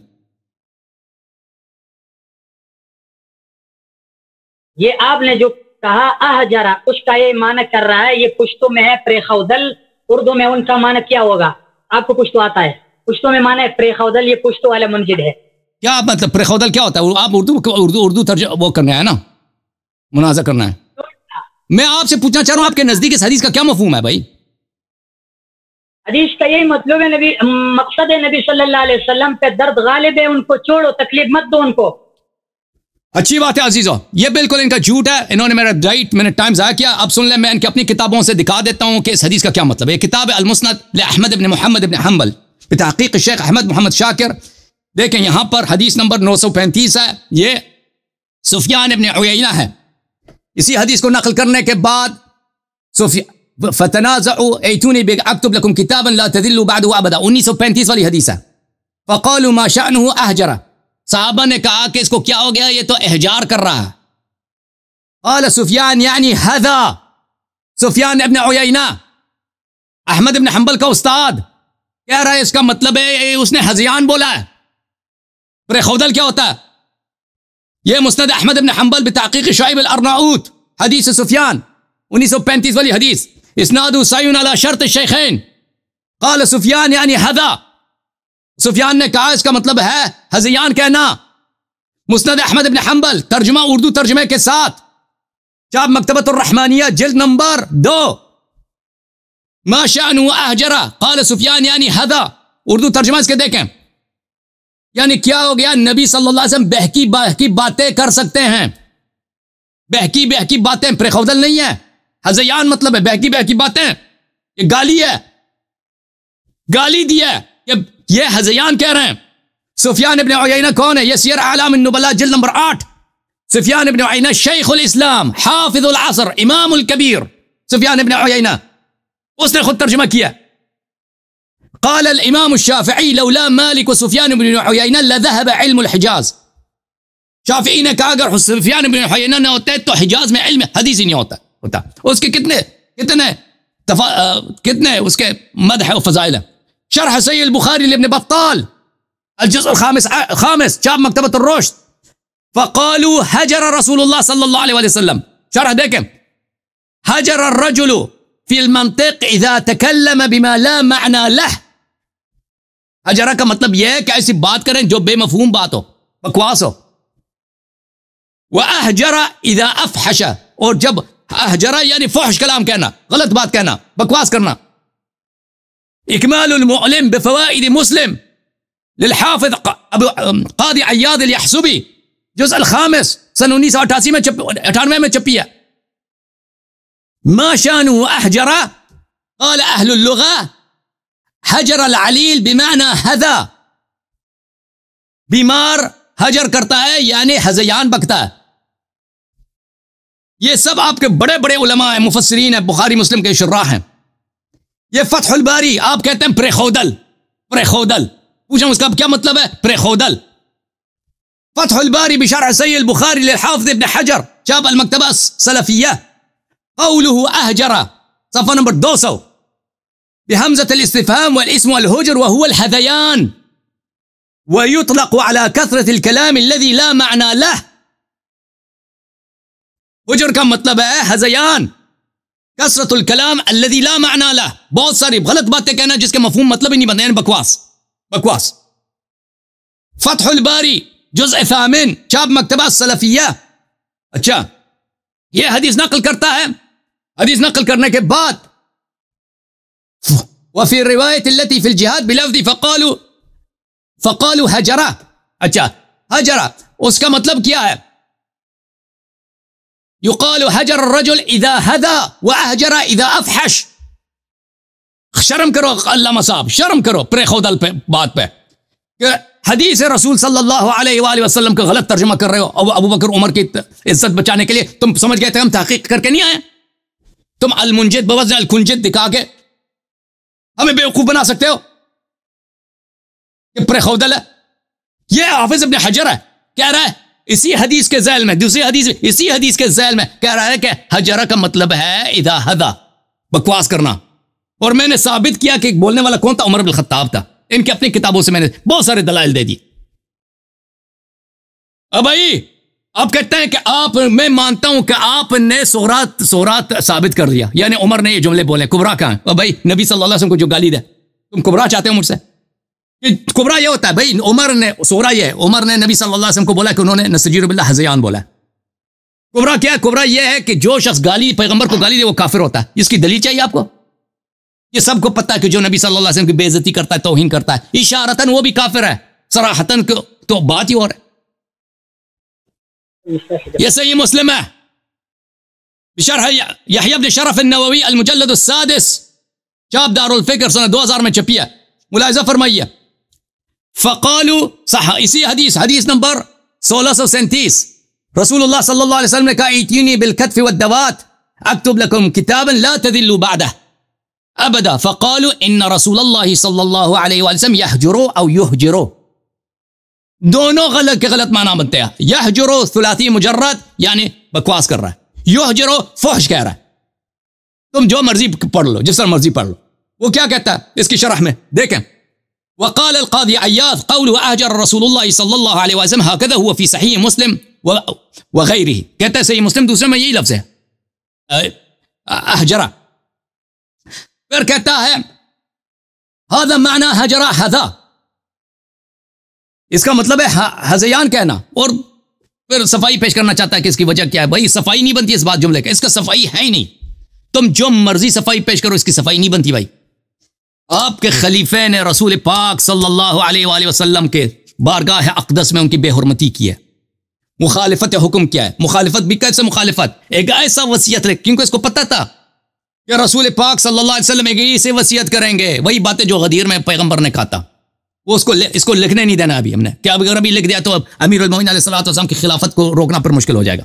یہ آپ نے جو کہا احجرہ, اس کا یہ معنی کر رہا ہے, یہ پشتو میں ہے پریخودل, اردو میں ان کا معنی کیا ہوگا؟ آپ کو پشتو آتا ہے؟ پشتو میں معنی ہے پریخودل, یہ پشتو والا منجد ہے. کیا مطلب پریخودل کیا ہوتا ہے؟ آپ اردو ترجمہ وہ کرنا ہے نا, منازع کرنا ہے. میں آپ سے پوچھنا چاہ رہا ہوں آپ کے نزدیک اس حدیث کا کیا مفہوم ہے بھائی؟ حدیث کا یہی مطلب ہے, نبی مقصد ہے نبی صلی اللہ علیہ وسلم پہ درد غالب ہے, ان کو چھوڑو, تکلیف مت دو ان کو. اچھی بات ہے عزیزو, یہ بالکل ان کا جھوٹ ہے, انہوں نے میرا میں نے ٹائم ضائع کیا. اب سن لیں, میں ان کی اپنی کتابوں سے دکھا دیتا ہوں کہ اس حدیث کا کیا مطلب ہے. یہ کتاب ہے المسند لأحمد بن محمد بن حنبل بتحقیق الشیخ احمد محمد شاکر. دیکھیں یہاں پر حدیث نمبر 935 ہے, یہ سفیان ابن عیینہ ہے. اسی حدیث کو نقل کرنے کے بعد فتنازعوا ایتونی اکتب لکم کتابا لا تذلوا بعده ابدا, 1935 والی حدیث ہے. فقالوا ما شأنه احجرہ, صحابہ نے کہا کہ اس کو کیا ہو گیا, یہ تو احجار کر رہا ہے. قال سفیان یعنی ھذا, سفیان ابن عیینہ احمد ابن حنبل کا استاد کہہ رہا ہے اس کا مطلب ہے اس نے ہذیان بولا ہے. پریخودل کیا ہوتا ہے؟ یہ مسند احمد ابن حنبل بتحقیق شعیب الارناؤوط, حدیث سفیان 1935 والی حدیث, اسناد صحیح علی شرط الشیخین. قال سفیان یعنی ھذا, سفیان نے کہا اس کا مطلب ہے ہذیان کہنا. مسند احمد ابن حنبل ترجمہ اردو ترجمے کے ساتھ, چاپ مکتبۃ الرحمانیہ جلد نمبر 2. ما شأنہ احجرہ قال سفیان یعنی ھذا, اردو ترجمہ اس کے دیکھیں. یعنی کیا ہو گیا, نبی صلی اللہ علیہ وسلم بہکی بہکی باتیں کر سکتے ہیں, بہکی بہکی باتیں, پریخودل نہیں ہے. ہذیان مطلب ہے بہکی بہکی باتیں, یہ گالی ہے, گالی دی ہے, یہ ہذیان کہہ رہے ہیں. سفیان ابن عیینہ کون ہے؟ یہ سیر اعلام النبلاء جلد نمبر 8. سفیان ابن عیینہ شیخ الاسلام, حافظ العصر, امام الکبیر, سفیان ابن عیینہ, اس نے خود ترجمہ کیا. قال الامام الشافعی لولا مالک و سفیان ابن عیینہ لذهب علم الحجاز. شافعی نے کہا اگر سفیان ابن عیینہ نہ ہوتے تو حجاز میں علم حدیث ہی نہیں ہوتا. اس کے کتنے اس کے مدح و فضائل ہیں. شرح صحیح البخاری لابن بطال الجزء الخامس, چاپ مکتبۃ الرشد. فقالوا حجر رسول اللہ صلی اللہ علیہ وسلم, شرح دیکھیں. حجر الرجل فی المنطق اذا تکلم بما لا معنی له. حجرہ کا مطلب یہ ہے کہ ایسی بات کریں جو بے مفہوم بات ہو, بکواس ہو. وَأَحْجَرَ اذا افحش, اور جب احجرہ یعنی فحش کلام کہنا, غلط بات کہنا, بکواس کرنا. اکمال المعلم بفوائد مسلم للحافظ قاضی عیاض الیحسبی, جزء الخامس, سن 1998 میں چھپی ہے. ما شانه احجرہ قال اہل اللغہ حجر العلیل بمعنى ھذا, بیمار حجر کرتا ہے یعنی ہذیان بکتا ہے. یہ سب آپ کے بڑے بڑے علماء ہیں, مفسرین ہیں, بخاری مسلم کے شراح ہیں. یہ فتح الباری آپ کہتے ہیں پریخودل, پریخودل پوچھیں اس کا کیا مطلب ہے پریخودل. فتح الباری بشرح صحیح البخاری للحافظ ابن حجر, چاپ المکتبہ السلفیہ. قوله احجر صفحہ نمبر 200 بحمزة الاستفهام والاسم والهجر وهو الحذيان, ويطلق على كثرة الكلام الذي لا معنى له. حجر کا مطلب ہے ہذیان, کثرت الکلام الذي لا معنى له, بہت ساری غلط باتیں کہنا جس کے مفہوم مطلب ہی نہیں بنتے, بکواس بکواس. فتح الباری جزء 8 چاپ مکتبہ السلفیہ. اچھا یہ حدیث نقل کرتا ہے, حدیث نقل کرنے کے بعد وفي الرواية التي في الجهاد بلفظ فقالوا حجرہ. اچھا حجرہ اس کا مطلب کیا ہے؟ يقال حجر الرجل اذا هذا واحجر اذا افحش. شرم کرو علامہ صاحب, شرم کرو پریخودل پہ بات پہ کہ حدیث رسول صلی اللہ علیہ وآلہ وسلم کا غلط ترجمہ کر رہے ہو. ابو بکر عمر کی عزت بچانے کے لیے تم سمجھ گئے تھے ہم تحقیق کر کے نہیں آئے, تم المنجد بوزن الکنجد دکھا کے ہمیں بیوقوف بنا سکتے ہو؟ یہ پرخودل ہے. یہ حافظ ابن حجر ہے، کہہ رہا ہے اسی حدیث کے ذیل میں، دوسری حدیث اسی حدیث کے ذیل میں کہہ رہا ہے کہ حجرہ کا مطلب ہے اذا ہدا، بکواس کرنا. اور میں نے ثابت کیا کہ بولنے والا کون تھا؟ عمر بن الخطاب تھا. ان کی اپنی کتابوں سے میں نے بہت سارے دلائل دے دی. اب بھائی آپ کہتے ہیں کہ آپ، میں مانتا ہوں کہ آپ نے سورات ثابت کر دیا، یعنی عمر نے یہ جملے بولے. کبرا کہاں ہے؟ اب بھائی نبی صلی اللہ علیہ وسلم کو جو گالی دے، تم کبرا چاہتے ہو مجھ سے؟ کبرا یہ ہوتا ہے بھائی، عمر نے سورہ یہ ہے، عمر نے نبی صلی اللہ علیہ وسلم کو بولا کہ انہوں نے نستجیر باللہ حزیان بولا ہے. کبرا کیا ہے؟ کبرا یہ ہے کہ جو شخص گالی پیغمبر کو گالی دے وہ کافر ہوتا ہے. اس کی دلیل چاہیے آپ کو؟ یہ سب کو پتہ ہے کہ جو نبی صلی اللہ علیہ وسلم کی بے عزتی کرتا ہے، توہین کرتا ہے، اشارتاً وہ بھی کافر ہے، صراحتاً تو بات ہی اور ہے. یہ صحیح مسلم ہے بشرح یحییٰ بن شرف النووی المجلد السادس، چاپ دار الفکر سنہ 2000 میں چھپی ہے. ملاحظہ فرمائیے، فقالوا صح، اسی حدیث نمبر 1637، رسول اللہ صلی اللہ علیہ وسلم نے کہا ایتینی بالکتف والدوات اکتب لکم کتابا لا تذلوا بعدہ ابدا. فقالوا ان رسول اللہ صلی اللہ علیہ وسلم یحجرو او یحجرو، دونوں غلط کے غلط معنی بنتے ہیں. یحجرو ثلاثی مجرد یعنی بکواس کر رہا ہے، یحجرو فحش کہہ رہا ہے. تم جو مرضی پڑھ لو، جس طرح مرضی پڑھ لو. وہ کیا کہتا ہے اس کی شرح میں دیکھیں، وقال القاضی عیاض قوله احجر رسول اللہ صلی اللہ علیہ وسلم هكذا هو في صحیح مسلم وغیرہ. کہتا ہے صحیح مسلم دوسرے میں یہی لفظ ہے احجرہ. پھر کہتا ہے هذا معنی حجرہ حذا، اس کا مطلب ہے حزیان کہنا. اور پھر صفائی پیش کرنا چاہتا ہے کہ اس کی وجہ کیا ہے. بھائی صفائی نہیں بنتی اس بات جملے کا، اس کا صفائی ہے ہی نہیں. تم جو مرضی صفائی پیش کرو، اس کی صفائی نہیں بنتی. بھائی آپ کے خلیفے نے رسول پاک صلی اللہ علیہ وآلہ وسلم کے بارگاہ اقدس میں ان کی بے حرمتی کی ہے، مخالفت حکم کیا ہے. مخالفت بھی کیسے مخالفت؟ ایک ایسا وصیت رکھ، کیونکہ اس کو پتہ تھا کہ رسول پاک صلی اللہ علیہ وسلم ایک ایسے وصیت کریں گے، وہی باتیں جو غدیر میں پیغمبر نے کہا تھا. وہ اس کو لکھنے نہیں دینا ابھی ہم نے، کیا اگر ابھی لکھ دیا تو اب امیر المومنین علیہ الصلوۃ والسلام کی خلافت کو روکنا پر مشکل ہو جائے گا.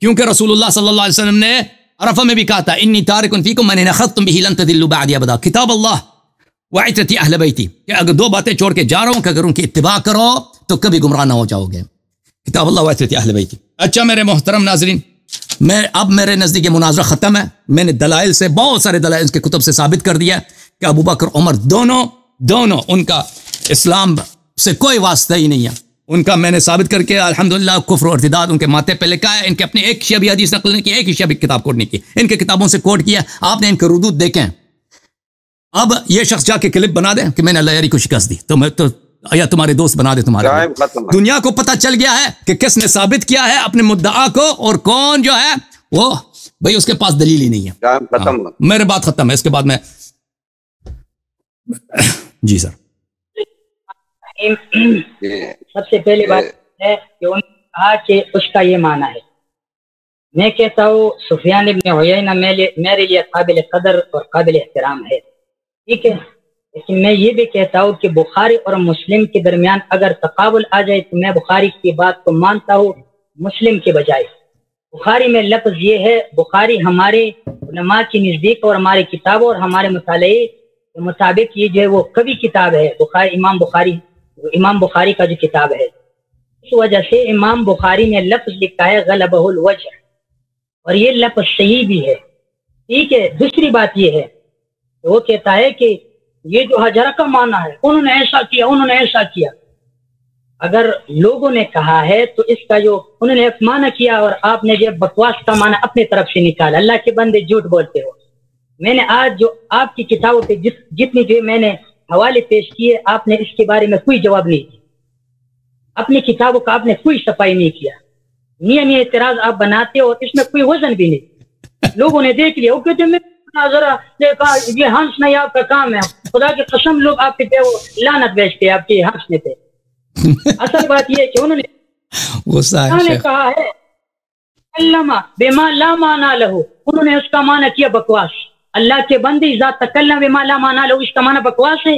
کیونکہ رسول اللہ صلی اللہ علیہ وسلم نے عرفہ میں بھی کہا تھا انی تارک فیکم من ان اخذتم به لن تضلوا بعدی ابدا، کتاب اللہ وعترتی اہل بیتی، کہ اگر دو باتیں چھوڑ کے جا رہا ہوں کہ اگر ان کی اتباع کرو تو کبھی گمراہ نہ ہو جاؤ گے، کتاب اللہ وعترتی اہل بیتی. اچھا میرے محترم ناظرین، اب میرے نزدیک یہ مناظرہ ختم ہے. میں نے دلائل سے، بہت سارے دلائل اس کے کتب سے ثابت کر دیا کہ ابو بکر عمر دونوں ان کا اسلام سے کوئی واسطہ ہی نہیں ہے. ان کا میں نے ثابت کر کے الحمدللہ کفر و ارتداد ان کے ماتھے پہ لکھا ہے. ان کے اپنے ایک شیعہ بھی حدیث نقل نہیں کی، ایک ہی شیعہ بھی کتاب کوٹ نہیں کی، ان کے کتابوں سے کوٹ کیا. آپ نے ان کے ردود دیکھیں. اب یہ شخص جا کے کلپ بنا دے کہ میں نے اللہ یاری کو شکست دی، تو یا تمہارے دوست بنا دے تمہارے. دنیا کو پتہ چل گیا ہے کہ کس نے ثابت کیا ہے اپنے مدعا کو، اور کون جو ہے وہ بھئی اس کے پاس دلیل ہی نہیں ہے. میرے بات ختم ہے، اس کے بعد میں جی سر. سب سے پہلی بات ہے کہ انہوں نے کہا کہ اس کا یہ معنی ہے. میں کہتا ہوں سفیان ابن عیینہ میرے لیے قابل قدر اور قابل احترام ہے، ٹھیک ہے، لیکن میں یہ بھی کہتا ہوں کہ بخاری اور مسلم کے درمیان اگر تقابل آ جائے تو میں بخاری کی بات کو مانتا ہوں مسلم کے بجائے. بخاری میں لفظ یہ ہے، بخاری ہمارے علماء کی نزدیک اور ہماری کتابوں اور ہمارے مطالعے کے مطابق یہ جو ہے وہ کبھی کتاب ہے. امام بخاری کا جو کتاب ہے، اس وجہ سے امام بخاری نے لفظ لکھا ہے غلبہ الوجہ، اور یہ لفظ صحیح بھی ہے، ٹھیک ہے. دوسری بات یہ ہے وہ کہتا ہے کہ یہ جو حجرہ کا معنی ہے انہوں نے ایسا کیا، انہوں نے ایسا کیا. اگر لوگوں نے کہا ہے تو اس کا جو انہوں نے ایک معنی کیا اور آپ نے جو بکواس کا معنی اپنے طرف سے نکالا. اللہ کے بندے جھوٹ بولتے ہو. میں نے آج جو آپ کی کتابوں پہ جتنی جو میں نے حوالے پیش کیے، آپ نے اس کے بارے میں کوئی جواب نہیں دیا. اپنی کتابوں کا آپ نے کوئی صفائی نہیں کیا. نیا اعتراض آپ بناتے ہو اور اس میں کوئی وزن بھی نہیں. لوگوں نے دیکھ لیا، وہ کہتے ہیں ذرا دیکھا یہ ہنسنا یہ آپ کا کام ہے. خدا کی قسم لوگ آپ پہ وہ لعنت بھیجتے ہیں آپ کے ہنسنے پہ. اصل بات یہ ہے کہ انہوں نے کہا ہے علما بما لا معنی لہو، انہوں نے اس کا معنی کیا بکواس. اللہ کے بندے اذا تکلم بما لا معنی لہو، اس کا معنی بکواس ہے.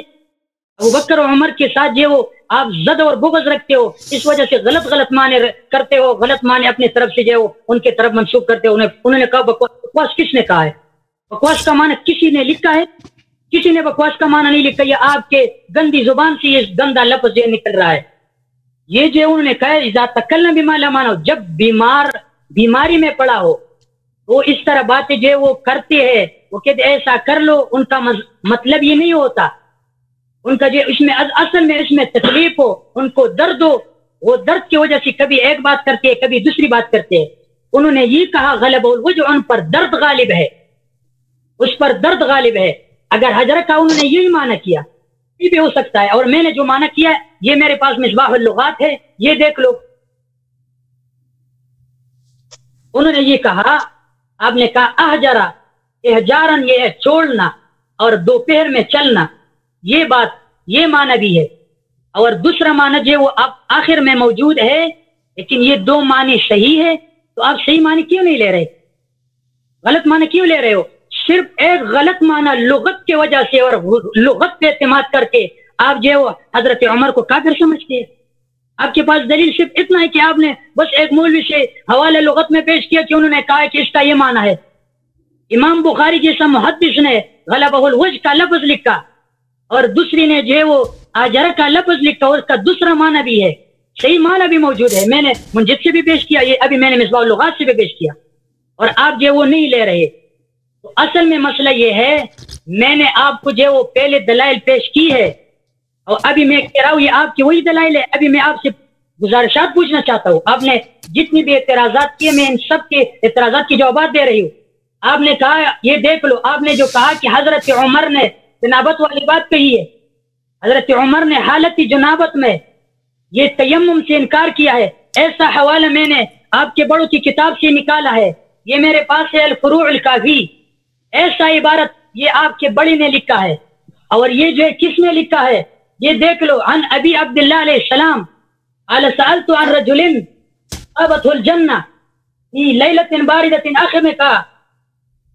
ابو بکر و عمر کے ساتھ جو وہ آپ زد اور بغض رکھتے ہو، اس وجہ سے غلط معنی کرتے ہو، غلط معنی اپنی طرف سے جو ان کے طرف منسوخ کرتے ہو۔ انہوں نے کہا بکواس کس نے کہا ہے؟ بکواس کا معنی کسی نے لکھا ہے؟ کسی نے بکواس کا معنی نہیں لکھا، یہ آپ کے گندی زبان سے یہ گندا لفظ یہ نکل رہا ہے۔ یہ جو انہوں نے کہا اذا تکلم بما لا معنی، جب بیماری میں پڑا ہو وہ اس طرح باتیں جو وہ کرتے ہیں، وہ کہتے ایسا کر لو، ان کا مطلب یہ نہیں ہوتا، ان کا جو اس میں اصل میں اس میں تکلیف ہو، ان کو درد ہو، وہ درد کی وجہ سے کبھی ایک بات کرتے ہیں کبھی دوسری بات کرتے ہیں۔ انہوں نے یہ کہا غلب الوجع، ان پر درد غالب ہے، اس پر درد غالب ہے۔ اگر حضرت کا انہوں نے یہی معنی کیا یہ بھی ہو سکتا ہے، اور میں نے جو معنی کیا یہ میرے پاس مصباح اللغات ہے، یہ دیکھ لو۔ انہوں نے یہ کہا، آپ نے کہا احجرا احجارن، یہ ہے چھوڑنا، اور دوپہر میں چلنا، یہ بات یہ معنی بھی ہے، اور دوسرا معنی جو وہ آخر میں موجود ہے، لیکن یہ دو معنی صحیح ہے، تو آپ صحیح معنی کیوں نہیں لے رہے؟ غلط معنی کیوں لے رہے ہو؟ صرف ایک غلط معنی لغت کی وجہ سے اور لغت پہ اعتماد کر کے آپ جو حضرت عمر کو کافر سمجھتے ہیں۔ آپ کے پاس دلیل صرف اتنا ہے کہ آپ نے بس ایک مولوی سے حوالہ لغت میں پیش کیا کہ انہوں نے کہا کہ اس کا یہ معنی ہے۔ امام بخاری جیسا محدث نے غلبہ الوجہ کا لفظ لکھا، اور دوسری نے جو وہ آجرہ کا لفظ لکھا، اور اس کا دوسرا معنی بھی ہے، صحیح معنی بھی موجود ہے۔ میں نے منجد سے بھی پیش کیا، یہ ابھی میں نے مصباح اللغات سے بھی پیش کیا، اور آپ جو وہ نہیں لے رہے۔ تو اصل میں مسئلہ یہ ہے، میں نے آپ کو جو وہ پہلے دلائل پیش کی ہے، اور ابھی میں کہہ رہا ہوں یہ آپ کی وہی دلائل ہے۔ ابھی میں آپ سے گزارشات پوچھنا چاہتا ہوں، آپ نے جتنی بھی اعتراضات کیے میں ان سب کے اعتراضات کی جوابات دے رہی ہوں۔ آپ نے کہا یہ دیکھ لو، آپ نے جو کہا کہ حضرت عمر نے جنابت والی بات کہی ہے، حضرت عمر نے حالت جنابت میں یہ تیمم سے انکار کیا ہے، ایسا حوالہ میں نے آپ کے بڑوں کی کتاب سے نکالا ہے، یہ میرے پاس ہے الفروع الکافی، ایسا عبارت یہ آپ کے بڑی نے لکھا ہے، اور یہ جو کس نے لکھا ہے یہ دیکھ لو، عن ابی عبداللہ علیہ السلام قال سألت عن رجل أبته الجنة في ليلة باردة، آخر میں کہا،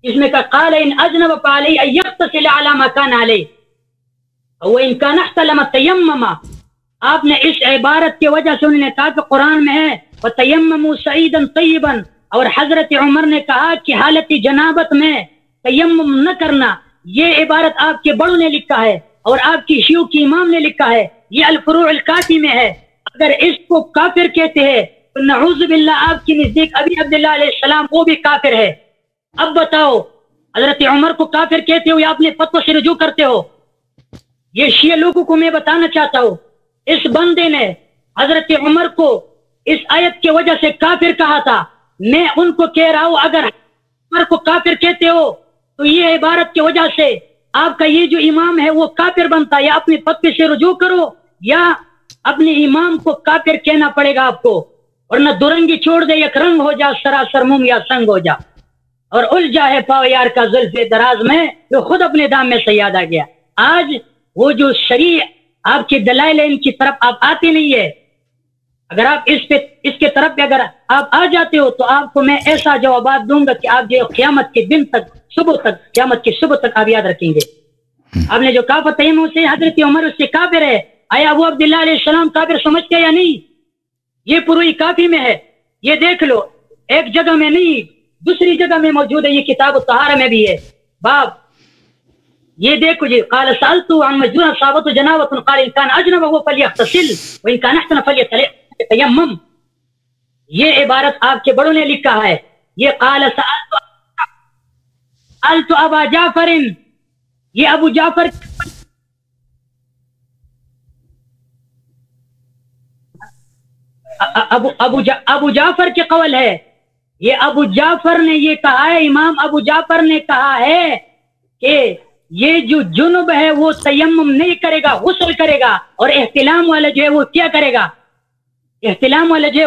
اس میں کہا قال ان اجنب فعليه ان يغتسل على ما كان عليه وان كان احتلم تيمم۔ آپ نے اس عبارت کی وجہ سے انہوں نے کہا کہ قرآن میں ہے وَتَيَمَّمُوا سَعِيدًا طَيِّبًا، اور حضرت عمر نے کہا کہ حالت جنابت میں تیمم نہ کرنا، یہ عبارت آپ کے بڑوں نے لکھا ہے، اور آپ کی شیوخ کی امام نے لکھا ہے، یہ الفروع الکافی میں ہے۔ اگر اس کو کافر کہتے ہیں تو نعوذ باللہ آپ کی نزدیک ابی عبداللہ علیہ السلام وہ بھی کافر ہے۔ اب بتاؤ، حضرت عمر کو کافر کہتے ہو یا اپنے فتوی سے رجوع کرتے ہو؟ یہ شیعہ لوگوں کو میں بتانا چاہتا ہوں، اس بندے نے حضرت عمر کو اس آیت کی وجہ سے کافر کہا تھا۔ میں ان کو کہہ رہا ہوں اگر عمر کو کافر کہتے ہو تو یہ عبارت کی وجہ سے آپ کا یہ جو امام ہے وہ کافر بنتا، یا اپنے فتوی سے رجوع کرو یا اپنے امام کو کافر کہنا پڑے گا آپ کو، ورنہ درنگی چھوڑ دے، یک رنگ ہو جا سراسر موم یا سنگ ہو جا، اور الجا ہے پاو یار کا زلف دراز میں جو خود اپنے دام میں سے یاد آ گیا۔ آج وہ جو شریع آپ کی دلائل ان کی طرف آپ آتے نہیں ہے، اگر آپ اس کے طرف اگر آپ آ جاتے ہو تو آپ کو میں ایسا جوابات دوں گا کہ آپ جو قیامت کے دن تک قیامت کی صبح تک آپ یاد رکھیں گے۔ آپ نے جو کہا فتیمم سے حضرت عمر اس سے کافر ہے، آیا ابو عبداللہ علیہ السلام کافر سمجھتے یا نہیں؟ یہ پوری کافی میں ہے، یہ دیکھ لو، ایک جگہ میں نہیں دوسری جگہ میں موجود ہے، یہ کتاب الطہارہ میں بھی ہے باب، یہ دیکھو جی، قال سألت عن مجنون صابت جنابۃ قال ان كان اجنب فليغتسل وان كان احسن فليتيمم، یہ عبارت آپ کے بڑوں نے لکھا ہے۔ یہ قال سألت ابا جعفر، یہ ابو جعفر ابو جعفر کے قول ہے، یہ ابو جعفر نے یہ کہا ہے، امام ابو جعفر نے کہا ہے کہ یہ جو جنب ہے وہ تیمم نہیں کرے گا، غسل کرے گا، اور احتلام والا جو ہے وہ کیا کرے گا؟ احتلام والا جو ہے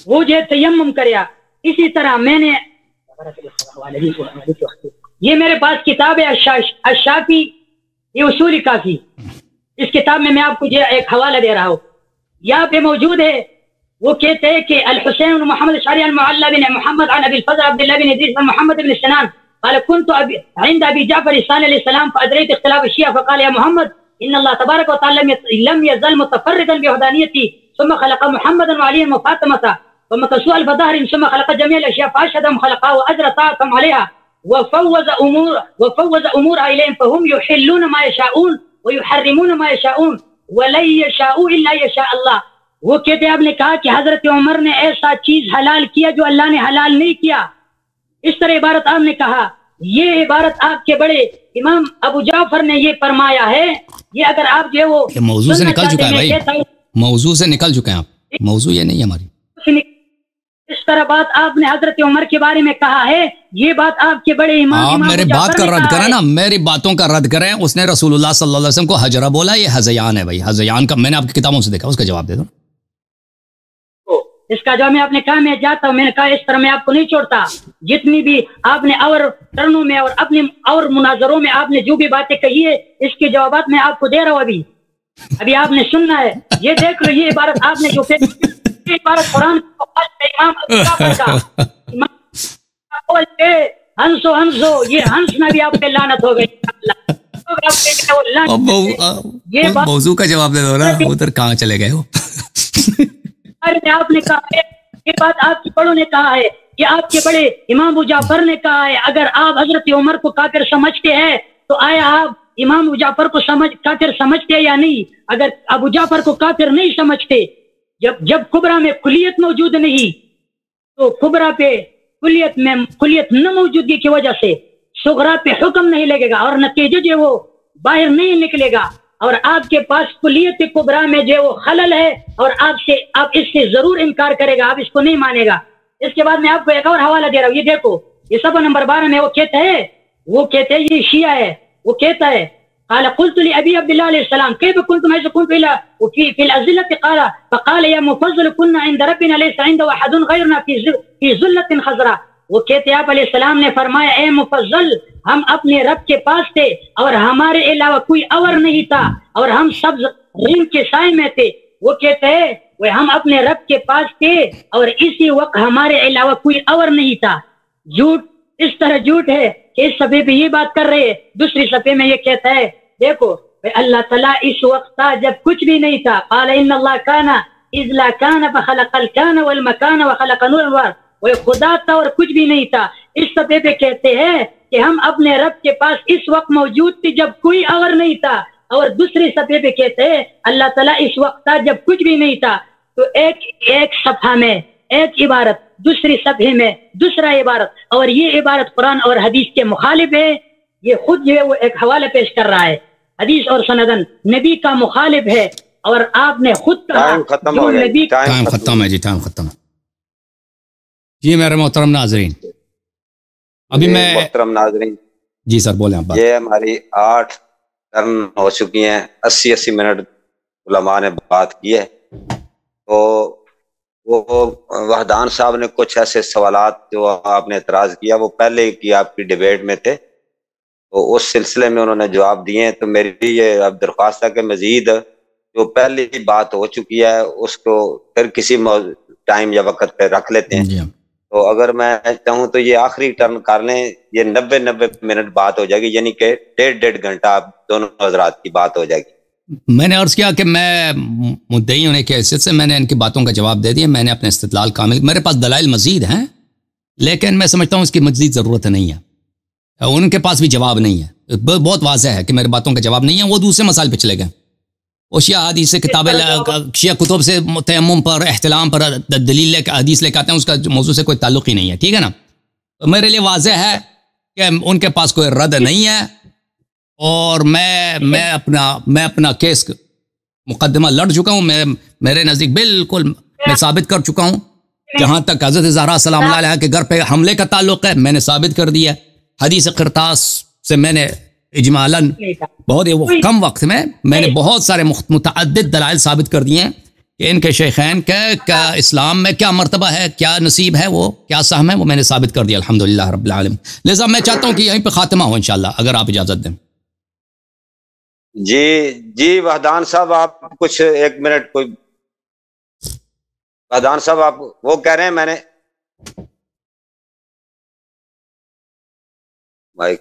وہ جو ہے تیمم کرے گا۔ اسی طرح میں نے یہ میرے پاس کتاب ہے الشافی یہ اصول کافی، اس کتاب میں آپ کو جو ایک حوالہ دے رہا ہوں، یہاں پہ موجود ہے، وہ کہتے ہیں کہ الحسین بن محمد الشعری المعلى بن محمد عن ابي الفضل عبد الله بن ادريس بن محمد بن سنان قال كنت عند ابي جعفر الثاني عليه السلام فادريت اختلاف الشيعة فقال يا محمد ان اللہ تبارک و تعالی لم يزل متفردا بوحدانیتی ثم خلق محمدا وعليا وفاطمة ومكسوء البدار ثم خلق جميع الاشياء فاشهدهم خلقها واجرى طاعتهم عليها وفوض امورها اليهم فهم يحلون ما يشاءون ويحرمون ما يشاءون ولن يشاءوا الا يشاء اللہ. وہ کہتے آپ نے کہا کہ حضرت عمر نے ایسا چیز حلال کیا جو اللہ نے حلال نہیں کیا. اس طرح عبارت آپ نے کہا. یہ عبارت آپ کے بڑے امام ابو جعفر نے یہ فرمایا ہے. یہ اگر آپ جو ہے وہ موضوع سے نکل چکا ہے بھائی, موضوع سے نکل چکے ہیں آپ, موضوع یہ نہیں ہماری. اس طرح بات آپ نے حضرت عمر کے بارے میں کہا ہے. یہ بات آپ کے بڑے امام آپ میری بات کا رد کریں نا, میری باتوں کا رد کریں. اس نے رسول اللہ صلی اللہ علیہ وسلم کو حجرہ بولا, یہ ہذیان ہے بھائی, ہذیان کا میں نے آپ کی کتابوں سے دیکھا, اس کا جواب دے دو. اس کا جواب میں آپ نے کہا میں جاتا ہوں, میں نے کہا اس طرح میں آپ کو نہیں چھوڑتا. جتنی بھی آپ نے اور ٹرنوں میں اور اپنے اور مناظروں میں آپ نے جو بھی باتیں کہی ہے اس کے جوابات میں آپ کو دے رہا ہوں. ابھی آپ نے سننا ہے. یہ دیکھ لو, یہ عبارت آپ نے جو عبارت قرآن ہنسو ہنسو, یہ ہنسنا بھی آپ پہ لعنت ہو گئی. موضوع کا جواب دے دو نا, ادھر کہاں چلے گئے ہو. آپ نے کہا ہے, یہ بات آپ کے بڑوں نے کہا ہے, یہ آپ کے بڑے امام ابو جعفر نے کہا ہے. اگر آپ حضرت عمر کو کافر سمجھتے ہیں تو آیا آپ امام ابو جعفر کو کافر سمجھتے یا نہیں؟ اگر ابو جعفر کو کافر نہیں سمجھتے, جب کبرا میں کلیت موجود نہیں تو کبرا پہ کلیت نہ موجودگی کی وجہ سے صغرا پہ حکم نہیں لگے گا اور نتیجے جو وہ باہر نہیں نکلے گا. اور آپ کے پاس کلیت کبرا میں جو وہ خلل ہے اور آپ اس سے ضرور انکار کرے گا, آپ اس کو نہیں مانے گا. اس کے بعد میں آپ کو ایک اور حوالہ دے رہا ہوں, یہ دیکھو, یہ صفحہ نمبر 12 میں وہ کہتے ہیں یہ شیعہ ہے. وہ کہتا ہے قال قلت لأبي عبد الله عليه السلام كيف كنتم حيث كنت إلى وفي الأزلة فقال يا مفضل كنا عند ربنا ليس عنده أحد غيرنا في ذلة خضراء. وہ کہتے ہیں آپ علیہ السلام نے فرمایا اے مفضل, ہم اپنے رب کے پاس تھے اور ہمارے علاوہ کوئی اور نہیں تھا اور ہم سبز ریم کے سائے میں تھے. وہ کہتے ہیں وہ ہم اپنے رب کے پاس تھے اور اسی وقت ہمارے علاوہ کوئی اور نہیں تھا. جھوٹ اس طرح جھوٹ ہے کہ اس صفحے پہ یہ بات کر رہے ہیں, دوسری صفحے میں یہ کہتا ہے دیکھو اللہ تعالیٰ اس وقت تھا جب کچھ بھی نہیں تھا. قال ان اللہ کان اذ لا کان فخلق الکان والمکان وخلق نور, وہ خدا تھا اور کچھ بھی نہیں تھا. اس صفحے پہ کہتے ہیں کہ ہم اپنے رب کے پاس اس وقت موجود تھے جب کوئی اور نہیں تھا, اور دوسری صفحے پہ کہتے ہیں اللہ تعالیٰ اس وقت تھا جب کچھ بھی نہیں تھا. تو ایک صفحہ میں ایک عبارت, دوسری صفحے میں دوسرا عبارت, اور یہ عبارت قرآن اور حدیث کے مخالف ہے. یہ خود جو ہے وہ ایک حوالہ پیش کر رہا ہے, حدیث اور سندن نبی کا مخالف ہے. اور آپ نے خود کہا ختم ہے جی, ٹائم ختم. جی میرے محترم ناظرین, ابھی میں محترم ناظرین جی سر بولیں آپ. یہ ہماری 8 ٹرن ہو چکی ہیں, 80 منٹ علماء نے بات کی ہے. تو وہ وحدان صاحب نے کچھ ایسے سوالات جو آپ نے اعتراض کیا وہ پہلے کی آپ کی ڈیبیٹ میں تھے, تو اس سلسلے میں انہوں نے جواب دیے ہیں. تو میری یہ اب درخواست ہے کہ مزید جو پہلی بات ہو چکی ہے اس کو پھر کسی ٹائم یا وقت پہ رکھ لیتے ہیں. تو اگر میں چاہوں تو یہ آخری ٹرن کر لیں, یہ 90 منٹ بات ہو جائے گی, یعنی کہ 1.5 گھنٹہ آپ دونوں حضرات کی بات ہو جائے گی. میں نے عرض کیا کہ میں مدعی ہونے کی حیثیت سے میں نے ان کی باتوں کا جواب دے دیا. میں نے اپنے استدلال کامل, میرے پاس دلائل مزید ہیں لیکن میں سمجھتا ہوں اس کی مزید ضرورت نہیں ہے. ان کے پاس بھی جواب نہیں ہے, بہت واضح ہے کہ میرے باتوں کا جواب نہیں ہے. وہ دوسرے مسائل پہ چلے گئے, وہ شیعہ حدیث سے کتابیں شیعہ کتب سے تیمم پر احتلام پر دلیل لے کے حدیث لے کے آتے ہیں, اس کا موضوع سے کوئی تعلق ہی نہیں ہے. ٹھیک ہے نا, تو میرے لیے واضح ہے کہ ان کے پاس کوئی رد نہیں ہے, اور میں اپنا کیس مقدمہ لڑ چکا ہوں. میرے نزدیک بالکل میں ثابت کر چکا ہوں. جہاں تک حضرت زہرا سلام اللہ علیہ کے گھر پہ حملے کا تعلق ہے میں نے ثابت کر دیا. حدیث قرطاس سے میں نے اجمالاً بہت کم وقت میں نے بہت سارے متعدد دلائل ثابت کر دیے ہیں کہ ان کے شیخین کا اسلام میں کیا مرتبہ ہے, کیا نصیب ہے, وہ کیا سہم ہے, وہ میں نے ثابت کر دیا الحمدللہ رب العالمین. لہذا میں چاہتا ہوں کہ یہیں پہ خاتمہ ہو انشاءاللہ, اگر آپ اجازت دیں. جی وحدان صاحب آپ کچھ 1 منٹ کوئی, وحدان صاحب آپ وہ کہہ رہے ہیں میں نے مائک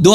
2